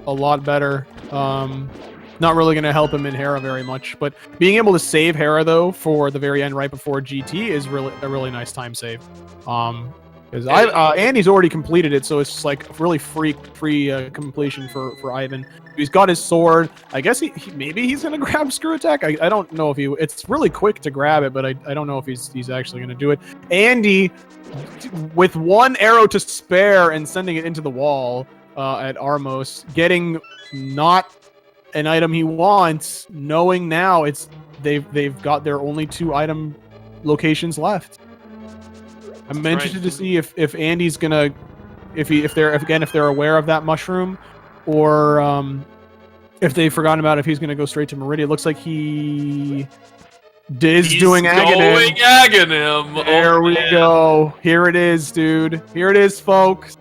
[SPEAKER 1] a lot better. Not really going to help him in Hera very much, but being able to save Hera though for the very end right before GT is really a really nice time save. Because Andy's already completed it, so it's just like really free completion for Ivan. He's got his sword. I guess maybe he's gonna grab Screw Attack. I don't know if it's really quick to grab it, but I don't know if he's actually gonna do it. Andy, with one arrow to spare and sending it into the wall at Armos, getting not an item he wants, knowing now they've got their only 2 item locations left. I'm interested to see if Andy's gonna if they're aware of that mushroom, or if they've forgotten about if he's gonna go straight to Meridia. It looks like he's doing Aghanim. There we go. Here it is, dude. Here it is, folks.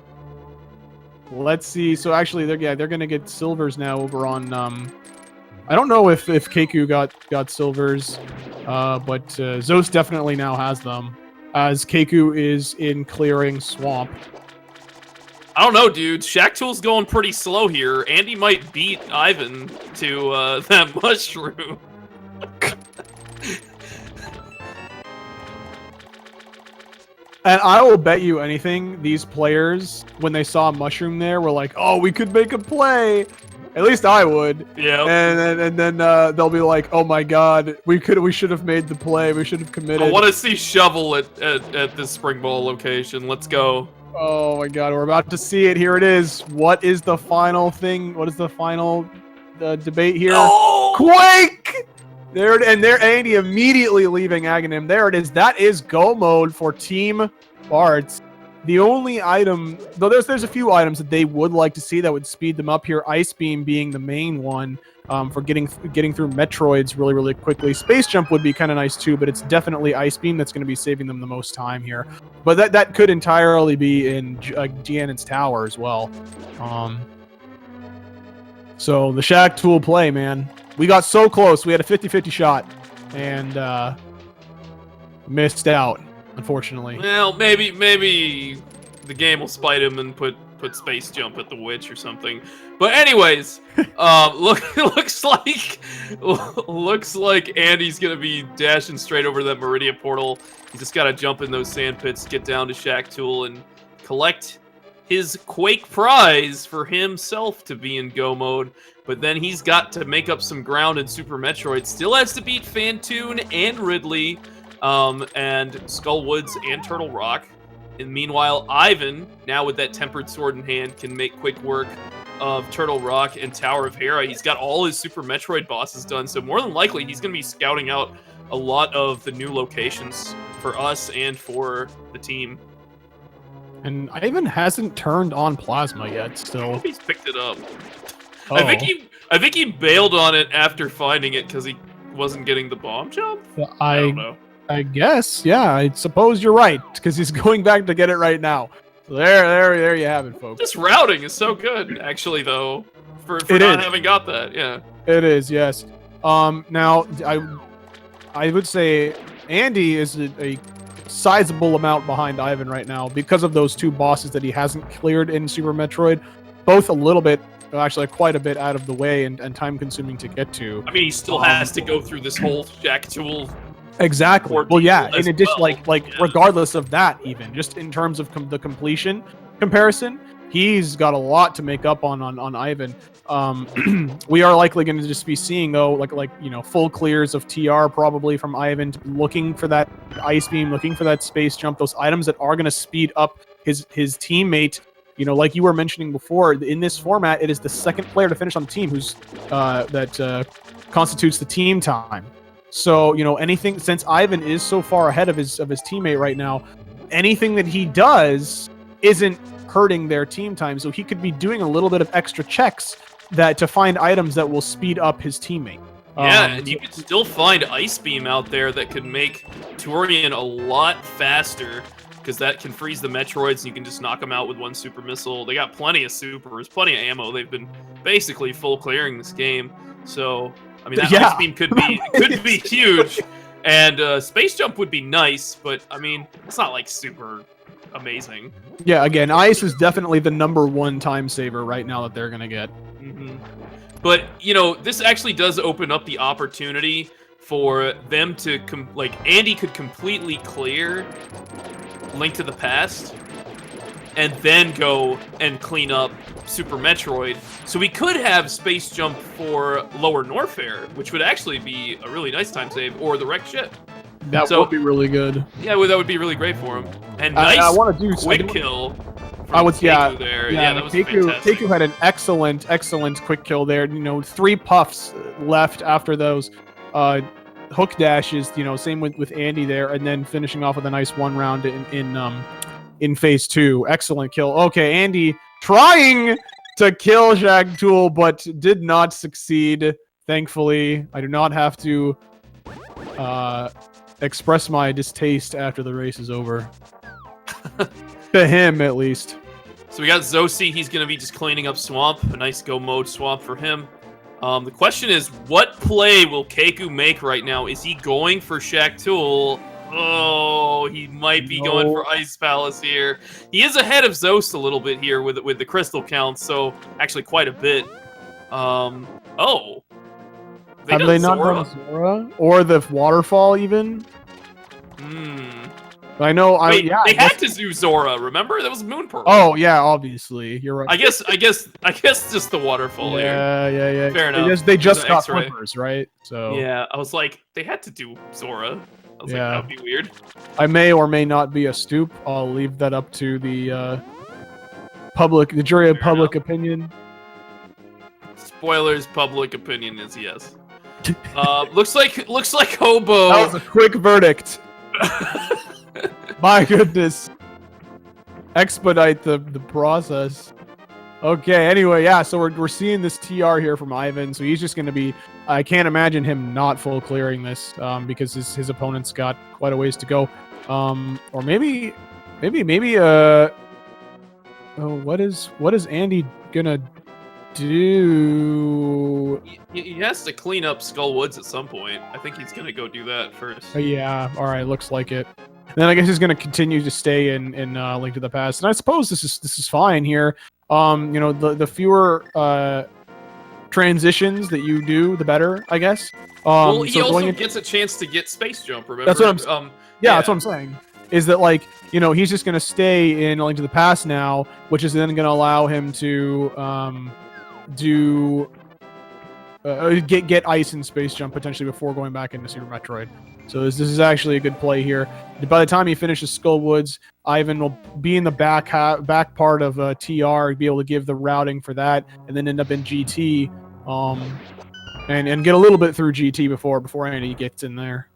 [SPEAKER 1] Let's see. So actually, they're gonna get silvers now over on. I don't know if Keku got silvers, but Zos definitely now has them, as Keku is in clearing swamp.
[SPEAKER 2] I don't know, dude. Shack Tool's going pretty slow here. Andy might beat Ivan to that mushroom.
[SPEAKER 1] And I will bet you anything, these players, when they saw a mushroom there, were like, "Oh, we could make a play." At least I would.
[SPEAKER 2] Yeah.
[SPEAKER 1] And then they'll be like, "Oh my God, we should have made the play. We should have committed."
[SPEAKER 2] I want to see Shovel at this Spring Ball location. Let's go.
[SPEAKER 1] Oh my God, we're about to see it. Here it is. What is the final thing? What is the final debate here.
[SPEAKER 2] Oh!
[SPEAKER 1] Quake! There Andy immediately leaving Aghanim. There it is. That is go mode for Team Bartz. The only item, though there's a few items that they would like to see that would speed them up here. Ice Beam being the main one for getting through Metroids really, really quickly. Space Jump would be kind of nice too, but it's definitely Ice Beam that's going to be saving them the most time here. But that could entirely be in Giannon's Tower as well. So the Shack Tool play, man. We got so close. We had a 50-50 shot and missed out, unfortunately.
[SPEAKER 2] Well, maybe the game will spite him and put Space Jump at the Witch or something. But anyways, looks like Andy's gonna be dashing straight over that Meridia portal. He's just gotta jump in those sand pits, get down to Shack Tool, and collect his Quake prize for himself to be in go mode. But then he's got to make up some ground in Super Metroid. Still has to beat Phantoon and Ridley, and Skullwoods and Turtle Rock. And meanwhile, Ivan, now with that Tempered Sword in hand, can make quick work of Turtle Rock and Tower of Hera. He's got all his Super Metroid bosses done, so more than likely he's going to be scouting out a lot of the new locations for us and for the team.
[SPEAKER 1] And Ivan hasn't turned on Plasma yet,
[SPEAKER 2] I
[SPEAKER 1] still.
[SPEAKER 2] hope he's picked it up.
[SPEAKER 1] Oh.
[SPEAKER 2] I think he bailed on it after finding it because he wasn't getting the bomb jump. I don't know.
[SPEAKER 1] I guess, yeah. I suppose you're right because he's going back to get it right now. So there you have it, folks.
[SPEAKER 2] This routing is so good, actually, though, for not having got that. Yeah,
[SPEAKER 1] it is. Yes. Now I would say Andy is a sizable amount behind Ivan right now because of those two bosses that he hasn't cleared in Super Metroid. Both a little bit, actually quite a bit out of the way and time consuming to get to.
[SPEAKER 2] I mean, he still has to go through this whole Shack Tool.
[SPEAKER 1] Exactly. Well, yeah. In addition,
[SPEAKER 2] well.
[SPEAKER 1] Regardless of that, even just in terms of the completion comparison, he's got a lot to make up on Ivan. We are likely going to just be seeing though, full clears of TR probably from Ivan, looking for that Ice Beam, looking for that Space Jump, those items that are going to speed up his teammate. You know, like you were mentioning before, in this format, it is the second player to finish on the team who's constitutes the team time. So, you know, anything, since Ivan is so far ahead of his teammate right now, anything that he does isn't hurting their team time. So he could be doing a little bit of extra checks to find items that will speed up his teammate.
[SPEAKER 2] Yeah, and you can still find Ice Beam out there that could make Turian a lot faster, because that can freeze the Metroids and you can just knock them out with one super missile. They got plenty of supers, plenty of ammo. They've been basically full clearing this game. So, I mean, that Ice Beam could be huge. And Space Jump would be nice, but, I mean, it's not, like, super amazing.
[SPEAKER 1] Yeah, again, Ice is definitely the #1 time saver right now that they're going to get.
[SPEAKER 2] Mm-hmm. But, you know, this actually does open up the opportunity for them to, Andy could completely clear Link to the Past and then go and clean up Super Metroid. So we could have Space Jump for Lower Norfair, which would actually be a really nice time save, or the wrecked ship.
[SPEAKER 1] That would be really good.
[SPEAKER 2] Yeah, well, that would be really great for him. And nice
[SPEAKER 1] I want to do
[SPEAKER 2] quick kill.
[SPEAKER 1] I would,
[SPEAKER 2] Keku there. Yeah, that was fantastic.
[SPEAKER 1] Keku had an excellent quick kill there. You know, 3 puffs left after those hook dashes. You know, same with Andy there, and then finishing off with a nice 1 round in phase 2. Excellent kill. Okay, Andy trying to kill Shack Tool, but did not succeed. Thankfully, I do not have to express my distaste after the race is over. To him, at least.
[SPEAKER 2] So we got zoasty. He's going to be just cleaning up Swamp. A nice go mode Swamp for him. The question is, what play will Keku make right now? Is he going for Shack Tool? Oh, he might be going for Ice Palace here. He is ahead of Zoast a little bit here with the crystal count, so actually quite a bit.
[SPEAKER 1] Have they not done Zora? Or the waterfall, even? I know.
[SPEAKER 2] They had to do Zora. Remember, that was Moon Pearl.
[SPEAKER 1] Oh yeah, obviously you're right.
[SPEAKER 2] I guess just the waterfall.
[SPEAKER 1] Yeah.
[SPEAKER 2] Fair enough.
[SPEAKER 1] They just got flippers, right? So
[SPEAKER 2] yeah, I was like, they had to do Zora. I was like, that would be weird.
[SPEAKER 1] I may or may not be a stoop. I'll leave that up to the jury of public opinion.
[SPEAKER 2] Spoilers, public opinion is yes. Looks like Hobo.
[SPEAKER 1] That was a quick verdict. My goodness. Expedite the process. Okay, anyway, yeah, so we're seeing this TR here from Ivan, so he's just going to be... I can't imagine him not full clearing this, because his opponent's got quite a ways to go. Or maybe, oh, what is Andy gonna do?
[SPEAKER 2] He has to clean up Skull Woods at some point. I think he's gonna go do that first.
[SPEAKER 1] Yeah, alright, looks like it. And then I guess he's gonna continue to stay in Link to the Past, and I suppose this is fine here. You know, the fewer transitions that you do, the better, I guess.
[SPEAKER 2] Well, he also gets a chance to get Space Jump, remember?
[SPEAKER 1] That's what I'm yeah, that's what I'm saying. Is that, like, you know, he's just going to stay in Link to the Past now, which is then going to allow him to get Ice and Space Jump potentially before going back into Super Metroid. So this is actually a good play here. By the time he finishes Skull Woods, Ivan will be in the back part of TR, be able to give the routing for that, and then end up in GT, and get a little bit through GT before Andy gets in there.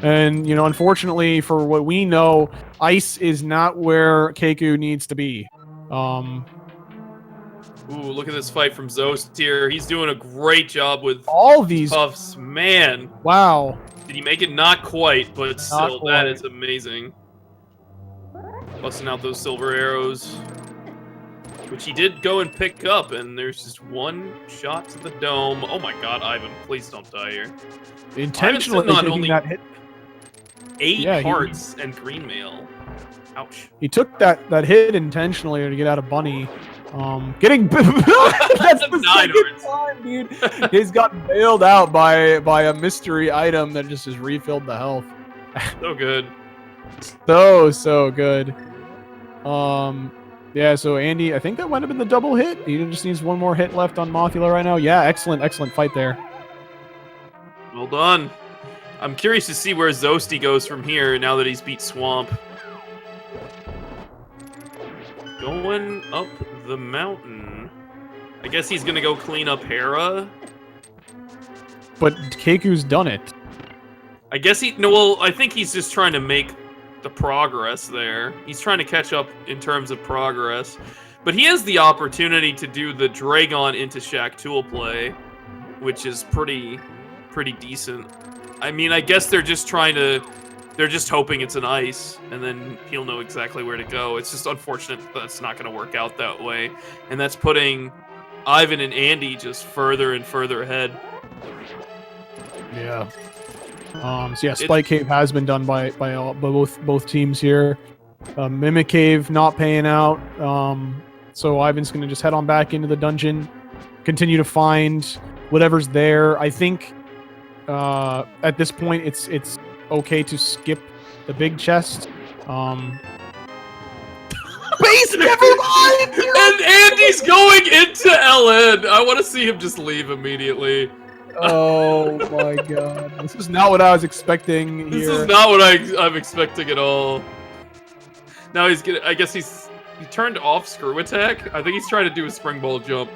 [SPEAKER 1] And, you know, unfortunately, for what we know, Ice is not where Keku needs to be.
[SPEAKER 2] Ooh, look at this fight from zoasty here. He's doing a great job with
[SPEAKER 1] all these
[SPEAKER 2] puffs. Man.
[SPEAKER 1] Wow.
[SPEAKER 2] Did he make it? Not quite, but still, that is amazing. Busting out those silver arrows, which he did go and pick up, and there's just one shot to the dome. Oh my god, Ivan, please don't die here.
[SPEAKER 1] Intentionally taking that hit.
[SPEAKER 2] 8 hearts and green mail. Ouch.
[SPEAKER 1] He took that hit intentionally to get out of Bunny. Getting that's the second time, dude. He's gotten bailed out by a mystery item that just has refilled the health.
[SPEAKER 2] So good.
[SPEAKER 1] So good. Yeah, so Andy, I think that might have been the double hit. He just needs one more hit left on Mothula right now. Yeah, excellent fight there.
[SPEAKER 2] Well done. I'm curious to see where zoasty goes from here now that he's beat Swamp. Going up the mountain. I guess he's gonna go clean up Hera.
[SPEAKER 1] But Keku's done it.
[SPEAKER 2] I guess well, I think he's just trying to make the progress there. He's trying to catch up in terms of progress. But he has the opportunity to do the Dragon into Shaq Tool play, which is pretty decent. I mean, I guess they're just hoping it's an ice, and then he'll know exactly where to go. It's just unfortunate that that's not going to work out that way. And that's putting Ivan and Andy just further and further ahead.
[SPEAKER 1] Yeah. So yeah, Spike Cave has been done by both teams here. Mimic Cave not paying out. So Ivan's going to just head on back into the dungeon, continue to find whatever's there. I think at this point it's okay to skip the big chest.
[SPEAKER 2] Base, never mind! And Andy's going into LN. I want to see him just leave immediately.
[SPEAKER 1] Oh my god. This is not what I was expecting here.
[SPEAKER 2] This is not what I'm expecting at all. Now he's gonna... I guess he turned off Screw Attack. I think he's trying to do a Spring Ball jump.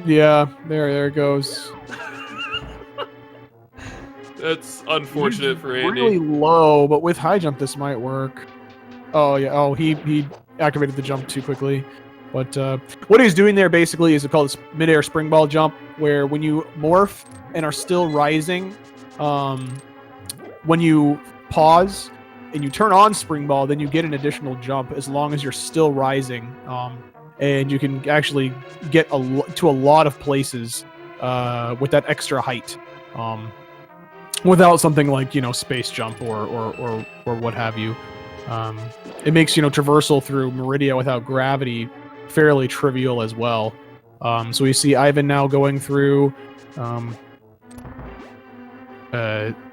[SPEAKER 1] Yeah, there it goes.
[SPEAKER 2] That's unfortunate for Andy.
[SPEAKER 1] Really low, but with high jump this might work. Oh yeah. Oh, he activated the jump too quickly. But what he's doing there basically is called a mid-air spring ball jump, where when you morph and are still rising, when you pause and you turn on spring ball, then you get an additional jump as long as you're still rising, and you can actually get to a lot of places with that extra height. Without something like, you know, space jump or what have you. It makes, you know, traversal through Meridia without gravity fairly trivial as well. So we see Ivan now going through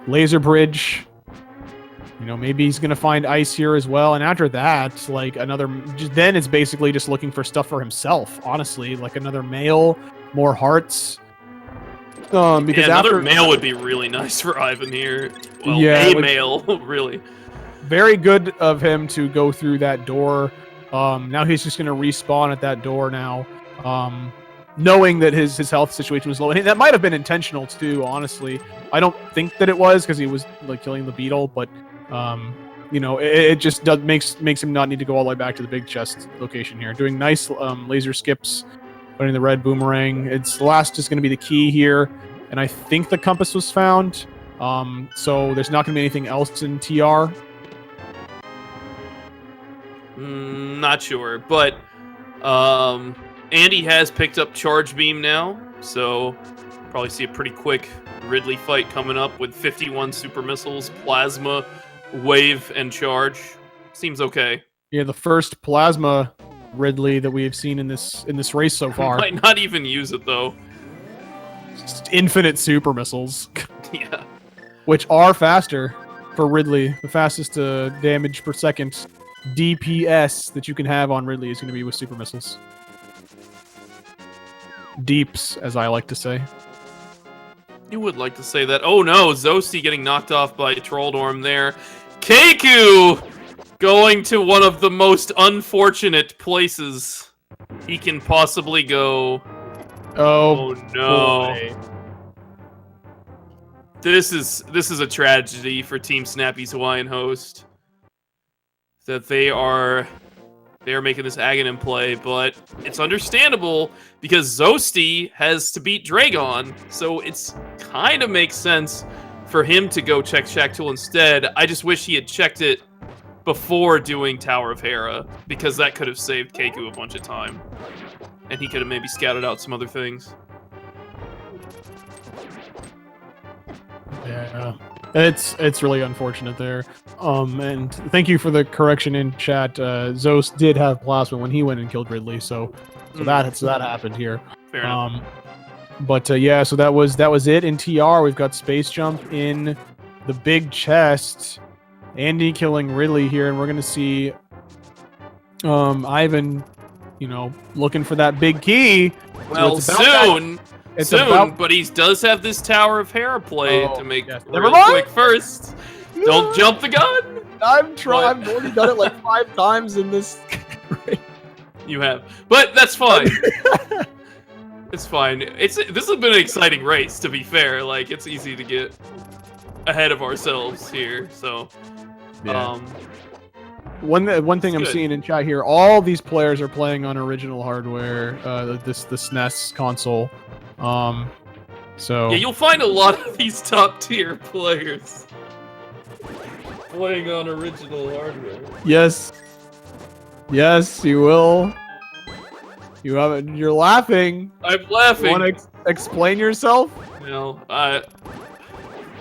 [SPEAKER 1] Laser Bridge. You know, maybe he's gonna find ice here as well. And after that, like then it's basically just looking for stuff for himself. Honestly, like another mail, more hearts. Because
[SPEAKER 2] another mail would be really nice for Ivan here. Well,
[SPEAKER 1] yeah,
[SPEAKER 2] a mail, really.
[SPEAKER 1] Very good of him to go through that door Now he's just going to respawn at that door now, knowing that his health situation was low. And that might have been intentional too, honestly. I don't think that it was because he was like killing the beetle, but you know, it just makes him not need to go all the way back to the big chest location here. Doing nice laser skips, putting the red boomerang. It's last is going to be the key here, and I think the compass was found. So there's not going to be anything else in TR.
[SPEAKER 2] Not sure, but Andy has picked up Charge Beam now, so probably see a pretty quick Ridley fight coming up with 51 super missiles, plasma, wave, and charge. Seems okay.
[SPEAKER 1] Yeah, the first plasma Ridley that we have seen in this race so far.
[SPEAKER 2] Might not even use it though.
[SPEAKER 1] Just infinite super missiles.
[SPEAKER 2] Yeah.
[SPEAKER 1] Which are faster for Ridley. The fastest damage per second DPS that you can have on Ridley is going to be with super missiles. Deeps, as I like to say.
[SPEAKER 2] You would like to say that. Oh no, Zoasty getting knocked off by Trolldorm there. Keku going to one of the most unfortunate places he can possibly go.
[SPEAKER 1] Oh
[SPEAKER 2] no.
[SPEAKER 1] Boy.
[SPEAKER 2] This is a tragedy for Team Snappy's Hawaiian host. That they are making this Aghanim play, but it's understandable because Zoasty has to beat Dragon, so it's kind of makes sense for him to go check Shack-Tool instead. I just wish he had checked it before doing Tower of Hera, because that could have saved Keku a bunch of time. And he could have maybe scouted out some other things.
[SPEAKER 1] Yeah, it's really unfortunate there. And thank you for the correction in chat. Zos did have plasma when he went and killed Ridley, so that happened here.
[SPEAKER 2] Fair enough.
[SPEAKER 1] But yeah, so that was it in TR. We've got Space Jump in the big chest. Andy killing Ridley here, and we're gonna see Ivan, you know, looking for that big key.
[SPEAKER 2] Well, soon. But he does have this Tower of Hera play to make real quick first. Don't jump the gun.
[SPEAKER 1] I've already done it like 5 times in this.
[SPEAKER 2] You have, but that's fine. It's fine. This has been an exciting race, to be fair. Like, it's easy to get ahead of ourselves here. So,
[SPEAKER 1] yeah. One thing I'm seeing in chat here, all these players are playing on original hardware. The SNES console. So
[SPEAKER 2] yeah, you'll find a lot of these top tier players playing on original hardware.
[SPEAKER 1] Yes, you will. You haven't. You're laughing.
[SPEAKER 2] I'm laughing.
[SPEAKER 1] You want to explain yourself?
[SPEAKER 2] No,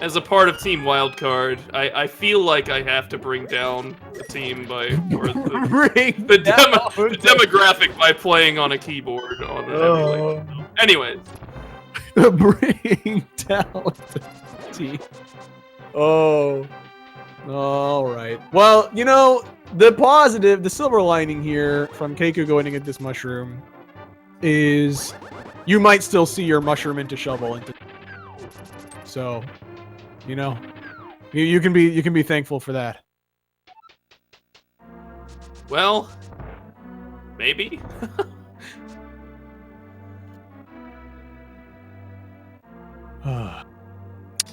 [SPEAKER 2] as a part of Team Wildcard, I feel like I have to bring down the team by the demographic by playing on a keyboard on an emulator. Anyways.
[SPEAKER 1] Bring down the team. Oh. All right. Well, you know, the silver lining here from Keku going to get this mushroom is you might still see your mushroom into shovel. So, you know, you can be thankful for that.
[SPEAKER 2] Well, maybe.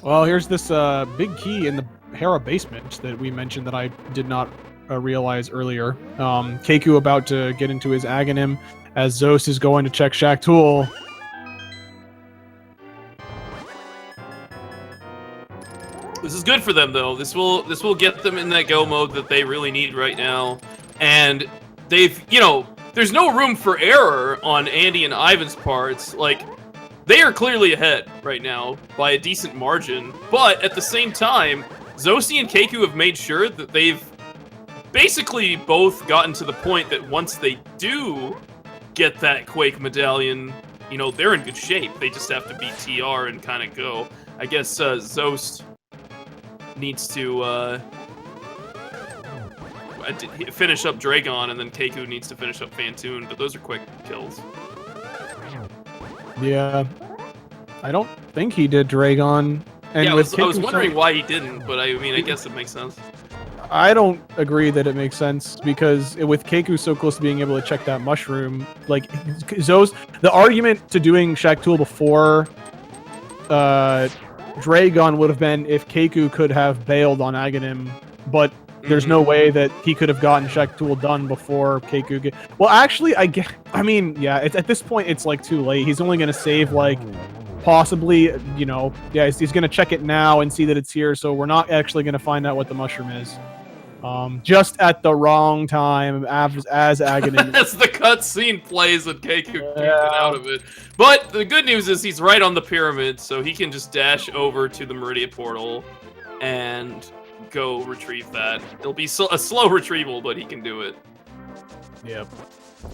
[SPEAKER 1] Well, here's this big key in the Hera basement that we mentioned that I did not realize earlier. Keku about to get into his Aghanim as Zos is going to check Shack-Tool.
[SPEAKER 2] This is good for them, though. This will get them in that go mode that they really need right now. And they've, you know, there's no room for error on Andy and Ivan's parts. Like, they are clearly ahead right now by a decent margin. But at the same time, Zoasty and Keku have made sure that they've basically both gotten to the point that once they do get that Quake medallion, you know, they're in good shape. They just have to beat TR and kind of go. I guess Zoast needs to finish up Dragon, and then Keku needs to finish up Fantoon, but those are quick kills.
[SPEAKER 1] Yeah. I don't think he did Dragon. And
[SPEAKER 2] yeah,
[SPEAKER 1] with
[SPEAKER 2] I was wondering why he didn't, but I mean, I guess it makes sense.
[SPEAKER 1] I don't agree that it makes sense with Keku so close to being able to check that mushroom, like the argument to doing Shaq before Dragon would have been if Keku could have bailed on Aghanim, but there's no way that he could have gotten Shaq done before Keku. Well, actually, I mean, yeah, at this point it's like too late. He's only gonna save like possibly, you know, yeah, he's gonna check it now and see that it's here. So we're not actually gonna find out what the mushroom is. Just at the wrong time, as Aghanim.
[SPEAKER 2] As the cutscene plays and Keku can't get out of it. But the good news is he's right on the pyramid, so he can just dash over to the Meridia portal and go retrieve that. It'll be a slow retrieval, but he can do it.
[SPEAKER 1] Yep.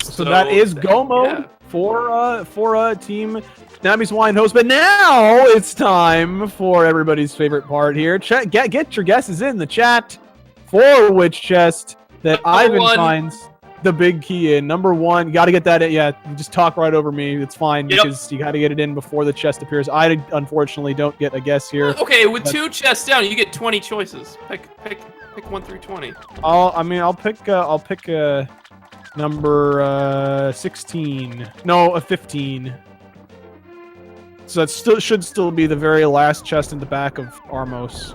[SPEAKER 1] So that is go mode for Team Nammy's Wine Host. But now it's time for everybody's favorite part here. Get your guesses in the chat for which chest that Ivan finds the big key in. Number one, got to get that in. Yeah, just talk right over me. It's fine because you got to get it in before the chest appears. I unfortunately don't get a guess here.
[SPEAKER 2] Okay, with 2 chests down, you get 20 choices. Pick 1 through 20.
[SPEAKER 1] I'll pick number 16. No, a 15. So that should still be the very last chest in the back of Armos.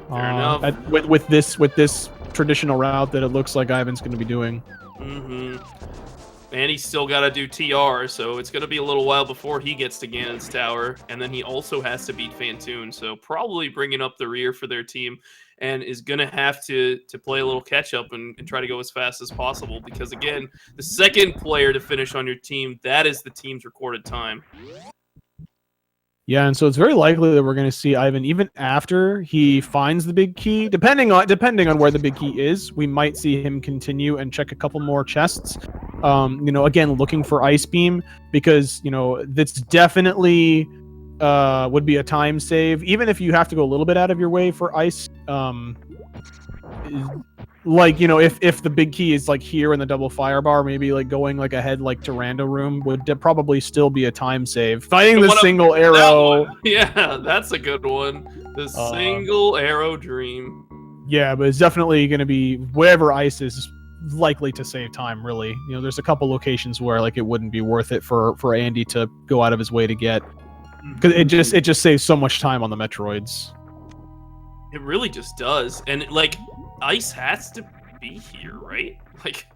[SPEAKER 2] Fair enough.
[SPEAKER 1] With this traditional route that it looks like Ivan's going to be doing.
[SPEAKER 2] And he's still got to do TR, so it's going to be a little while before he gets to Ganon's Tower. And then he also has to beat Phantoon, so probably bringing up the rear for their team. And is going to have to play a little catch-up and try to go as fast as possible. Because, again, the second player to finish on your team, that is the team's recorded time.
[SPEAKER 1] Yeah, and so it's very likely that we're going to see Ivan even after he finds the big key. Depending on where the big key is, we might see him continue and check a couple more chests. You know, again, looking for Ice Beam because, you know, that's definitely would be a time save. Even if you have to go a little bit out of your way for Ice, like, you know, if the big key is like here in the double fire bar, maybe like going like ahead like to Rando Room would probably still be a time save. Finding the single arrow.
[SPEAKER 2] Yeah, that's a good one. The single arrow dream.
[SPEAKER 1] Yeah, but it's definitely going to be wherever Ice is likely to save time, really. You know, there's a couple locations where like it wouldn't be worth it for Andy to go out of his way to get, because it just saves so much time on the Metroids.
[SPEAKER 2] It really just does. And like Ice has to be here, right? Like,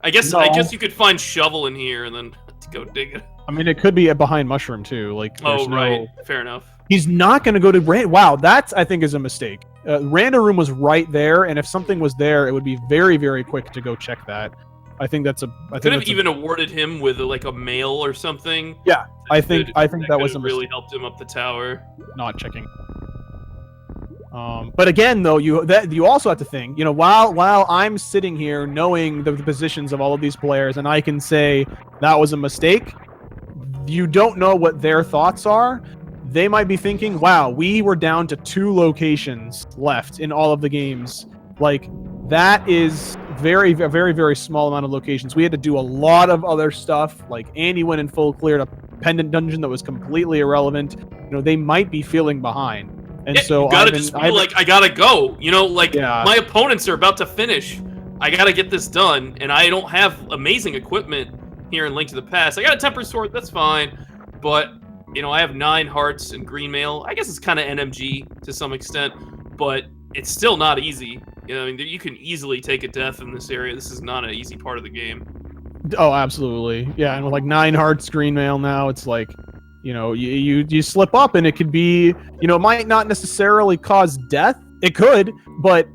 [SPEAKER 2] I guess you could find Shovel in here and then go dig it.
[SPEAKER 1] I mean, it could be behind Mushroom too. Like,
[SPEAKER 2] right, fair enough.
[SPEAKER 1] He's not going to go to Wow, that's I think is a mistake. Rando Room was right there, and if something was there, it would be very, very quick to go check that. I think that's a.
[SPEAKER 2] Could have even awarded him with like a mail or something.
[SPEAKER 1] Yeah, I think that was a mistake.
[SPEAKER 2] Really helped him up the tower.
[SPEAKER 1] Not checking. But again, though, you also have to think, you know, while I'm sitting here knowing the positions of all of these players, and I can say that was a mistake, you don't know what their thoughts are. They might be thinking, wow, we were down to 2 locations left in all of the games. Like, that is very, very, very small amount of locations. We had to do a lot of other stuff. Like, Andy went in full cleared a pendant dungeon that was completely irrelevant. You know, they might be feeling behind. And so
[SPEAKER 2] you gotta just feel like I gotta go. You know, like my opponents are about to finish. I gotta get this done, and I don't have amazing equipment here in Link to the Past. I got a temper sword, that's fine, but you know, I have 9 hearts and green mail. I guess it's kind of NMG to some extent, but it's still not easy. You know, I mean, you can easily take a death in this area. This is not an easy part of the game.
[SPEAKER 1] Oh, absolutely. Yeah, and with like 9 hearts, green mail now, it's like, you know, you slip up and it could be, you know, it might not necessarily cause death. It could, but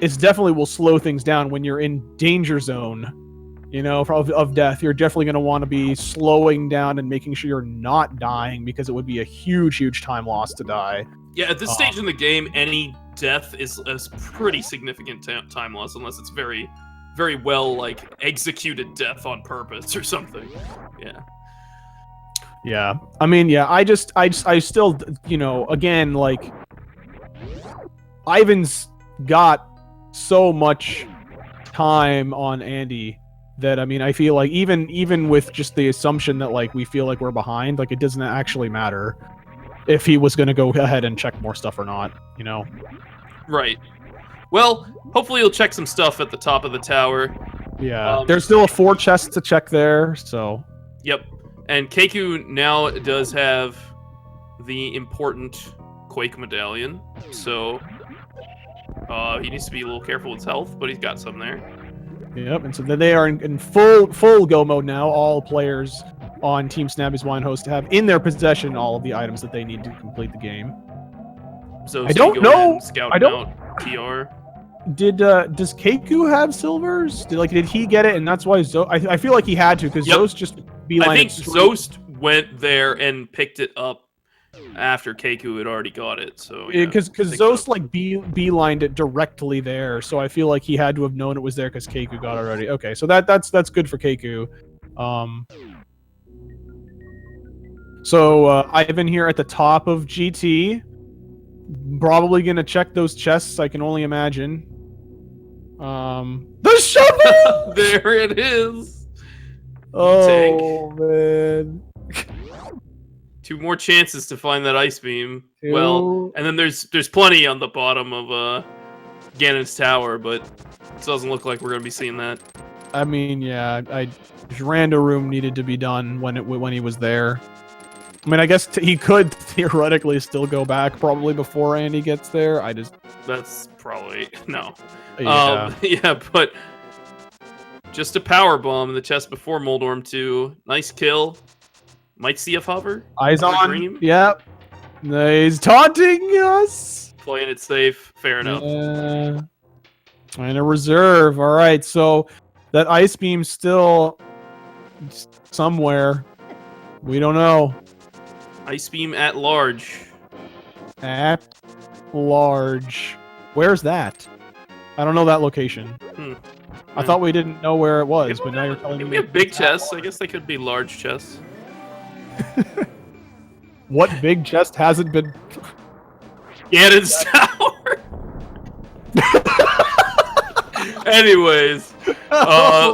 [SPEAKER 1] it's definitely will slow things down when you're in danger zone, you know, of death. You're definitely going to want to be slowing down and making sure you're not dying, because it would be a huge time loss to die.
[SPEAKER 2] Yeah, at this stage in the game, any death is a pretty significant time loss, unless it's very, very well, like, executed death on purpose or something. Yeah.
[SPEAKER 1] Yeah, I mean, yeah, I still, you know, again, like, Ivan's got so much time on Andy that, I mean, I feel like even with just the assumption that, like, we feel like we're behind, like, it doesn't actually matter if he was going to go ahead and check more stuff or not, you know?
[SPEAKER 2] Right. Well, hopefully you'll check some stuff at the top of the tower.
[SPEAKER 1] Yeah, there's still 4 chests to check there, so...
[SPEAKER 2] Yep. And Keku now does have the important Quake medallion, so he needs to be a little careful with his health, but he's got some there.
[SPEAKER 1] Yep, and so then they are in full go mode now. All players on Team Snappy's Wine Host have in their possession all of the items that they need to complete the game.
[SPEAKER 2] So
[SPEAKER 1] I don't know.
[SPEAKER 2] Scout out TR.
[SPEAKER 1] Does Keku have silvers? Did he get it, and that's why I feel like he had to because Zoast just beeline.
[SPEAKER 2] I think Zoast went there and picked it up after Keku had already got it. So
[SPEAKER 1] because Zoast beelined it directly there, so I feel like he had to have known it was there because Keku got it already. Okay, so that's good for Keku. So Ivan here at the top of GT, probably gonna check those chests. I can only imagine. The shovel!
[SPEAKER 2] There it is.
[SPEAKER 1] Oh man.
[SPEAKER 2] 2 more chances to find that ice beam. Well, and then there's plenty on the bottom of Ganon's tower, but it doesn't look like we're gonna be seeing that.
[SPEAKER 1] I mean, yeah, Rando room needed to be done when he was there. I mean, I guess he could theoretically still go back probably before Andy gets there.
[SPEAKER 2] That's probably no.
[SPEAKER 1] Yeah.
[SPEAKER 2] Yeah, but just a power bomb in the chest before Moldorm 2. Nice kill. Might see a hover.
[SPEAKER 1] Eyes on. Dream. Yep. He's taunting us.
[SPEAKER 2] Playing it safe. Fair enough.
[SPEAKER 1] And a reserve. All right. So that ice beam's still somewhere. We don't know.
[SPEAKER 2] Ice beam at large.
[SPEAKER 1] At large. Where's that? I don't know that location. I thought we didn't know where it was, but now you're telling me.
[SPEAKER 2] We have big chests. I guess they could be large chests.
[SPEAKER 1] What big chest hasn't been?
[SPEAKER 2] Ganon's tower. Anyways,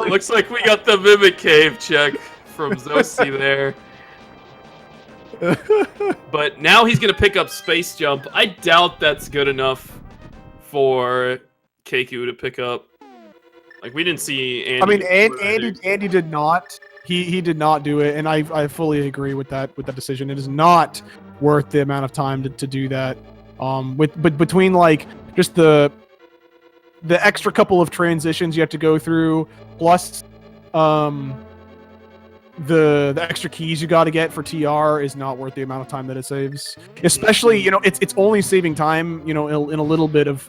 [SPEAKER 2] looks like we got the Mimic Cave check from Zoasty there. But now he's gonna pick up Space Jump. I doubt that's good enough for Keku to pick up. Like, we didn't see Andy.
[SPEAKER 1] I mean, Andy did not. He did not do it, and I fully agree with that decision. It is not worth the amount of time to do that. But between like just the extra couple of transitions you have to go through, plus the extra keys you got to get for TR is not worth the amount of time that it saves. Especially, it's only saving time, in a little bit of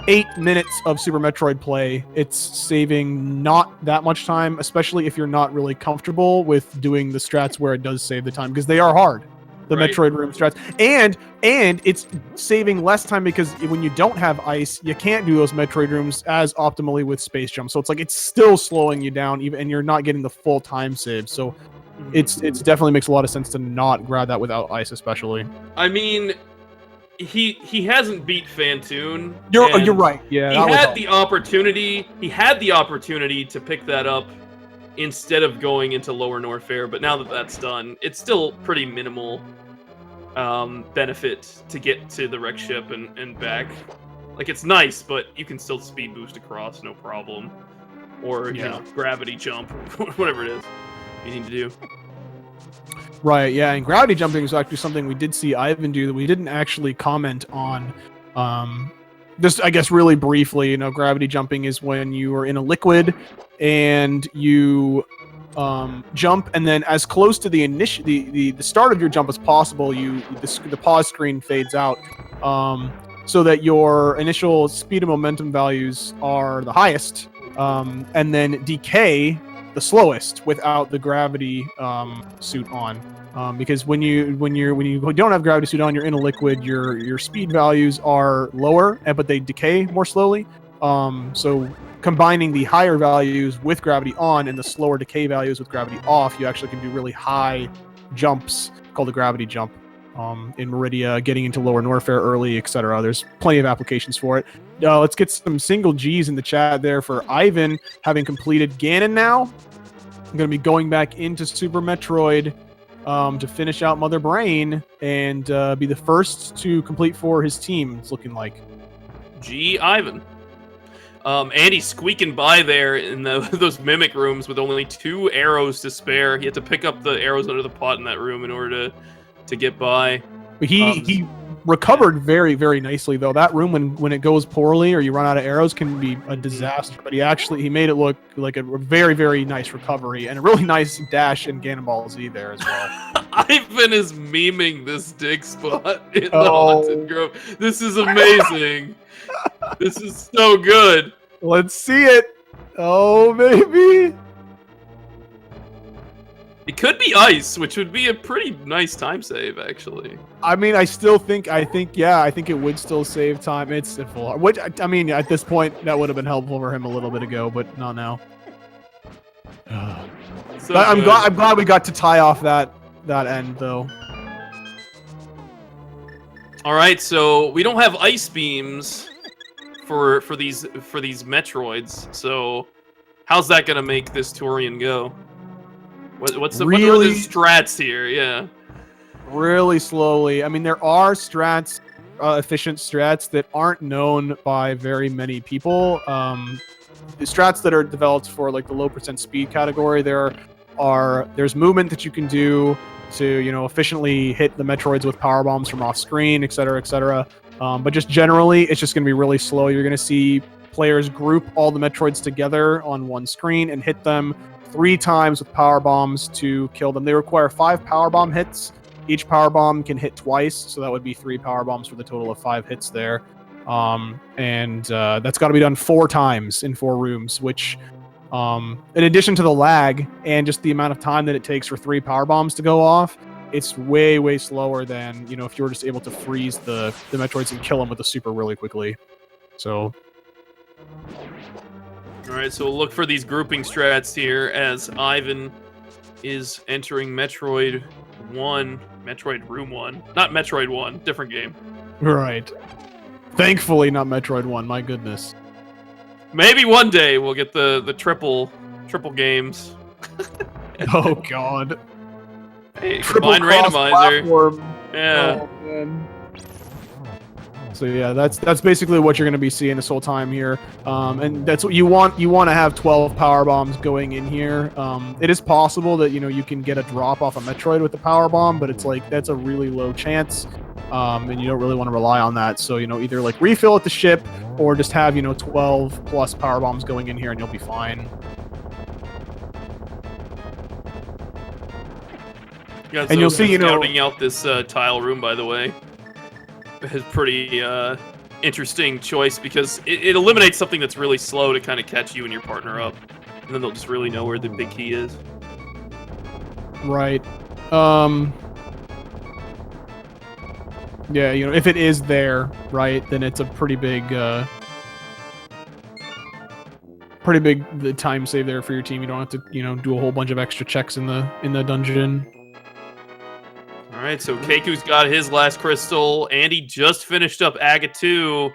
[SPEAKER 1] 8 minutes of Super Metroid play. It's saving not that much time, especially if you're not really comfortable with doing the strats where it does save the time, because they are hard. The Metroid room strats. And it's saving less time because when you don't have ice, you can't do those Metroid rooms as optimally with Space Jump. So it's like it's still slowing you down, and you're not getting the full time save. So it's definitely makes a lot of sense to not grab that without ice, especially.
[SPEAKER 2] I mean, he hasn't beat Fantoon.
[SPEAKER 1] You're right. Yeah,
[SPEAKER 2] he had the opportunity. He had the opportunity to pick that up instead of going into Lower Norfair, but now that that's done, it's still pretty minimal benefit to get to the wreck ship and back. Like, it's nice, but you can still speed boost across, no problem. Or, gravity jump, whatever it is you need to do.
[SPEAKER 1] Right, yeah, and gravity jumping is actually something we did see Ivan do that we didn't actually comment on. Just, I guess, really briefly, gravity jumping is when you are in a liquid and you jump, and then as close to the start of your jump as possible, the pause screen fades out, so that your initial speed and momentum values are the highest, and then decay the slowest without the gravity suit on. Because when you don't have gravity suit on, you're in a liquid. Your speed values are lower, but they decay more slowly. So combining the higher values with gravity on and the slower decay values with gravity off, you actually can do really high jumps called the gravity jump. In Meridia, getting into Lower Norfair early, etc. There's plenty of applications for it. Let's get some single G's in the chat there for Ivan, having completed Ganon now. I'm going to be going back into Super Metroid to finish out Mother Brain and be the first to complete for his team. It's looking like.
[SPEAKER 2] G. Ivan. Andy squeaking by there in those mimic rooms with only 2 arrows to spare. He had to pick up the arrows under the pot in that room in order to get by.
[SPEAKER 1] But he recovered very, very nicely though. That room, when it goes poorly or you run out of arrows, can be a disaster. But he made it look like a very, very nice recovery and a really nice dash in Ganon Ball Z there as well.
[SPEAKER 2] Ivan is memeing this dig spot in the Haunted Grove. This is amazing. This is so good.
[SPEAKER 1] Let's see it. Oh, baby.
[SPEAKER 2] It could be ice, which would be a pretty nice time save, actually.
[SPEAKER 1] I mean, I think it would still save time. It's full. Which, I mean, at this point, that would have been helpful for him a little bit ago, but not now.
[SPEAKER 2] So
[SPEAKER 1] I'm glad we got to tie off that end, though.
[SPEAKER 2] All right, so we don't have ice beams for these Metroids. So how's that gonna make this Turian go? What are the strats here? Yeah.
[SPEAKER 1] Really slowly. I mean, there are strats, efficient strats that aren't known by very many people. The strats that are developed for like the low % speed category, there's movement that you can do to efficiently hit the Metroids with power bombs from off screen, etc., etc. But just generally, it's just going to be really slow. You're going to see players group all the Metroids together on one screen and hit them 3 times with power bombs to kill them. They require 5 power bomb hits. Each power bomb can hit twice, so that would be 3 power bombs for the total of 5 hits there. That's got to be done 4 times in 4 rooms, which, in addition to the lag and just the amount of time that it takes for 3 power bombs to go off, it's way, way slower than, if you were just able to freeze the Metroids and kill them with a super really quickly. So...
[SPEAKER 2] Alright, so we'll look for these grouping strats here as Ivan is entering Metroid 1. Metroid Room 1. Not Metroid 1, different game.
[SPEAKER 1] Right. Thankfully not Metroid 1, my goodness.
[SPEAKER 2] Maybe one day we'll get the triple games.
[SPEAKER 1] Oh god.
[SPEAKER 2] Hey, combine randomizer.
[SPEAKER 1] Platform.
[SPEAKER 2] Yeah.
[SPEAKER 1] Oh, man. So yeah, that's basically what you're going to be seeing this whole time here, and that's what you want. You want to have 12 power bombs going in here. It is possible that you can get a drop off a Metroid with the power bomb, but it's like that's a really low chance, and you don't really want to rely on that. So either like refill at the ship or just have 12 plus power bombs going in here, and you'll be fine.
[SPEAKER 2] Yeah,
[SPEAKER 1] and you'll see
[SPEAKER 2] scouting out this tile room, by the way. Is pretty interesting choice because it eliminates something that's really slow to kind of catch you and your partner up, and then they'll just really know where the big key is.
[SPEAKER 1] Right. Yeah, if it is there, right, then it's a pretty big the time save there for your team. You don't have to do a whole bunch of extra checks in the dungeon.
[SPEAKER 2] Alright, so Keku's got his last crystal. Andy just finished up Aga 2.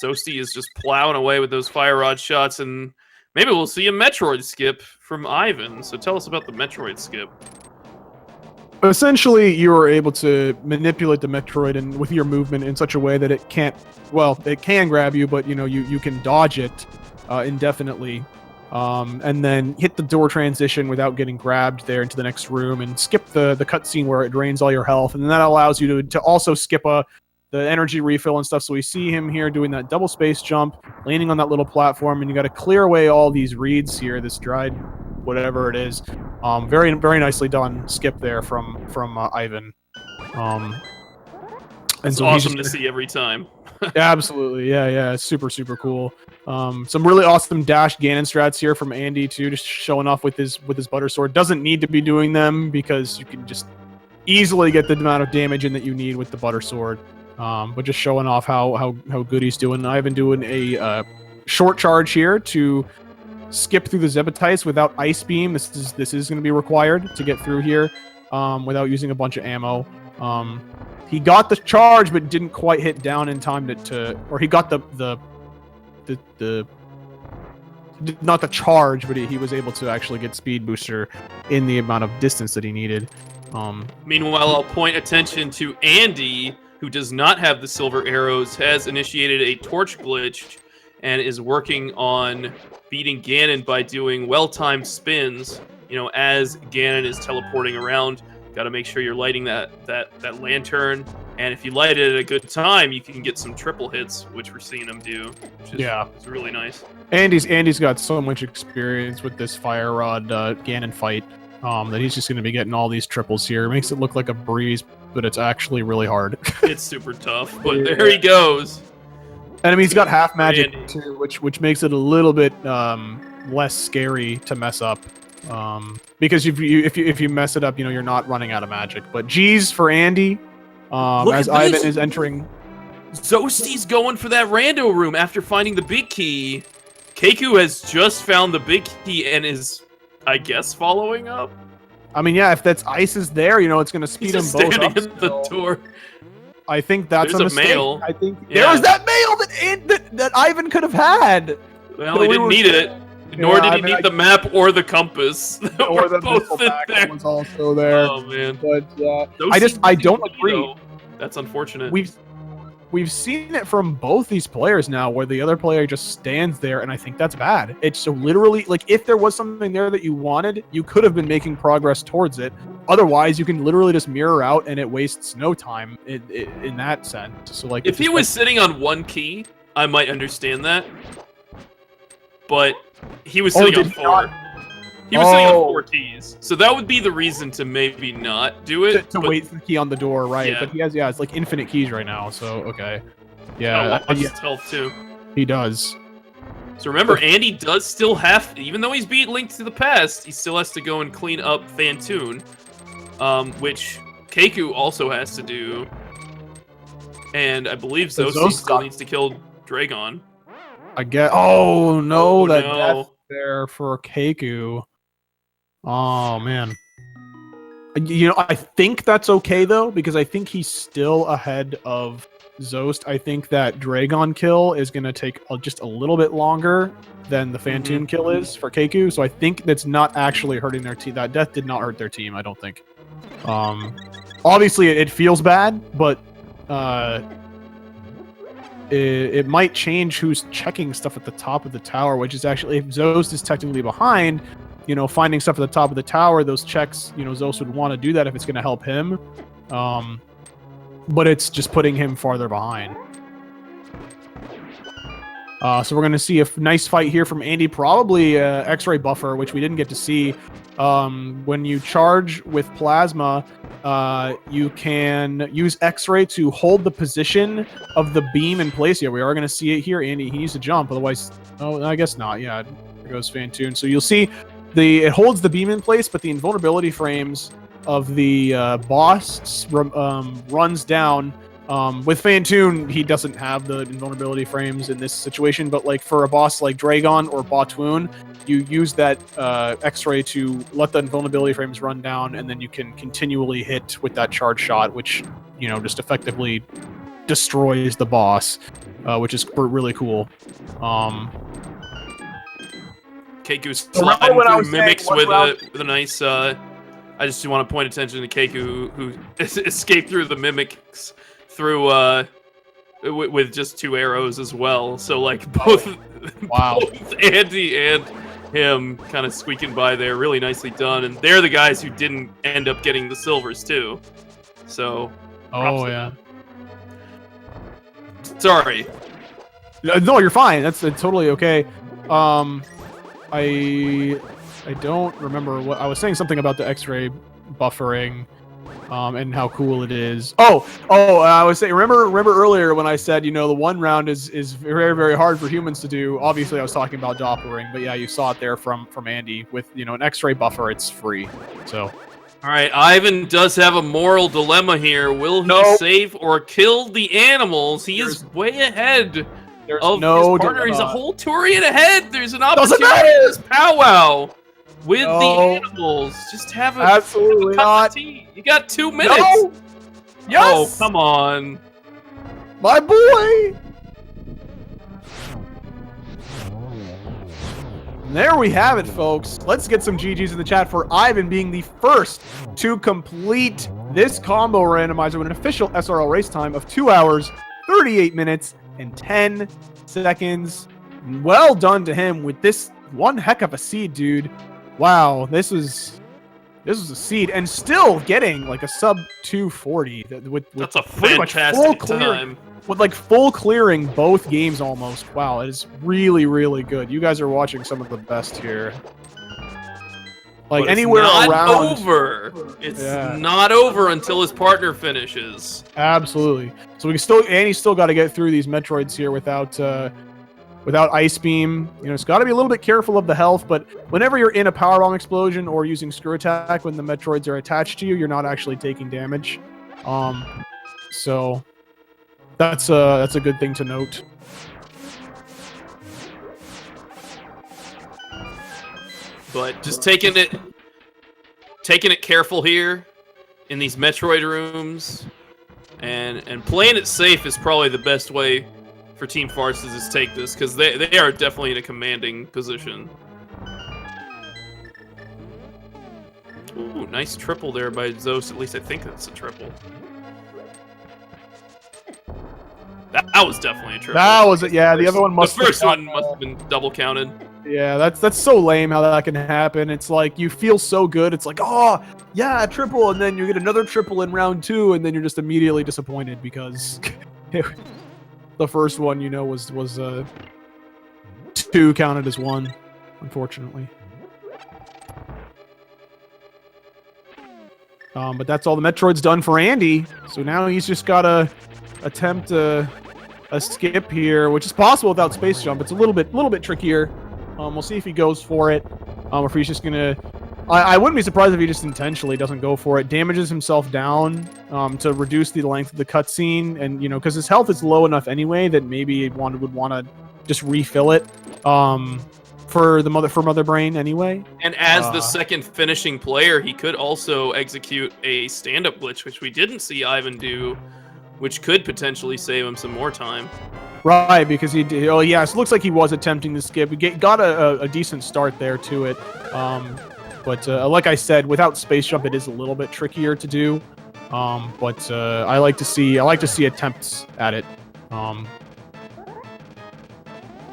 [SPEAKER 2] Zoasty is just plowing away with those fire rod shots, and maybe we'll see a Metroid skip from Ivan. So tell us about the Metroid skip.
[SPEAKER 1] Essentially, you are able to manipulate the Metroid and with your movement in such a way that it can't... Well, it can grab you, but you can dodge it indefinitely. And then hit the door transition without getting grabbed there into the next room and skip the cutscene where it drains all your health. And then that allows you to also skip the energy refill and stuff. So we see him here doing that double space jump, landing on that little platform, and you got to clear away all these reeds here, this dried whatever it is. Very, very nicely done skip there from Ivan.
[SPEAKER 2] It's awesome to see every time.
[SPEAKER 1] Yeah, absolutely. Yeah. Super, super cool. Some really awesome dash Ganon strats here from Andy too, just showing off with his butter sword. Doesn't need to be doing them because you can just easily get the amount of damage in that you need with the butter sword. But just showing off how good he's doing. Ivan doing a short charge here to skip through the Zebatites without ice beam. This is going to be required to get through here without using a bunch of ammo. He got the charge, but didn't quite hit down in time or he got the not the charge, but he was able to actually get speed booster in the amount of distance that he needed.
[SPEAKER 2] Meanwhile, I'll point attention to Andy, who does not have the silver arrows, has initiated a torch glitch and is working on beating Ganon by doing well-timed spins. You know, as Ganon is teleporting around, got to make sure you're lighting that lantern. And if you light it at a good time, you can get some triple hits, which we're seeing him do. Which is, it's really nice.
[SPEAKER 1] Andy's got so much experience with this fire rod Ganon fight that he's just going to be getting all these triples here. It makes it look like a breeze, but it's actually really hard.
[SPEAKER 2] It's super tough, but there he goes.
[SPEAKER 1] And I mean, he's got half magic too, which makes it a little bit less scary to mess up. Because if you mess it up, you know, you're not running out of magic. But G's for Andy, as Ivan is entering.
[SPEAKER 2] Zoasty's going for that rando room after finding the big key. Keku has just found the big key and is, I guess, following up.
[SPEAKER 1] I mean, yeah, if that's ice is there, you know, it's going to speed them both up.
[SPEAKER 2] He's standing at the door.
[SPEAKER 1] I think that's a mistake.
[SPEAKER 2] Mail.
[SPEAKER 1] I think there was that mail that Ivan could have had.
[SPEAKER 2] Well, he didn't need it. Nor did he need the map or the compass.
[SPEAKER 1] Or the both there. Was also there.
[SPEAKER 2] Oh man!
[SPEAKER 1] But I don't agree.
[SPEAKER 2] That's unfortunate.
[SPEAKER 1] We've seen it from both these players now, where the other player just stands there, and I think that's bad. It's so literally like if there was something there that you wanted, you could have been making progress towards it. Otherwise, you can literally just mirror out, and it wastes no time in that sense. So like,
[SPEAKER 2] if he was sitting on one key, I might understand that. But he was sitting on four. He was sitting on 4 keys, so that would be the reason to maybe not do it.
[SPEAKER 1] To wait for the key on the door, right? Yeah. But he has, it's like infinite keys right now. So okay, yeah,
[SPEAKER 2] health too.
[SPEAKER 1] He does.
[SPEAKER 2] So remember, Andy does still have, even though he's beat Link to the Past, he still has to go and clean up Phantoon, which Keku also has to do, and I believe Zoasty still needs to kill Dragon.
[SPEAKER 1] I get. Oh no, death there for Keku. Oh man. You know, I think that's okay though, because I think he's still ahead of Zoast. I think that Dragon kill is going to take just a little bit longer than the Phantoon kill is for Keku. So I think that's not actually hurting their team. That death did not hurt their team, I don't think. Obviously it feels bad, but it might change who's checking stuff at the top of the tower, which is actually, if Zoast is technically behind, you know, finding stuff at the top of the tower, those checks, you know, Zoast would want to do that if it's going to help him. But it's just putting him farther behind. So we're going to see a nice fight here from Andy, probably X-ray buffer, which we didn't get to see. When you charge with plasma, you can use X-ray to hold the position of the beam in place. Yeah, we are going to see it here. Andy, he needs to jump, otherwise, oh, I guess not. Yeah, there goes Phantoon. So you'll see it holds the beam in place, but the invulnerability frames of the boss runs down. With Phantoon, he doesn't have the invulnerability frames in this situation, but like for a boss like Dragon or Batoon, you use that X-ray to let the invulnerability frames run down, and then you can continually hit with that charge shot, which, you know, just effectively destroys the boss, which is really cool.
[SPEAKER 2] Keku's sliding through mimics with a nice. I just want to point attention to Keku, who escaped through the mimics through with just 2 arrows as well. So like both Andy and him kind of squeaking by there, really nicely done. And they're the guys who didn't end up getting the silvers too. So
[SPEAKER 1] yeah.
[SPEAKER 2] Sorry.
[SPEAKER 1] No, you're fine. That's totally okay. I don't remember what I was saying. Something about the X-ray buffering, and how cool it is. I was saying. Remember earlier when I said, you know, the 1 round is very, very hard for humans to do. Obviously, I was talking about Doppelring, but yeah, you saw it there from Andy with, you know, an X-ray buffer. It's free. So.
[SPEAKER 2] All right, Ivan does have a moral dilemma here. Will he save or kill the animals? He is way ahead of his partner. Dilemma. He's a whole Turian ahead. There's an opportunity in this powwow with the animals. Just have a cup of tea. You got 2 minutes.
[SPEAKER 1] No. Yes.
[SPEAKER 2] Oh, come on.
[SPEAKER 1] My boy. And there we have it, folks. Let's get some GGs in the chat for Ivan being the first to complete this combo randomizer with an official SRL race time of 2 hours, 38 minutes, and 10 seconds. Well done to him with this one heck of a seed, dude. Wow, this was a seed, and still getting like a sub 240 with
[SPEAKER 2] that's a
[SPEAKER 1] pretty much
[SPEAKER 2] fantastic time.
[SPEAKER 1] With like full clearing both games almost. Wow, it is really, really good. You guys are watching some of the best here. Like
[SPEAKER 2] but
[SPEAKER 1] anywhere
[SPEAKER 2] it's not
[SPEAKER 1] around.
[SPEAKER 2] over. It's not over until his partner finishes.
[SPEAKER 1] Absolutely. So Andy's still got to get through these Metroids here without Ice Beam. You know, it's got to be a little bit careful of the health, but whenever you're in a Powerbomb explosion or using Screw Attack when the Metroids are attached to you, you're not actually taking damage. So that's a good thing to note.
[SPEAKER 2] But just taking it careful here in these Metroid rooms and playing it safe is probably the best way for Team Farces is take this, because they are definitely in a commanding position. Ooh, nice triple there by Zos. At least I think that's a triple. That was definitely a triple.
[SPEAKER 1] That was it. Yeah, the other one must.
[SPEAKER 2] The first one must have been double counted.
[SPEAKER 1] Yeah, that's so lame how that can happen. It's like you feel so good. It's like, oh yeah, triple, and then you get another triple in round 2, and then you're just immediately disappointed because the first one, you know, was 2 counted as 1, unfortunately. But that's all the Metroid's done for Andy. So now he's just got to attempt a skip here, which is possible without space jump. It's a little bit trickier. We'll see if he goes for it, or if he's just gonna. I wouldn't be surprised if he just intentionally doesn't go for it. Damages himself down to reduce the length of the cutscene, and you know, because his health is low enough anyway that maybe he would want to just refill it. For Mother Brain anyway.
[SPEAKER 2] And as the second finishing player, he could also execute a stand-up glitch, which we didn't see Ivan do, which could potentially save him some more time.
[SPEAKER 1] Right, because he did. Oh, yeah, so it looks like he was attempting to skip. He got a decent start there to it. But like I said, without space jump, it is a little bit trickier to do. But I like to see attempts at it.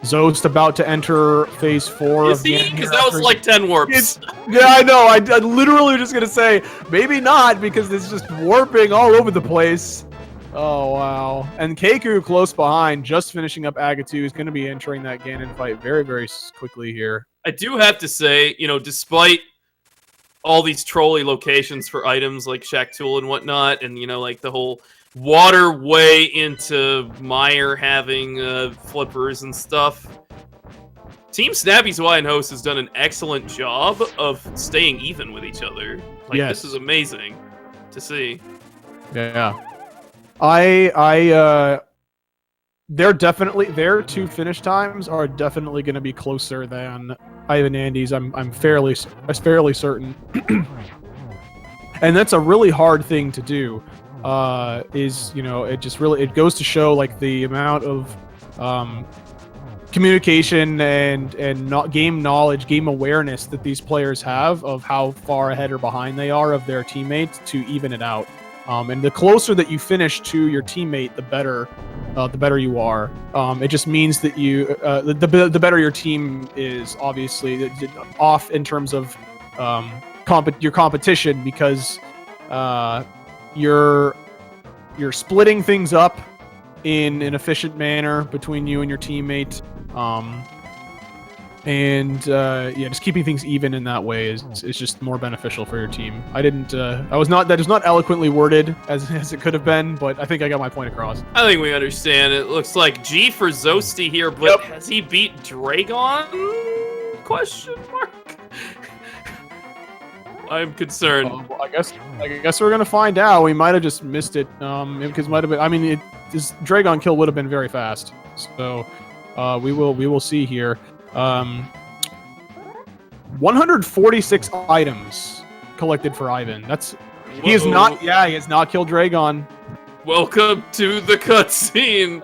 [SPEAKER 1] Zoast about to enter phase 4
[SPEAKER 2] of the game. Because that was like 10 warps.
[SPEAKER 1] Yeah, I know. I literally just going to say, maybe not, because it's just warping all over the place. Oh, wow. And Keku close behind, just finishing up Agatu, is going to be entering that Ganon fight very, very quickly here.
[SPEAKER 2] I do have to say, you know, despite all these trolley locations for items like Shaktul and whatnot, and, you know, like the whole waterway into Mire having flippers and stuff, Team Snappy's Hawaiian Host has done an excellent job of staying even with each other. Like, yes. This is amazing to see.
[SPEAKER 1] Yeah. Their 2 finish times are definitely going to be closer than Ivan Andy's. I'm fairly certain. And that's a really hard thing to do. Is, you know, it goes to show like the amount of communication and not game knowledge, game awareness that these players have of how far ahead or behind they are of their teammates to even it out. And the closer that you finish to your teammate, the better you are. It just means that you the better your team is, obviously off in terms of your competition, because you're splitting things up in an efficient manner between you and your teammate. Yeah, just keeping things even in that way is just more beneficial for your team. That is not eloquently worded as it could have been, but I think I got my point across.
[SPEAKER 2] I think we understand. It looks like G for Zoasty here, but has he beat Dragon? Question mark. I'm concerned.
[SPEAKER 1] Well, I guess we're gonna find out. We might have just missed it, because might have been. I mean, this Dragon kill would have been very fast. So we will see here. 146 items collected for Ivan. He has not killed Dragon.
[SPEAKER 2] Welcome to the cutscene.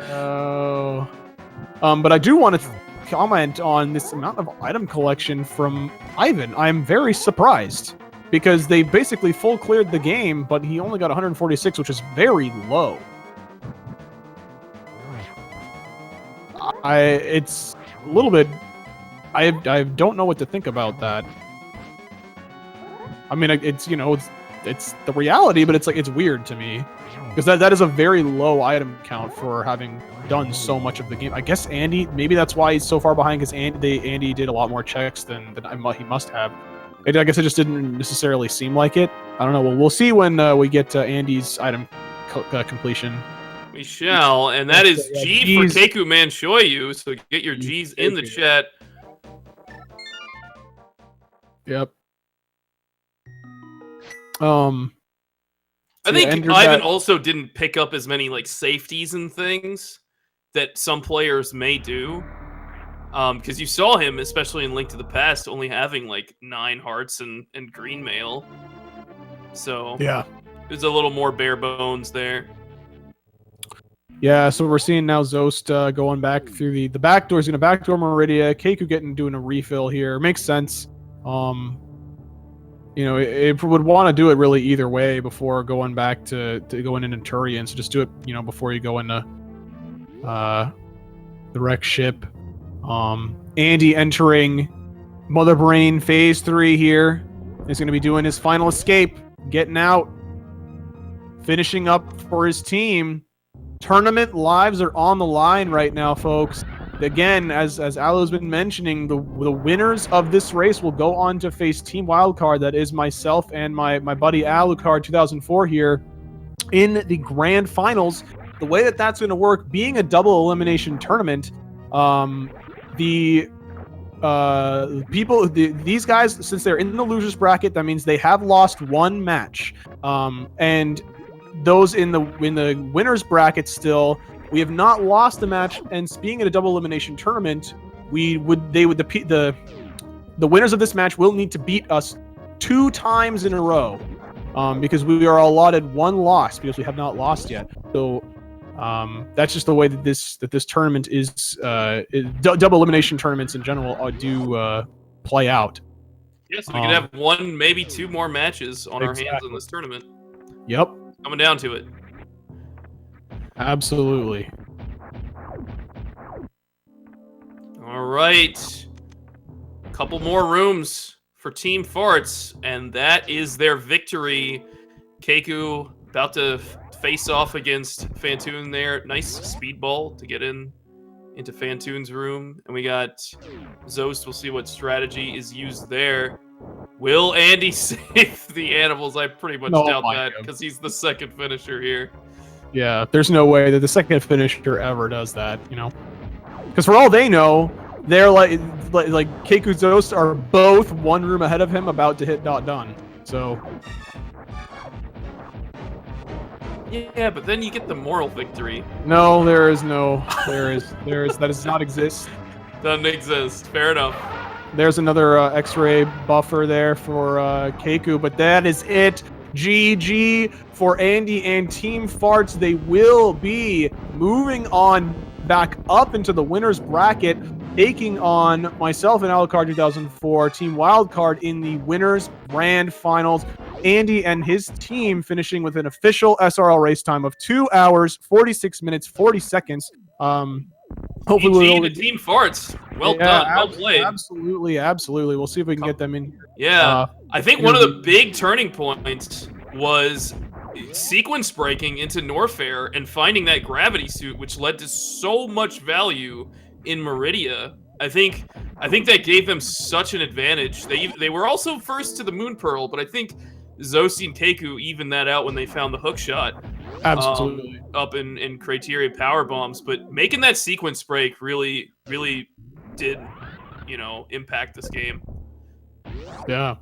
[SPEAKER 1] But I do want to comment on this amount of item collection from Ivan. I'm very surprised because they basically full cleared the game, but he only got 146, which is very low. It's a little bit. I don't know what to think about that. I mean, it's it's the reality, but it's weird to me because that is a very low item count for having done so much of the game. I guess Andy, maybe that's why he's so far behind, because Andy did a lot more checks than he must have. I guess it just didn't necessarily seem like it. I don't know. Well, we'll see when we get to Andy's item completion.
[SPEAKER 2] We shall, and that is G for kekumanshoyu. So get your G's in the chat.
[SPEAKER 1] Yep.
[SPEAKER 2] I think Ivan also didn't pick up as many like safeties and things that some players may do. Because you saw him, especially in Link to the Past, only having like 9 hearts and green mail. So
[SPEAKER 1] yeah,
[SPEAKER 2] it was a little more bare bones there.
[SPEAKER 1] Yeah, so we're seeing now Zoast going back through the back door. He's going to backdoor Meridia. Keku doing a refill here. Makes sense. It would want to do it really either way before going back to going into Turian. So just do it, before you go into the wreck ship. Andy entering Mother Brain Phase 3 here. He's going to be doing his final escape, getting out, finishing up for his team. Tournament lives are on the line right now, folks. Again, as Alu's been mentioning, the winners of this race will go on to face Team Wildcard. That is myself and my buddy Alucard 2004 here in the grand finals. The way that's going to work, being a double elimination tournament, these guys, since they're in the losers bracket, that means they have lost one match, and those in the winners bracket still, we have not lost a match. And being in a double elimination tournament, the winners of this match will need to beat us 2 times in a row, because we are allotted 1 loss because we have not lost yet. So that's just the way that this tournament is. Double elimination tournaments in general do play out.
[SPEAKER 2] Yes, we could have 1, maybe 2 more matches on our hands in this tournament.
[SPEAKER 1] Yep.
[SPEAKER 2] Coming down to it.
[SPEAKER 1] Absolutely.
[SPEAKER 2] All right. A couple more rooms for Team Farts, and that is their victory. Keku about to face off against Fantoon there. Nice speedball to get into Fantoon's room. And we got Zoast. We'll see what strategy is used there. Will Andy save the animals? I pretty much doubt that, because he's the second finisher here.
[SPEAKER 1] Yeah, there's no way that the second finisher ever does that, Because for all they know, they're like Keku Zoast are both 1 room ahead of him, about to hit done. So
[SPEAKER 2] yeah, but then you get the moral victory.
[SPEAKER 1] No, there does not exist.
[SPEAKER 2] Doesn't exist. Fair enough.
[SPEAKER 1] There's another X-ray buffer there for Keku, but that is it. GG for Andy and Team Farts. They will be moving on back up into the winners bracket, taking on myself and Alucard 2004, Team Wildcard in the winners grand finals. Andy and his team finishing with an official SRL race time of 2 hours, 46 minutes, 40 seconds. Hopefully
[SPEAKER 2] we'll Team Farts. Well done. Well played.
[SPEAKER 1] Absolutely. We'll see if we can get them in here.
[SPEAKER 2] Yeah. I think one of the big turning points was sequence breaking into Norfair and finding that gravity suit, which led to so much value in Meridia. I think that gave them such an advantage. They were also first to the Moon Pearl, but I think Zoasty and Keku evened that out when they found the hook shot.
[SPEAKER 1] Absolutely.
[SPEAKER 2] Up in Criteria power bombs, but making that sequence break really did, impact this game.
[SPEAKER 1] Yeah.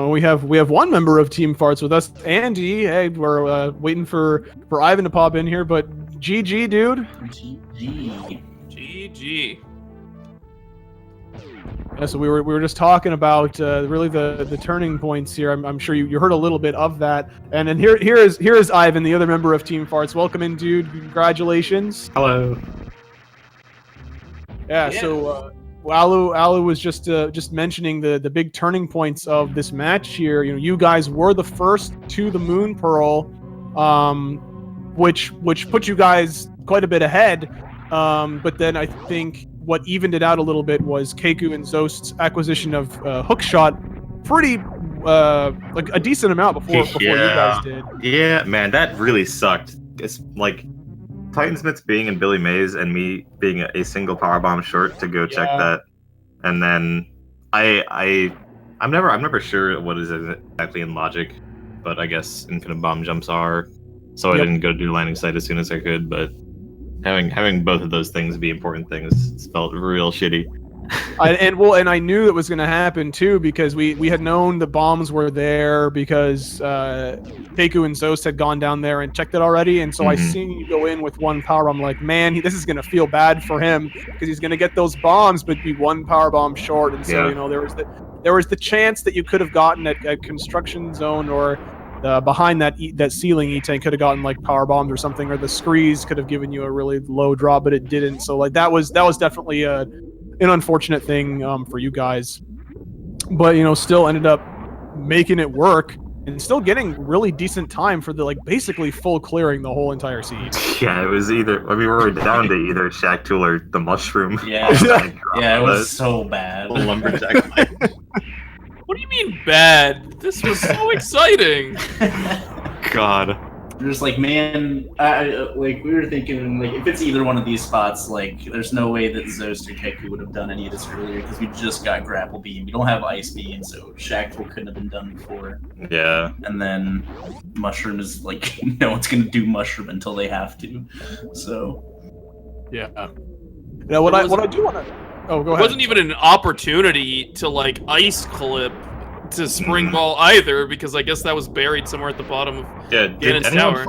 [SPEAKER 1] We have 1 member of Team Farts with us, Andy. Hey, we're waiting for Ivan to pop in here, but GG, dude.
[SPEAKER 2] GG.
[SPEAKER 1] Yeah, so we were just talking about really the turning points here. I'm sure you heard a little bit of that. And then here is Ivan, the other member of Team Farts. Welcome in, dude. Congratulations.
[SPEAKER 3] Hello.
[SPEAKER 1] Yeah. So Alu was just mentioning the big turning points of this match here. You know, you guys were the first to the Moon Pearl, which put you guys quite a bit ahead. But then I think what evened it out a little bit was Keku and Zost's acquisition of Hookshot, pretty like a decent amount before you guys did.
[SPEAKER 3] Yeah, man, that really sucked. It's like Titansmith's being in Billy Mays and me being a single powerbomb short to go check that, and then I'm never sure what is exactly in logic, but I guess infinite bomb jumps are, so I didn't go to do landing site as soon as I could. But having both of those things be important things felt real shitty.
[SPEAKER 1] And I knew it was going to happen too, because we had known the bombs were there because Keku and Zoast had gone down there and checked it already, and so I seen you go in with one power bomb. I'm like, man, this is going to feel bad for him because he's going to get those bombs but be one power bomb short, and so you know there was the chance that you could have gotten at construction zone or behind that ceiling E-tank could have gotten like power bombs or something, or the screes could have given you a really low drop, but it didn't. So like that was definitely an unfortunate thing for you guys, but you know, still ended up making it work and still getting really decent time for the like basically full clearing the whole entire seed.
[SPEAKER 3] Yeah, it was either we were down to either Shack Tool or the mushroom.
[SPEAKER 4] Yeah, yeah, it was so bad.
[SPEAKER 3] Lumberjack.
[SPEAKER 2] What do you mean bad? This was so exciting.
[SPEAKER 3] God.
[SPEAKER 4] We're just like, man, like we were thinking, like if it's either one of these spots, like there's no way that Zoast or Keku would have done any of this earlier because we just got grapple beam. We don't have ice beam, so Shack Tool couldn't have been done before.
[SPEAKER 3] Yeah.
[SPEAKER 4] And then mushroom is like no one's gonna do mushroom until they have to. So.
[SPEAKER 1] Yeah. Now what I do want to. Oh, go ahead.
[SPEAKER 2] It wasn't even an opportunity to like ice clip to spring ball either, because I guess that was buried somewhere at the bottom of Ganon's tower,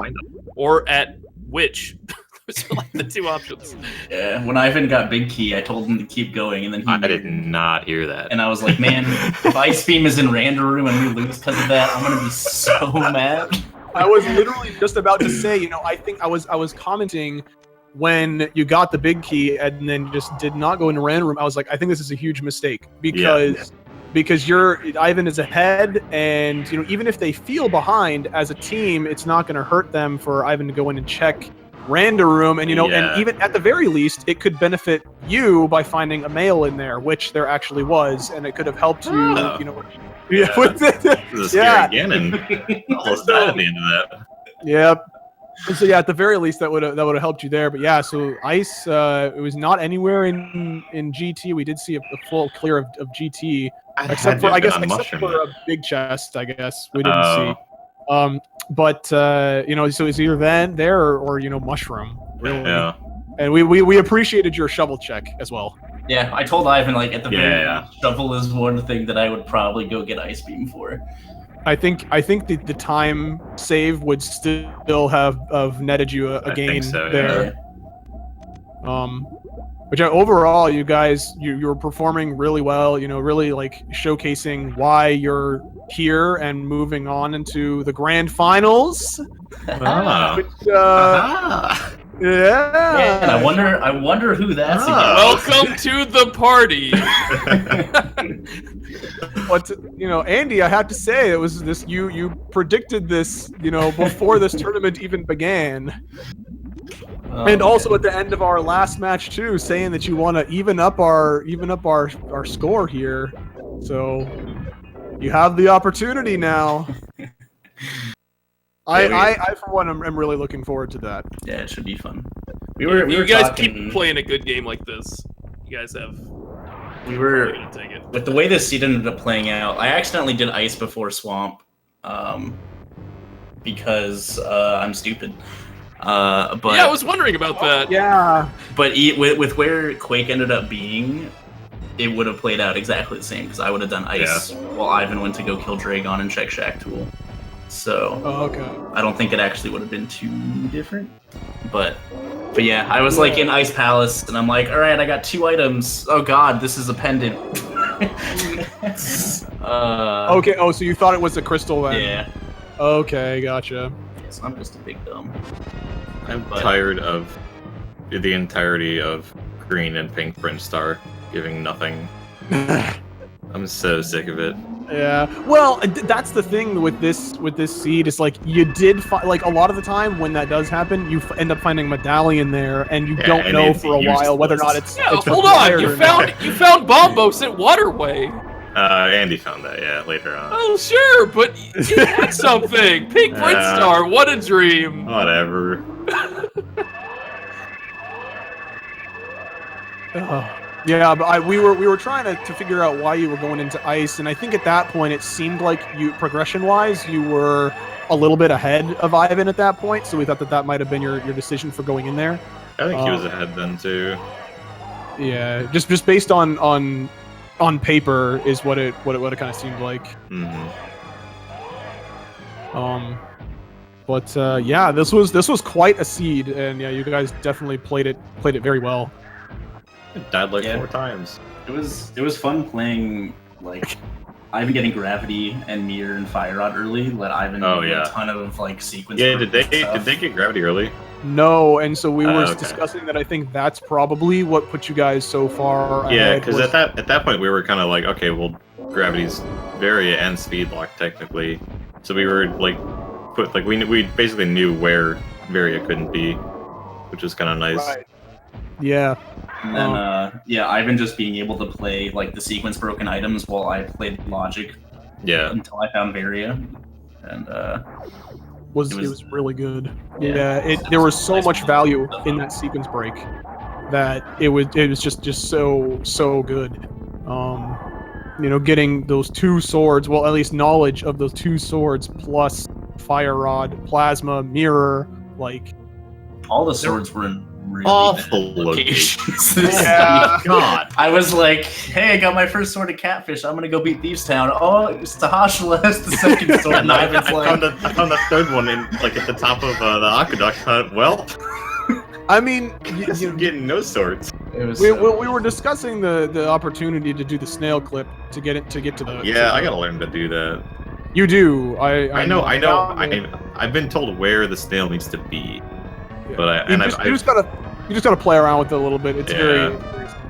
[SPEAKER 2] or at Witch. Those are like the two options.
[SPEAKER 4] Yeah, when Ivan got big key, I told him to keep going, and then
[SPEAKER 3] I did not hear that.
[SPEAKER 4] And I was like, man, if Ice Beam is in random room and we lose because of that, I'm gonna be so mad.
[SPEAKER 1] I was literally just about to say, you know, I think I was commenting when you got the big key and then just did not go into random room. I was like, I think this is a huge mistake because Ivan is ahead, and you know, even if they feel behind as a team, it's not going to hurt them for Ivan to go in and check random room, and you know, and even at the very least, it could benefit you by finding a male in there, which there actually was, and it could have helped you. You know,
[SPEAKER 3] Ganon almost died at the end of that.
[SPEAKER 1] Yep. So yeah, at the very least, that would have helped you there. But yeah, so ice, it was not anywhere in GT. We did see a full clear of GT, except for a big chest. I guess we didn't see. But you know, so it's either there or you know, mushroom. Really. Yeah. And we appreciated your shovel check as well.
[SPEAKER 4] Yeah, I told Ivan like at the very least, shovel is one thing that I would probably go get ice beam for.
[SPEAKER 1] I think the time save would still have netted you a gain there. Yeah. Which overall, you guys, you were performing really well. You know, really like showcasing why you're here and moving on into the grand finals. Which, yeah.
[SPEAKER 4] And I wonder who that's against.
[SPEAKER 2] Welcome to the party.
[SPEAKER 1] But you know, Andy, I have to say, it was this. You predicted this, you know, before this tournament even began. And also at the end of our last match too, saying that you want to even up our score here. So you have the opportunity now. I for one am really looking forward to that.
[SPEAKER 4] Yeah, it should be fun.
[SPEAKER 2] You guys keep playing a good game like this. You guys have.
[SPEAKER 4] We were gonna take it. With the way this seed ended up playing out, I accidentally did ice before swamp, because I'm stupid. But
[SPEAKER 2] yeah, I was wondering about that.
[SPEAKER 1] Yeah.
[SPEAKER 4] But with where Quake ended up being, it would have played out exactly the same because I would have done ice while Ivan went to go kill Dragon and check Shack Tool. So I don't think it actually would have been too different. But yeah, I was like in Ice Palace and I'm like, all right, I got 2 items. Oh God, this is a pendant.
[SPEAKER 1] Okay. Oh, so you thought it was a crystal then?
[SPEAKER 4] Yeah.
[SPEAKER 1] Okay, gotcha.
[SPEAKER 4] So I'm just a big dumb.
[SPEAKER 3] I'm tired of the entirety of green and pink French Star giving nothing. I'm so sick of it.
[SPEAKER 1] Yeah. Well, that's the thing with this seed is like you did like a lot of the time when that does happen, you end up finding medallion there, and you don't know for a while whether or not it's.
[SPEAKER 2] Yeah,
[SPEAKER 1] it's
[SPEAKER 2] hold on. You found Bombos at Waterway.
[SPEAKER 3] Andy found that, yeah, later on.
[SPEAKER 2] Oh, sure, but you had something. Pink Prince Star, what a dream.
[SPEAKER 3] Whatever.
[SPEAKER 1] Yeah, but we were trying to figure out why you were going into ice, and I think at that point it seemed like you progression-wise you were a little bit ahead of Ivan at that point, so we thought that might have been your decision for going in there.
[SPEAKER 3] I think he was ahead then too.
[SPEAKER 1] Yeah, just based on paper is what it kind of seemed like.
[SPEAKER 3] Mm-hmm.
[SPEAKER 1] But yeah, this was quite a seed, and yeah, you guys definitely played it very well.
[SPEAKER 3] It died like 4 times.
[SPEAKER 4] It was fun playing like Ivan getting gravity and mirror and fire rod early. Let Ivan do a ton of like sequence.
[SPEAKER 3] Yeah, did they get gravity early?
[SPEAKER 1] No, and so we were discussing that. I think that's probably what put you guys so far.
[SPEAKER 3] Yeah, because at that point we were kind of like, okay, well, gravity's Varia and speed lock technically, so we were like we basically knew where Varia couldn't be, which was kind of nice.
[SPEAKER 1] Right. Yeah.
[SPEAKER 4] And then Ivan just being able to play like the sequence broken items while I played logic.
[SPEAKER 3] Yeah.
[SPEAKER 4] Until I found Varia, and it
[SPEAKER 1] was really good. Yeah, there was so much value in that sequence break that it was just so good. You know, getting those 2 swords, well, at least knowledge of those 2 swords plus fire rod, plasma, mirror, like
[SPEAKER 4] all the swords were in really
[SPEAKER 3] awful locations.
[SPEAKER 1] Yeah.
[SPEAKER 3] God.
[SPEAKER 4] I was like, hey, I got my first sword of catfish. I'm gonna go beat Thieves Town. Oh, Stahashla has the second sword. And
[SPEAKER 3] I found the 3rd one in like at the top of the aqueduct. Well,
[SPEAKER 1] I mean,
[SPEAKER 3] you're getting no swords.
[SPEAKER 1] We were discussing the opportunity to do the snail clip to get to the.
[SPEAKER 3] Yeah, I gotta learn to do that.
[SPEAKER 1] You do. I
[SPEAKER 3] know. I've been told where the snail needs to be.
[SPEAKER 1] Yeah.
[SPEAKER 3] But
[SPEAKER 1] you just gotta play around with it a little bit. It's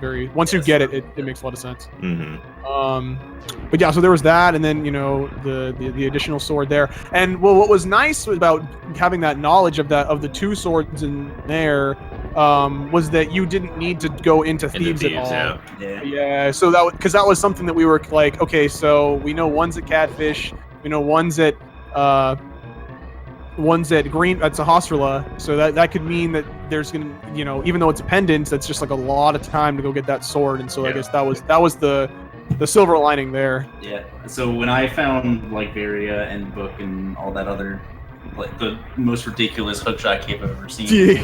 [SPEAKER 1] very once you get it, it makes a lot of sense.
[SPEAKER 3] Mm-hmm.
[SPEAKER 1] But yeah, so there was that, and then you know the additional sword there, and well, what was nice about having that knowledge of the 2 swords in there was that you didn't need to go into thieves at all. Yeah. So that was something that we were like, okay, so we know one's at Catfish, we know one's at Green, that's a Hostrala, so that could mean that there's gonna, you know, even though it's a pendant, that's just like a lot of time to go get that sword, and so I guess that was the silver lining there.
[SPEAKER 4] Yeah. So when I found like Varia and Book and all that other, like the most ridiculous hookshot cape I've ever seen.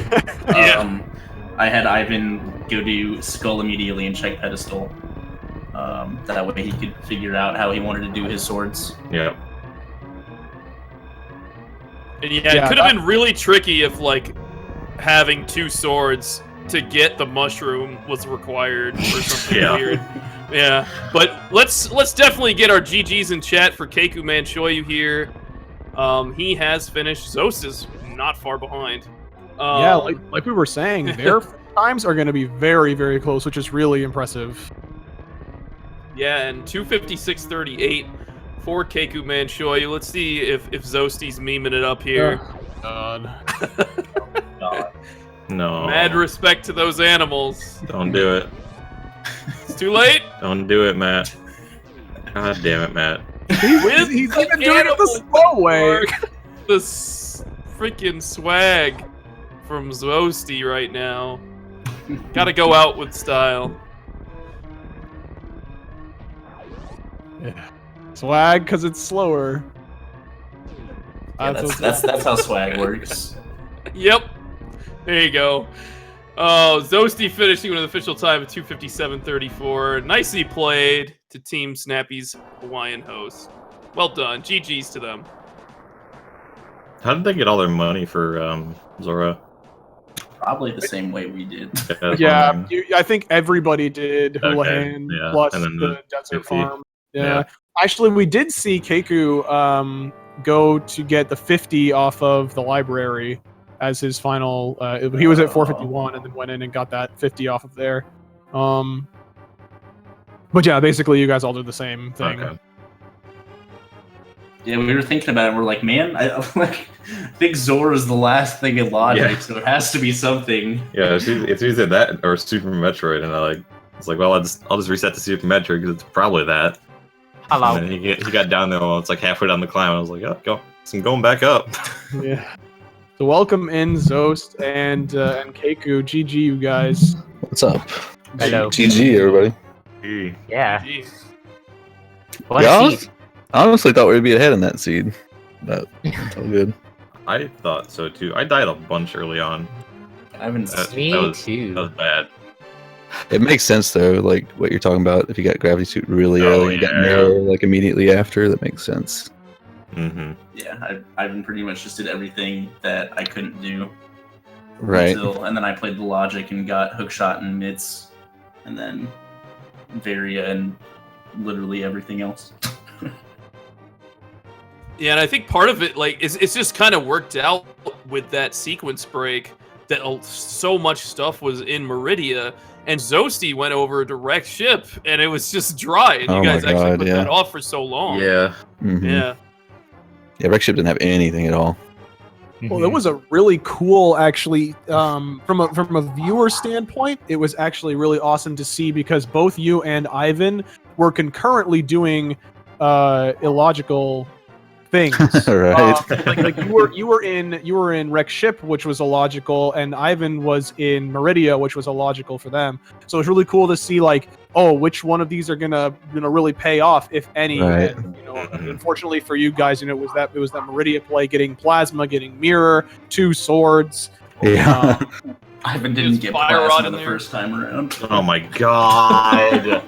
[SPEAKER 4] I had Ivan go do Skull immediately and check Pedestal. That way he could figure out how he wanted to do his swords.
[SPEAKER 3] Yeah.
[SPEAKER 2] And it could have been really tricky if, like, having 2 swords to get the mushroom was required or something weird. Yeah, but let's definitely get our GGs in chat for kekumanshoyu here. He has finished. Zos is not far behind.
[SPEAKER 1] Yeah, like we were saying, their times are going to be very, very close, which is really impressive.
[SPEAKER 2] Yeah, and 2:56:38. For kekumanshoyu. Let's see if Zoasty's memeing it up here.
[SPEAKER 1] God.
[SPEAKER 3] No.
[SPEAKER 2] Mad respect to those animals.
[SPEAKER 3] Don't do it.
[SPEAKER 2] It's too late.
[SPEAKER 3] Don't do it, Matt. God damn it, Matt.
[SPEAKER 1] He's even doing it the slow way.
[SPEAKER 2] The freaking swag from Zoasty right now. Gotta go out with style.
[SPEAKER 1] Yeah. Swag, because it's slower.
[SPEAKER 4] Yeah, that's how swag works.
[SPEAKER 2] Yep. There you go. Oh, Zoasty finishing with an official time of 2:57:34. Nicely played to Team Snappy's Hawaiian host. Well done. GG's to them.
[SPEAKER 3] How did they get all their money for Zora?
[SPEAKER 4] Probably the same way we did.
[SPEAKER 1] Yeah, I think everybody did. Houlihan plus
[SPEAKER 3] and then
[SPEAKER 1] the desert farm. Yeah. Actually, we did see Keku go to get the 50 off of the library as his final. He was at 451 and then went in and got that 50 off of there. But yeah, basically you guys all do the same thing.
[SPEAKER 3] Okay.
[SPEAKER 4] Yeah, we were thinking about it. We're like, man, I think Zora is the last thing in logic, so it has to be something.
[SPEAKER 3] Yeah, it's either that or Super Metroid, and it's like, well, I'll just reset to Super Metroid because it's probably that.
[SPEAKER 5] Hello.
[SPEAKER 3] And then he got down there, well, it's like halfway down the climb. And I was like, oh, I'm going back up.
[SPEAKER 1] Yeah. So welcome in Zoast and Keku. GG, you guys.
[SPEAKER 6] What's up?
[SPEAKER 5] Hello.
[SPEAKER 6] GG, everybody.
[SPEAKER 5] Yeah.
[SPEAKER 2] Jeez.
[SPEAKER 5] What
[SPEAKER 6] Yeah?
[SPEAKER 5] a seed.
[SPEAKER 6] I honestly thought we'd be ahead in that seed, but it's all good.
[SPEAKER 3] I thought so too. I died a bunch early on.
[SPEAKER 4] I haven't.
[SPEAKER 5] Me
[SPEAKER 3] that was
[SPEAKER 5] too.
[SPEAKER 3] bad.
[SPEAKER 6] It makes sense though, like what you're talking about. If you got gravity suit really early and got
[SPEAKER 3] yeah.
[SPEAKER 6] mirror like immediately after, that makes sense.
[SPEAKER 3] Mm-hmm.
[SPEAKER 4] Yeah, I've pretty much just did everything that I couldn't do.
[SPEAKER 6] Right.
[SPEAKER 4] And then I played the logic and got hookshot and mitts, and then Varia and literally everything else.
[SPEAKER 2] Yeah, and I think part of it, like, it's just kind of worked out with that sequence break that so much stuff was in Meridia, and Zoasty went over a direct ship, and it was just dry, and
[SPEAKER 6] Oh
[SPEAKER 2] you
[SPEAKER 6] my
[SPEAKER 2] guys actually
[SPEAKER 6] God,
[SPEAKER 2] put
[SPEAKER 6] yeah.
[SPEAKER 2] that off for so long.
[SPEAKER 3] Yeah.
[SPEAKER 6] Mhm.
[SPEAKER 2] Yeah.
[SPEAKER 6] Yeah, Wreck Ship didn't have anything at all.
[SPEAKER 1] Well, it was a really cool, actually, from a viewer standpoint, it was actually really awesome to see because both you and Ivan were concurrently doing illogical things.
[SPEAKER 6] Right.
[SPEAKER 1] Like you were in Wreck Ship, which was illogical, and Ivan was in Meridia, which was illogical for them. So it's really cool to see, like, oh, which one of these are gonna really pay off, if any.
[SPEAKER 6] Right.
[SPEAKER 1] And, unfortunately for you guys, it was that Meridia play, getting plasma, getting mirror, 2 swords.
[SPEAKER 6] Yeah.
[SPEAKER 4] Ivan didn't
[SPEAKER 2] Just
[SPEAKER 4] get
[SPEAKER 2] fire rod
[SPEAKER 4] plasma
[SPEAKER 2] in
[SPEAKER 4] the
[SPEAKER 2] there.
[SPEAKER 4] first time around.
[SPEAKER 3] Oh my god.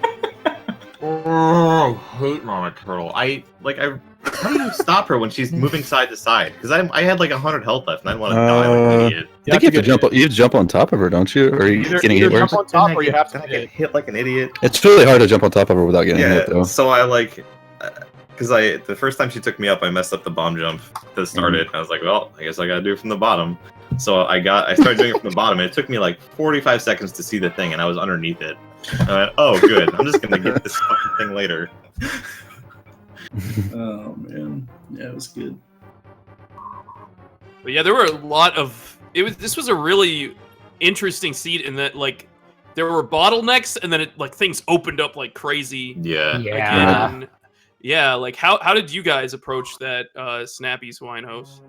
[SPEAKER 3] Oh, I hate Mama Turtle. How do you stop her when she's moving side to side? Because I had like 100 health left, and I didn't want to die like an idiot.
[SPEAKER 6] I think you have to jump. You have to jump on top of her, don't you? Or are you
[SPEAKER 1] Either
[SPEAKER 6] getting hit
[SPEAKER 1] jump
[SPEAKER 6] worse?
[SPEAKER 1] on top, or you have to
[SPEAKER 3] Then I
[SPEAKER 1] hit.
[SPEAKER 3] get hit like an idiot.
[SPEAKER 6] It's really hard to jump on top of her without getting hit,
[SPEAKER 3] Yeah,
[SPEAKER 6] though.
[SPEAKER 3] so I because the first time she took me up, I messed up the bomb jump to start it. I was like, well, I guess I gotta do it from the bottom. So I started doing it from the bottom, and it took me like 45 seconds to see the thing, and I was underneath it. And I went, oh, good. I'm just gonna get this fucking thing later.
[SPEAKER 4] Oh man, yeah, it was good.
[SPEAKER 2] But yeah, there were a lot of... This was a really interesting seed in that, like, there were bottlenecks, and then things opened up like crazy.
[SPEAKER 3] Yeah.
[SPEAKER 5] Yeah.
[SPEAKER 2] Again. Yeah, like, how did you guys approach that Snappy Swine Host?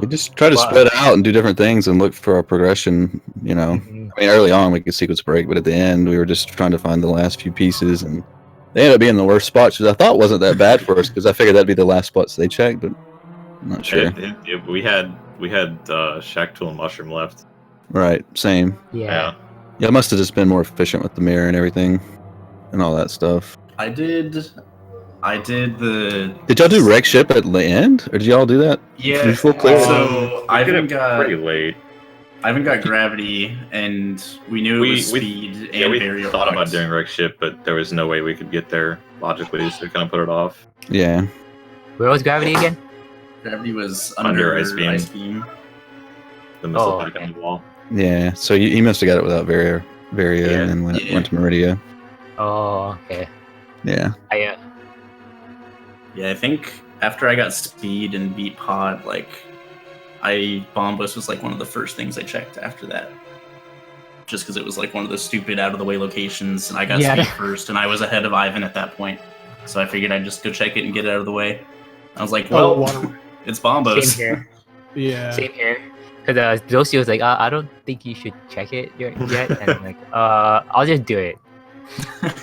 [SPEAKER 6] We just try to spread out and do different things and look for our progression,
[SPEAKER 5] Mhm.
[SPEAKER 6] I mean, early on we could sequence break, but at the end we were just trying to find the last few pieces, and they ended up being the worst spots, which I thought wasn't that bad for us, because I figured that'd be the last spots they checked, but I'm not sure.
[SPEAKER 3] We had Shack Tool and Mushroom left.
[SPEAKER 6] Right, same.
[SPEAKER 5] Yeah.
[SPEAKER 6] Yeah, I must have just been more efficient with the mirror and everything, and all that stuff.
[SPEAKER 4] I did the.
[SPEAKER 6] Did y'all do Wreck Ship at the end, or did y'all do that?
[SPEAKER 4] Yeah.
[SPEAKER 6] Full clear?
[SPEAKER 4] So
[SPEAKER 3] We did
[SPEAKER 4] Ivan
[SPEAKER 3] it
[SPEAKER 4] got
[SPEAKER 3] pretty late.
[SPEAKER 4] gravity, and we knew it was speed and
[SPEAKER 3] We
[SPEAKER 4] barrier
[SPEAKER 3] thought about
[SPEAKER 4] locks.
[SPEAKER 3] doing Wreck Ship, but there was no way we could get there logically, so we kind of put it off.
[SPEAKER 6] Yeah.
[SPEAKER 5] Where was gravity again?
[SPEAKER 4] Gravity was
[SPEAKER 3] Under
[SPEAKER 4] under
[SPEAKER 3] Ice Beam.
[SPEAKER 4] Ice Beam.
[SPEAKER 3] The missile
[SPEAKER 5] Oh,
[SPEAKER 3] back
[SPEAKER 5] okay.
[SPEAKER 3] on the wall.
[SPEAKER 6] Yeah, so he must have got it without Varia,
[SPEAKER 3] Yeah.
[SPEAKER 6] and then went
[SPEAKER 4] Yeah.
[SPEAKER 6] to Meridia.
[SPEAKER 5] Oh, okay.
[SPEAKER 6] Yeah.
[SPEAKER 4] Yeah, I think after I got speed and beat Pod, Bombus was like one of the first things I checked after that. Just because it was like one of the stupid out of the way locations, and I got
[SPEAKER 5] Yeah.
[SPEAKER 4] speed first, and I was ahead of Ivan at that point. So I figured I'd just go check it and get it out of the way. I was like, well, it's Bombus.
[SPEAKER 5] Same here.
[SPEAKER 1] Yeah.
[SPEAKER 5] Same here. Because Zoasty was like, I don't think you should check it yet. And I'm like, I'll just do it.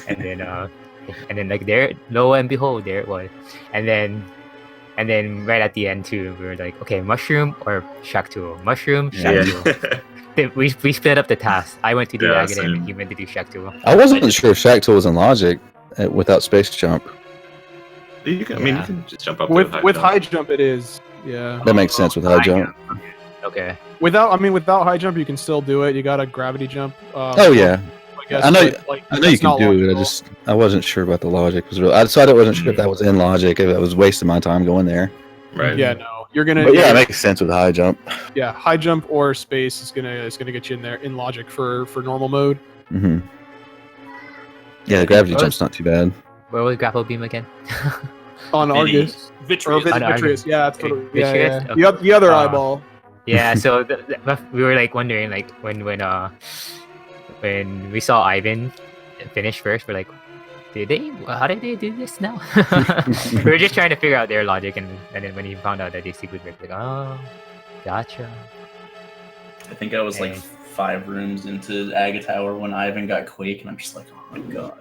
[SPEAKER 5] And then like there, lo and behold, there it was. And then right at the end too, we were like, okay, mushroom or Shack Tool. Mushroom, Shack Tool. Then we split up the task. I went to do
[SPEAKER 3] Yeah,
[SPEAKER 5] Agate
[SPEAKER 3] same.
[SPEAKER 5] and he went to do Shack Tool.
[SPEAKER 6] I wasn't sure if Shack Tool was in logic without space jump.
[SPEAKER 3] You can, I mean, you
[SPEAKER 5] Yeah.
[SPEAKER 3] can just jump up
[SPEAKER 1] With
[SPEAKER 3] jump.
[SPEAKER 1] high jump, it is. Yeah.
[SPEAKER 6] That makes sense with high jump.
[SPEAKER 5] Okay.
[SPEAKER 1] Without high jump, you can still do it. You got a gravity jump.
[SPEAKER 6] Oh yeah,
[SPEAKER 1] I guess.
[SPEAKER 6] I know-
[SPEAKER 1] but, like,
[SPEAKER 6] I know you
[SPEAKER 1] that's
[SPEAKER 6] can
[SPEAKER 1] not
[SPEAKER 6] do it.
[SPEAKER 1] logical.
[SPEAKER 6] I wasn't sure about the logic. Was real. I wasn't sure if that was in logic. If I was wasting my time going there.
[SPEAKER 3] Right.
[SPEAKER 1] Yeah, no. You're gonna.
[SPEAKER 6] But yeah, it makes sense with high jump.
[SPEAKER 1] Yeah, high jump or space is gonna get you in there in logic for normal mode.
[SPEAKER 6] Hmm. Yeah, the gravity jump's not too bad.
[SPEAKER 5] Where was grapple beam again?
[SPEAKER 1] On Argus.
[SPEAKER 2] Vitreous.
[SPEAKER 1] Or
[SPEAKER 5] On Argus.
[SPEAKER 1] Vitreous, yeah, that's what it, yeah,
[SPEAKER 5] Vitreous?
[SPEAKER 1] yeah. The other
[SPEAKER 5] Uh,
[SPEAKER 1] eyeball.
[SPEAKER 5] Yeah, so we were like wondering, like when we saw Ivan finish first, we're like, how did they do this now? We were just trying to figure out their logic, and then when he found out that they secret break, like, oh, gotcha.
[SPEAKER 4] I think I was like
[SPEAKER 5] Dang.
[SPEAKER 4] 5 rooms into Aga Tower when Ivan got Quake, and I'm just like, oh my god.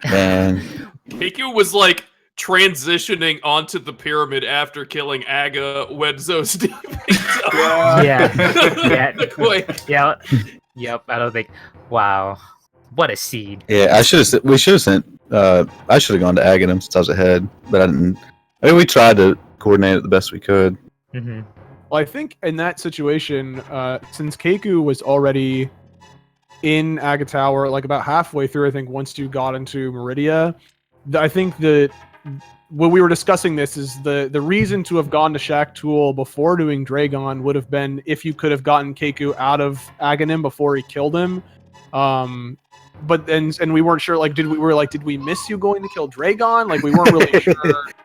[SPEAKER 6] Man,
[SPEAKER 2] Keku was like transitioning onto the pyramid after killing Aga when zoasty picked up
[SPEAKER 5] Yeah, yeah,
[SPEAKER 2] the Quake.
[SPEAKER 5] yeah, yep. I was like, wow, what a seed.
[SPEAKER 6] yeah, we should have sent. I should have gone to Aghanim since I was ahead, but I didn't. I mean, we tried to coordinate it the best we could.
[SPEAKER 5] Mm-hmm.
[SPEAKER 1] Well, I think in that situation, since Keku was already in Aga Tower, like about halfway through, I think once you got into Meridia, I think that when we were discussing this is the reason to have gone to Shack Tool before doing Dragon would have been if you could have gotten Keku out of Aghanim before he killed him. But then, and we weren't sure, like, did we miss you going to kill Dragon? Like, we weren't really sure.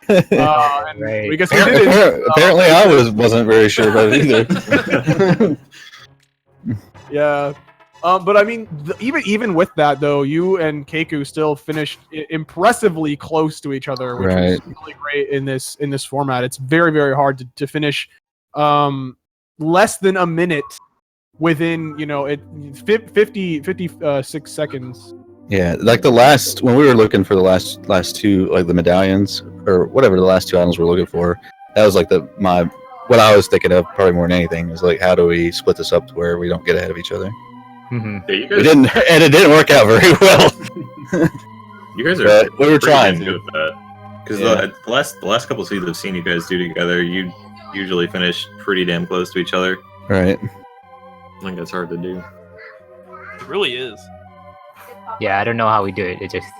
[SPEAKER 1] And
[SPEAKER 5] Right.
[SPEAKER 1] we guess we didn't.
[SPEAKER 6] Apparently, I wasn't very sure about it either.
[SPEAKER 1] Yeah. But I mean, even with that though, you and Keku still finished impressively close to each other, which was really great in this format. It's very, very hard to finish less than a minute within 56 seconds.
[SPEAKER 6] Yeah, like when we were looking for the last two, like the medallions or whatever the last 2 items we're looking for, that was like what I was thinking of probably more than anything is like, how do we split this up to where we don't get ahead of each other?
[SPEAKER 5] Mm-hmm.
[SPEAKER 3] Yeah, you
[SPEAKER 6] We
[SPEAKER 3] guys,
[SPEAKER 6] didn't, and it didn't work out very well.
[SPEAKER 3] you guys are.
[SPEAKER 6] But we were
[SPEAKER 3] pretty
[SPEAKER 6] trying.
[SPEAKER 3] good at that. Because
[SPEAKER 6] Yeah.
[SPEAKER 3] the last couple seasons I've seen you guys do together, you usually finish pretty damn close to each other.
[SPEAKER 6] Right.
[SPEAKER 3] I think that's hard to do.
[SPEAKER 2] It really is.
[SPEAKER 5] Yeah, I don't know how we do it. It just.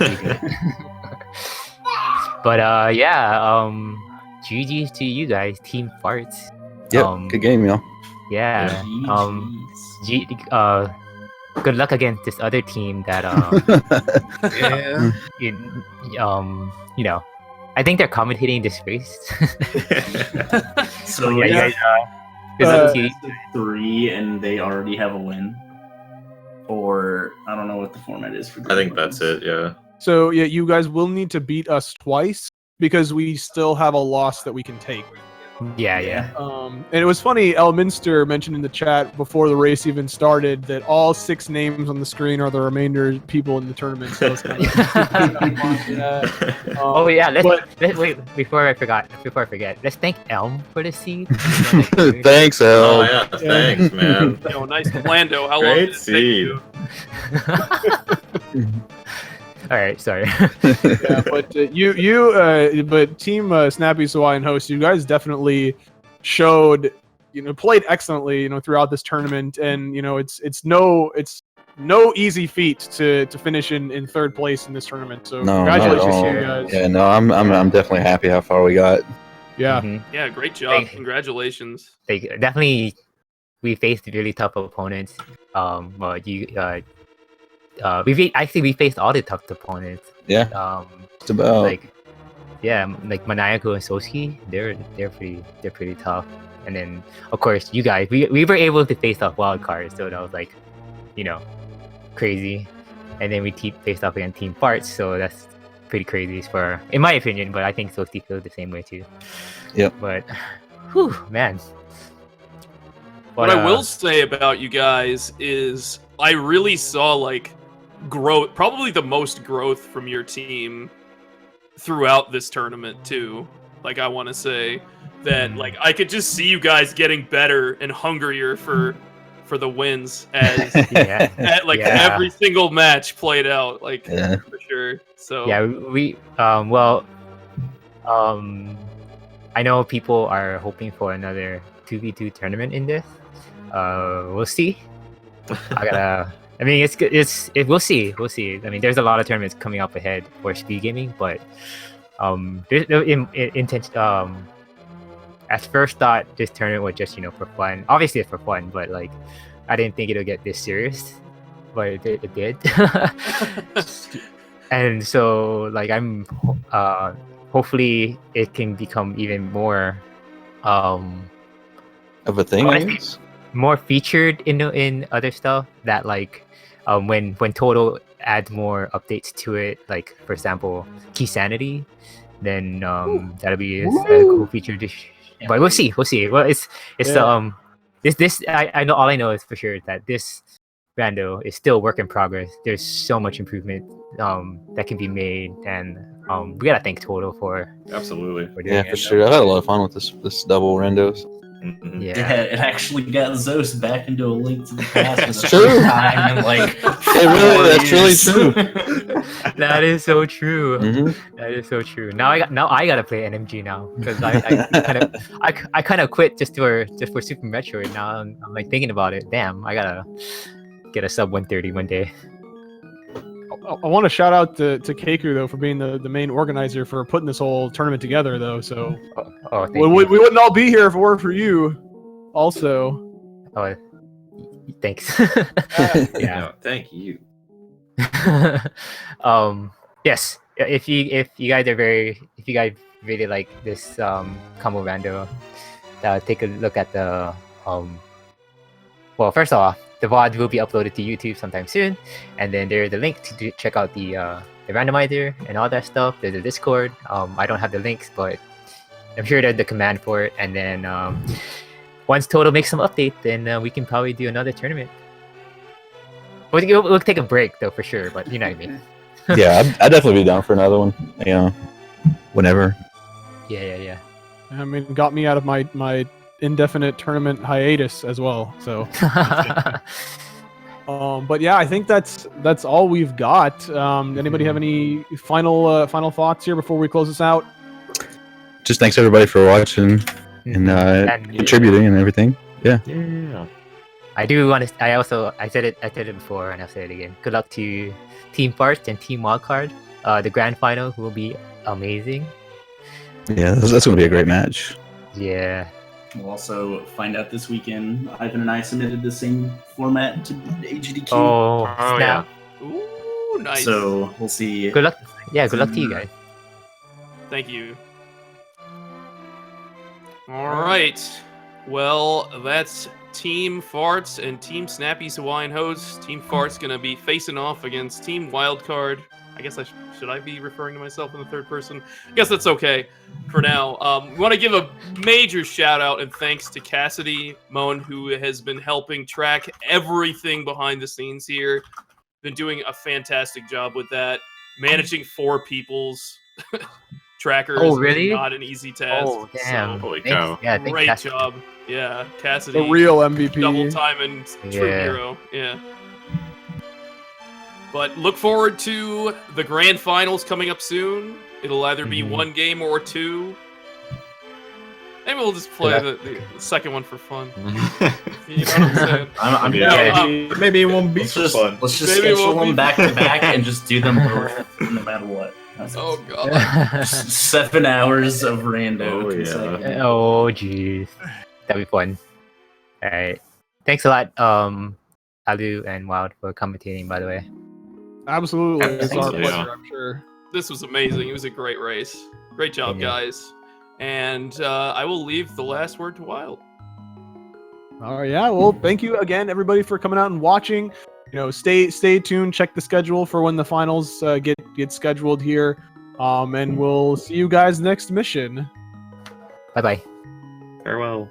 [SPEAKER 5] We do it. But yeah. GG's to you guys, Team Farts.
[SPEAKER 6] Yep. Good game, y'all.
[SPEAKER 5] Yeah.
[SPEAKER 4] GGs.
[SPEAKER 5] Good luck against this other team that
[SPEAKER 3] Yeah.
[SPEAKER 5] I think they're commentating this race.
[SPEAKER 4] So
[SPEAKER 5] yeah,
[SPEAKER 4] yeah,
[SPEAKER 5] you guys, good luck to you.
[SPEAKER 4] 3 and they already have a win. Or I don't know what the format is for.
[SPEAKER 3] I think that's it. Yeah.
[SPEAKER 1] So yeah, you guys will need to beat us twice because we still have a loss that we can take.
[SPEAKER 5] Yeah.
[SPEAKER 1] And it was funny, Elminster mentioned in the chat before the race even started that all 6 names on the screen are the remainder people in the tournament. So it's kind of,
[SPEAKER 5] Oh yeah, let's wait before I forget. Let's thank Elm for the seed.
[SPEAKER 6] Thanks,
[SPEAKER 3] Oh
[SPEAKER 6] El.
[SPEAKER 3] yeah. Thanks, man.
[SPEAKER 2] Nice Lando. How long did
[SPEAKER 3] Great
[SPEAKER 2] it take you?
[SPEAKER 3] seed.
[SPEAKER 5] All right, sorry.
[SPEAKER 1] yeah, but but Team Snappy Hawaiian Host, you guys definitely showed, played excellently, throughout this tournament, and it's no easy feat to finish in 3rd place in this tournament. So
[SPEAKER 6] No, not at
[SPEAKER 1] congratulations
[SPEAKER 6] all.
[SPEAKER 1] to you guys.
[SPEAKER 6] Yeah, no, I'm definitely happy how far we got.
[SPEAKER 1] Yeah.
[SPEAKER 5] Mhm.
[SPEAKER 2] Yeah, great job.
[SPEAKER 5] Hey.
[SPEAKER 2] Congratulations.
[SPEAKER 5] Like definitely, we faced really tough opponents. Well, we faced all the tough opponents.
[SPEAKER 6] Yeah, it's about.
[SPEAKER 5] Like Maniaco and Soski, they're pretty tough. And then of course you guys, we were able to face off wild cards, so that was like, crazy. And then we faced off against Team Farts, so that's pretty crazy in my opinion. But I think Soski feels the same way too.
[SPEAKER 6] Yep.
[SPEAKER 5] But, whew, man.
[SPEAKER 2] What I will say about you guys is I really saw like growth, probably the most growth from your team throughout this tournament too. Like I want to say that like I could just see you guys getting better and hungrier for the wins as every single match played out, like for sure. So
[SPEAKER 5] yeah, we I know people are hoping for another 2v2 tournament in this. We'll see. I mean, it's good. We'll see. We'll see. I mean, there's a lot of tournaments coming up ahead for speed gaming, but there's no intention. At first thought, this tournament was just for fun. Obviously, it's for fun, but like, I didn't think it'll get this serious. but it did. And so like I'm hopefully it can become even more
[SPEAKER 6] Of a thing, I
[SPEAKER 5] honestly,
[SPEAKER 6] guess.
[SPEAKER 5] more featured in other stuff that like when Total adds more updates to it, like for example key sanity, then that'll be a cool feature but we'll see. Well, it's this I know, all I know is for sure that this Rando is still work in progress. There's so much improvement that can be made, and we gotta thank Total for
[SPEAKER 7] Absolutely.
[SPEAKER 5] doing
[SPEAKER 6] Yeah,
[SPEAKER 5] it.
[SPEAKER 6] for sure. I had a lot of fun with this double Randos.
[SPEAKER 3] Mhm.
[SPEAKER 4] Yeah, it actually got Zeus back into a Link to the Past for the
[SPEAKER 6] It's true.
[SPEAKER 4] first time in like
[SPEAKER 6] That's really true.
[SPEAKER 5] That is so true.
[SPEAKER 6] Mm-hmm.
[SPEAKER 5] That is so true. Now I gotta play NMG now because I kind of quit just for Super Metroid. Now I'm like thinking about it. Damn, I gotta get a sub 130 one day.
[SPEAKER 1] I want to shout out to Keku though for being the main organizer for putting this whole tournament together though. So
[SPEAKER 5] Thank
[SPEAKER 1] we
[SPEAKER 5] you.
[SPEAKER 1] wouldn't all be here if it weren't for you. Also,
[SPEAKER 5] Thanks.
[SPEAKER 1] Yeah.
[SPEAKER 5] Yeah.
[SPEAKER 7] No, thank you.
[SPEAKER 5] Yes. If you guys really like this combo rando, take a look at the well, first off, the VOD will be uploaded to YouTube sometime soon, and then there's the link to check out the randomizer and all that stuff. There's a Discord. I don't have the links, but I'm sure there's the command for it. And then once Total makes some update, then we can probably do another tournament. We'll take a break though for sure, but you know what I mean.
[SPEAKER 6] Yeah, I'd definitely be down for another one. You know, whenever.
[SPEAKER 5] Yeah.
[SPEAKER 1] I mean, it got me out of my indefinite tournament hiatus as well. So, but yeah, I think that's all we've got. Anybody have any final thoughts here before we close this out?
[SPEAKER 6] Just thanks everybody for watching and contributing and everything. Yeah.
[SPEAKER 5] I do want to. I said it before, and I'll say it again. Good luck to Team Farts and Team Wildcard. The grand final will be amazing.
[SPEAKER 6] Yeah, that's going to be a great match.
[SPEAKER 5] Yeah.
[SPEAKER 4] We'll also find out this weekend. Ivan and I submitted the same format to AGDQ.
[SPEAKER 5] Oh
[SPEAKER 2] yeah.
[SPEAKER 5] snap!
[SPEAKER 2] Ooh, nice.
[SPEAKER 4] So we'll see.
[SPEAKER 5] Good luck. Yeah, good luck to you guys.
[SPEAKER 2] Thank you. All right. Well, that's Team Farts and Team Snappy Hawaiian Host. Team Farts gonna be facing off against Team Wildcard. I guess should I be referring to myself in the third person? I guess that's okay for now. We want to give a major shout out and thanks to Cassidy Moan, who has been helping track everything behind the scenes here. Been doing a fantastic job with that. Managing 4 people's trackers
[SPEAKER 5] Oh, really?
[SPEAKER 2] is not an easy task.
[SPEAKER 5] Oh damn!
[SPEAKER 7] Holy
[SPEAKER 5] Thanks.
[SPEAKER 7] cow.
[SPEAKER 5] Yeah, thanks,
[SPEAKER 2] Great
[SPEAKER 5] Cassidy.
[SPEAKER 2] job. Yeah, Cassidy.
[SPEAKER 1] The real MVP.
[SPEAKER 2] Double time and true
[SPEAKER 5] Yeah.
[SPEAKER 2] hero. Yeah. But look forward to the grand finals coming up soon. It'll either be 1 game or 2. Maybe we'll just play the second one for fun. You know what I'm saying?
[SPEAKER 4] I'm
[SPEAKER 3] Maybe it won't be
[SPEAKER 4] let's
[SPEAKER 3] so
[SPEAKER 4] just
[SPEAKER 3] fun.
[SPEAKER 4] let's just
[SPEAKER 2] Maybe it
[SPEAKER 4] schedule
[SPEAKER 2] won't be
[SPEAKER 4] them back to back and just do them both no matter what.
[SPEAKER 2] Oh god.
[SPEAKER 4] 7 hours of rando.
[SPEAKER 7] Oh, yeah.
[SPEAKER 4] consecutive.
[SPEAKER 5] Oh jeez, that'd be fun. All right, thanks a lot, Alu and Wild for commentating. By the way,
[SPEAKER 1] Absolutely, it's our
[SPEAKER 2] Absolutely,
[SPEAKER 1] pleasure.
[SPEAKER 7] yeah.
[SPEAKER 1] I'm sure.
[SPEAKER 2] This was amazing. It was a great race. Great job,
[SPEAKER 5] Yeah.
[SPEAKER 2] guys. And I will leave the last word to Wild.
[SPEAKER 1] All right, yeah. Well, thank you again, everybody, for coming out and watching. You know, stay tuned. Check the schedule for when the finals get scheduled here. And we'll see you guys next mission.
[SPEAKER 5] bye bye.
[SPEAKER 3] Farewell.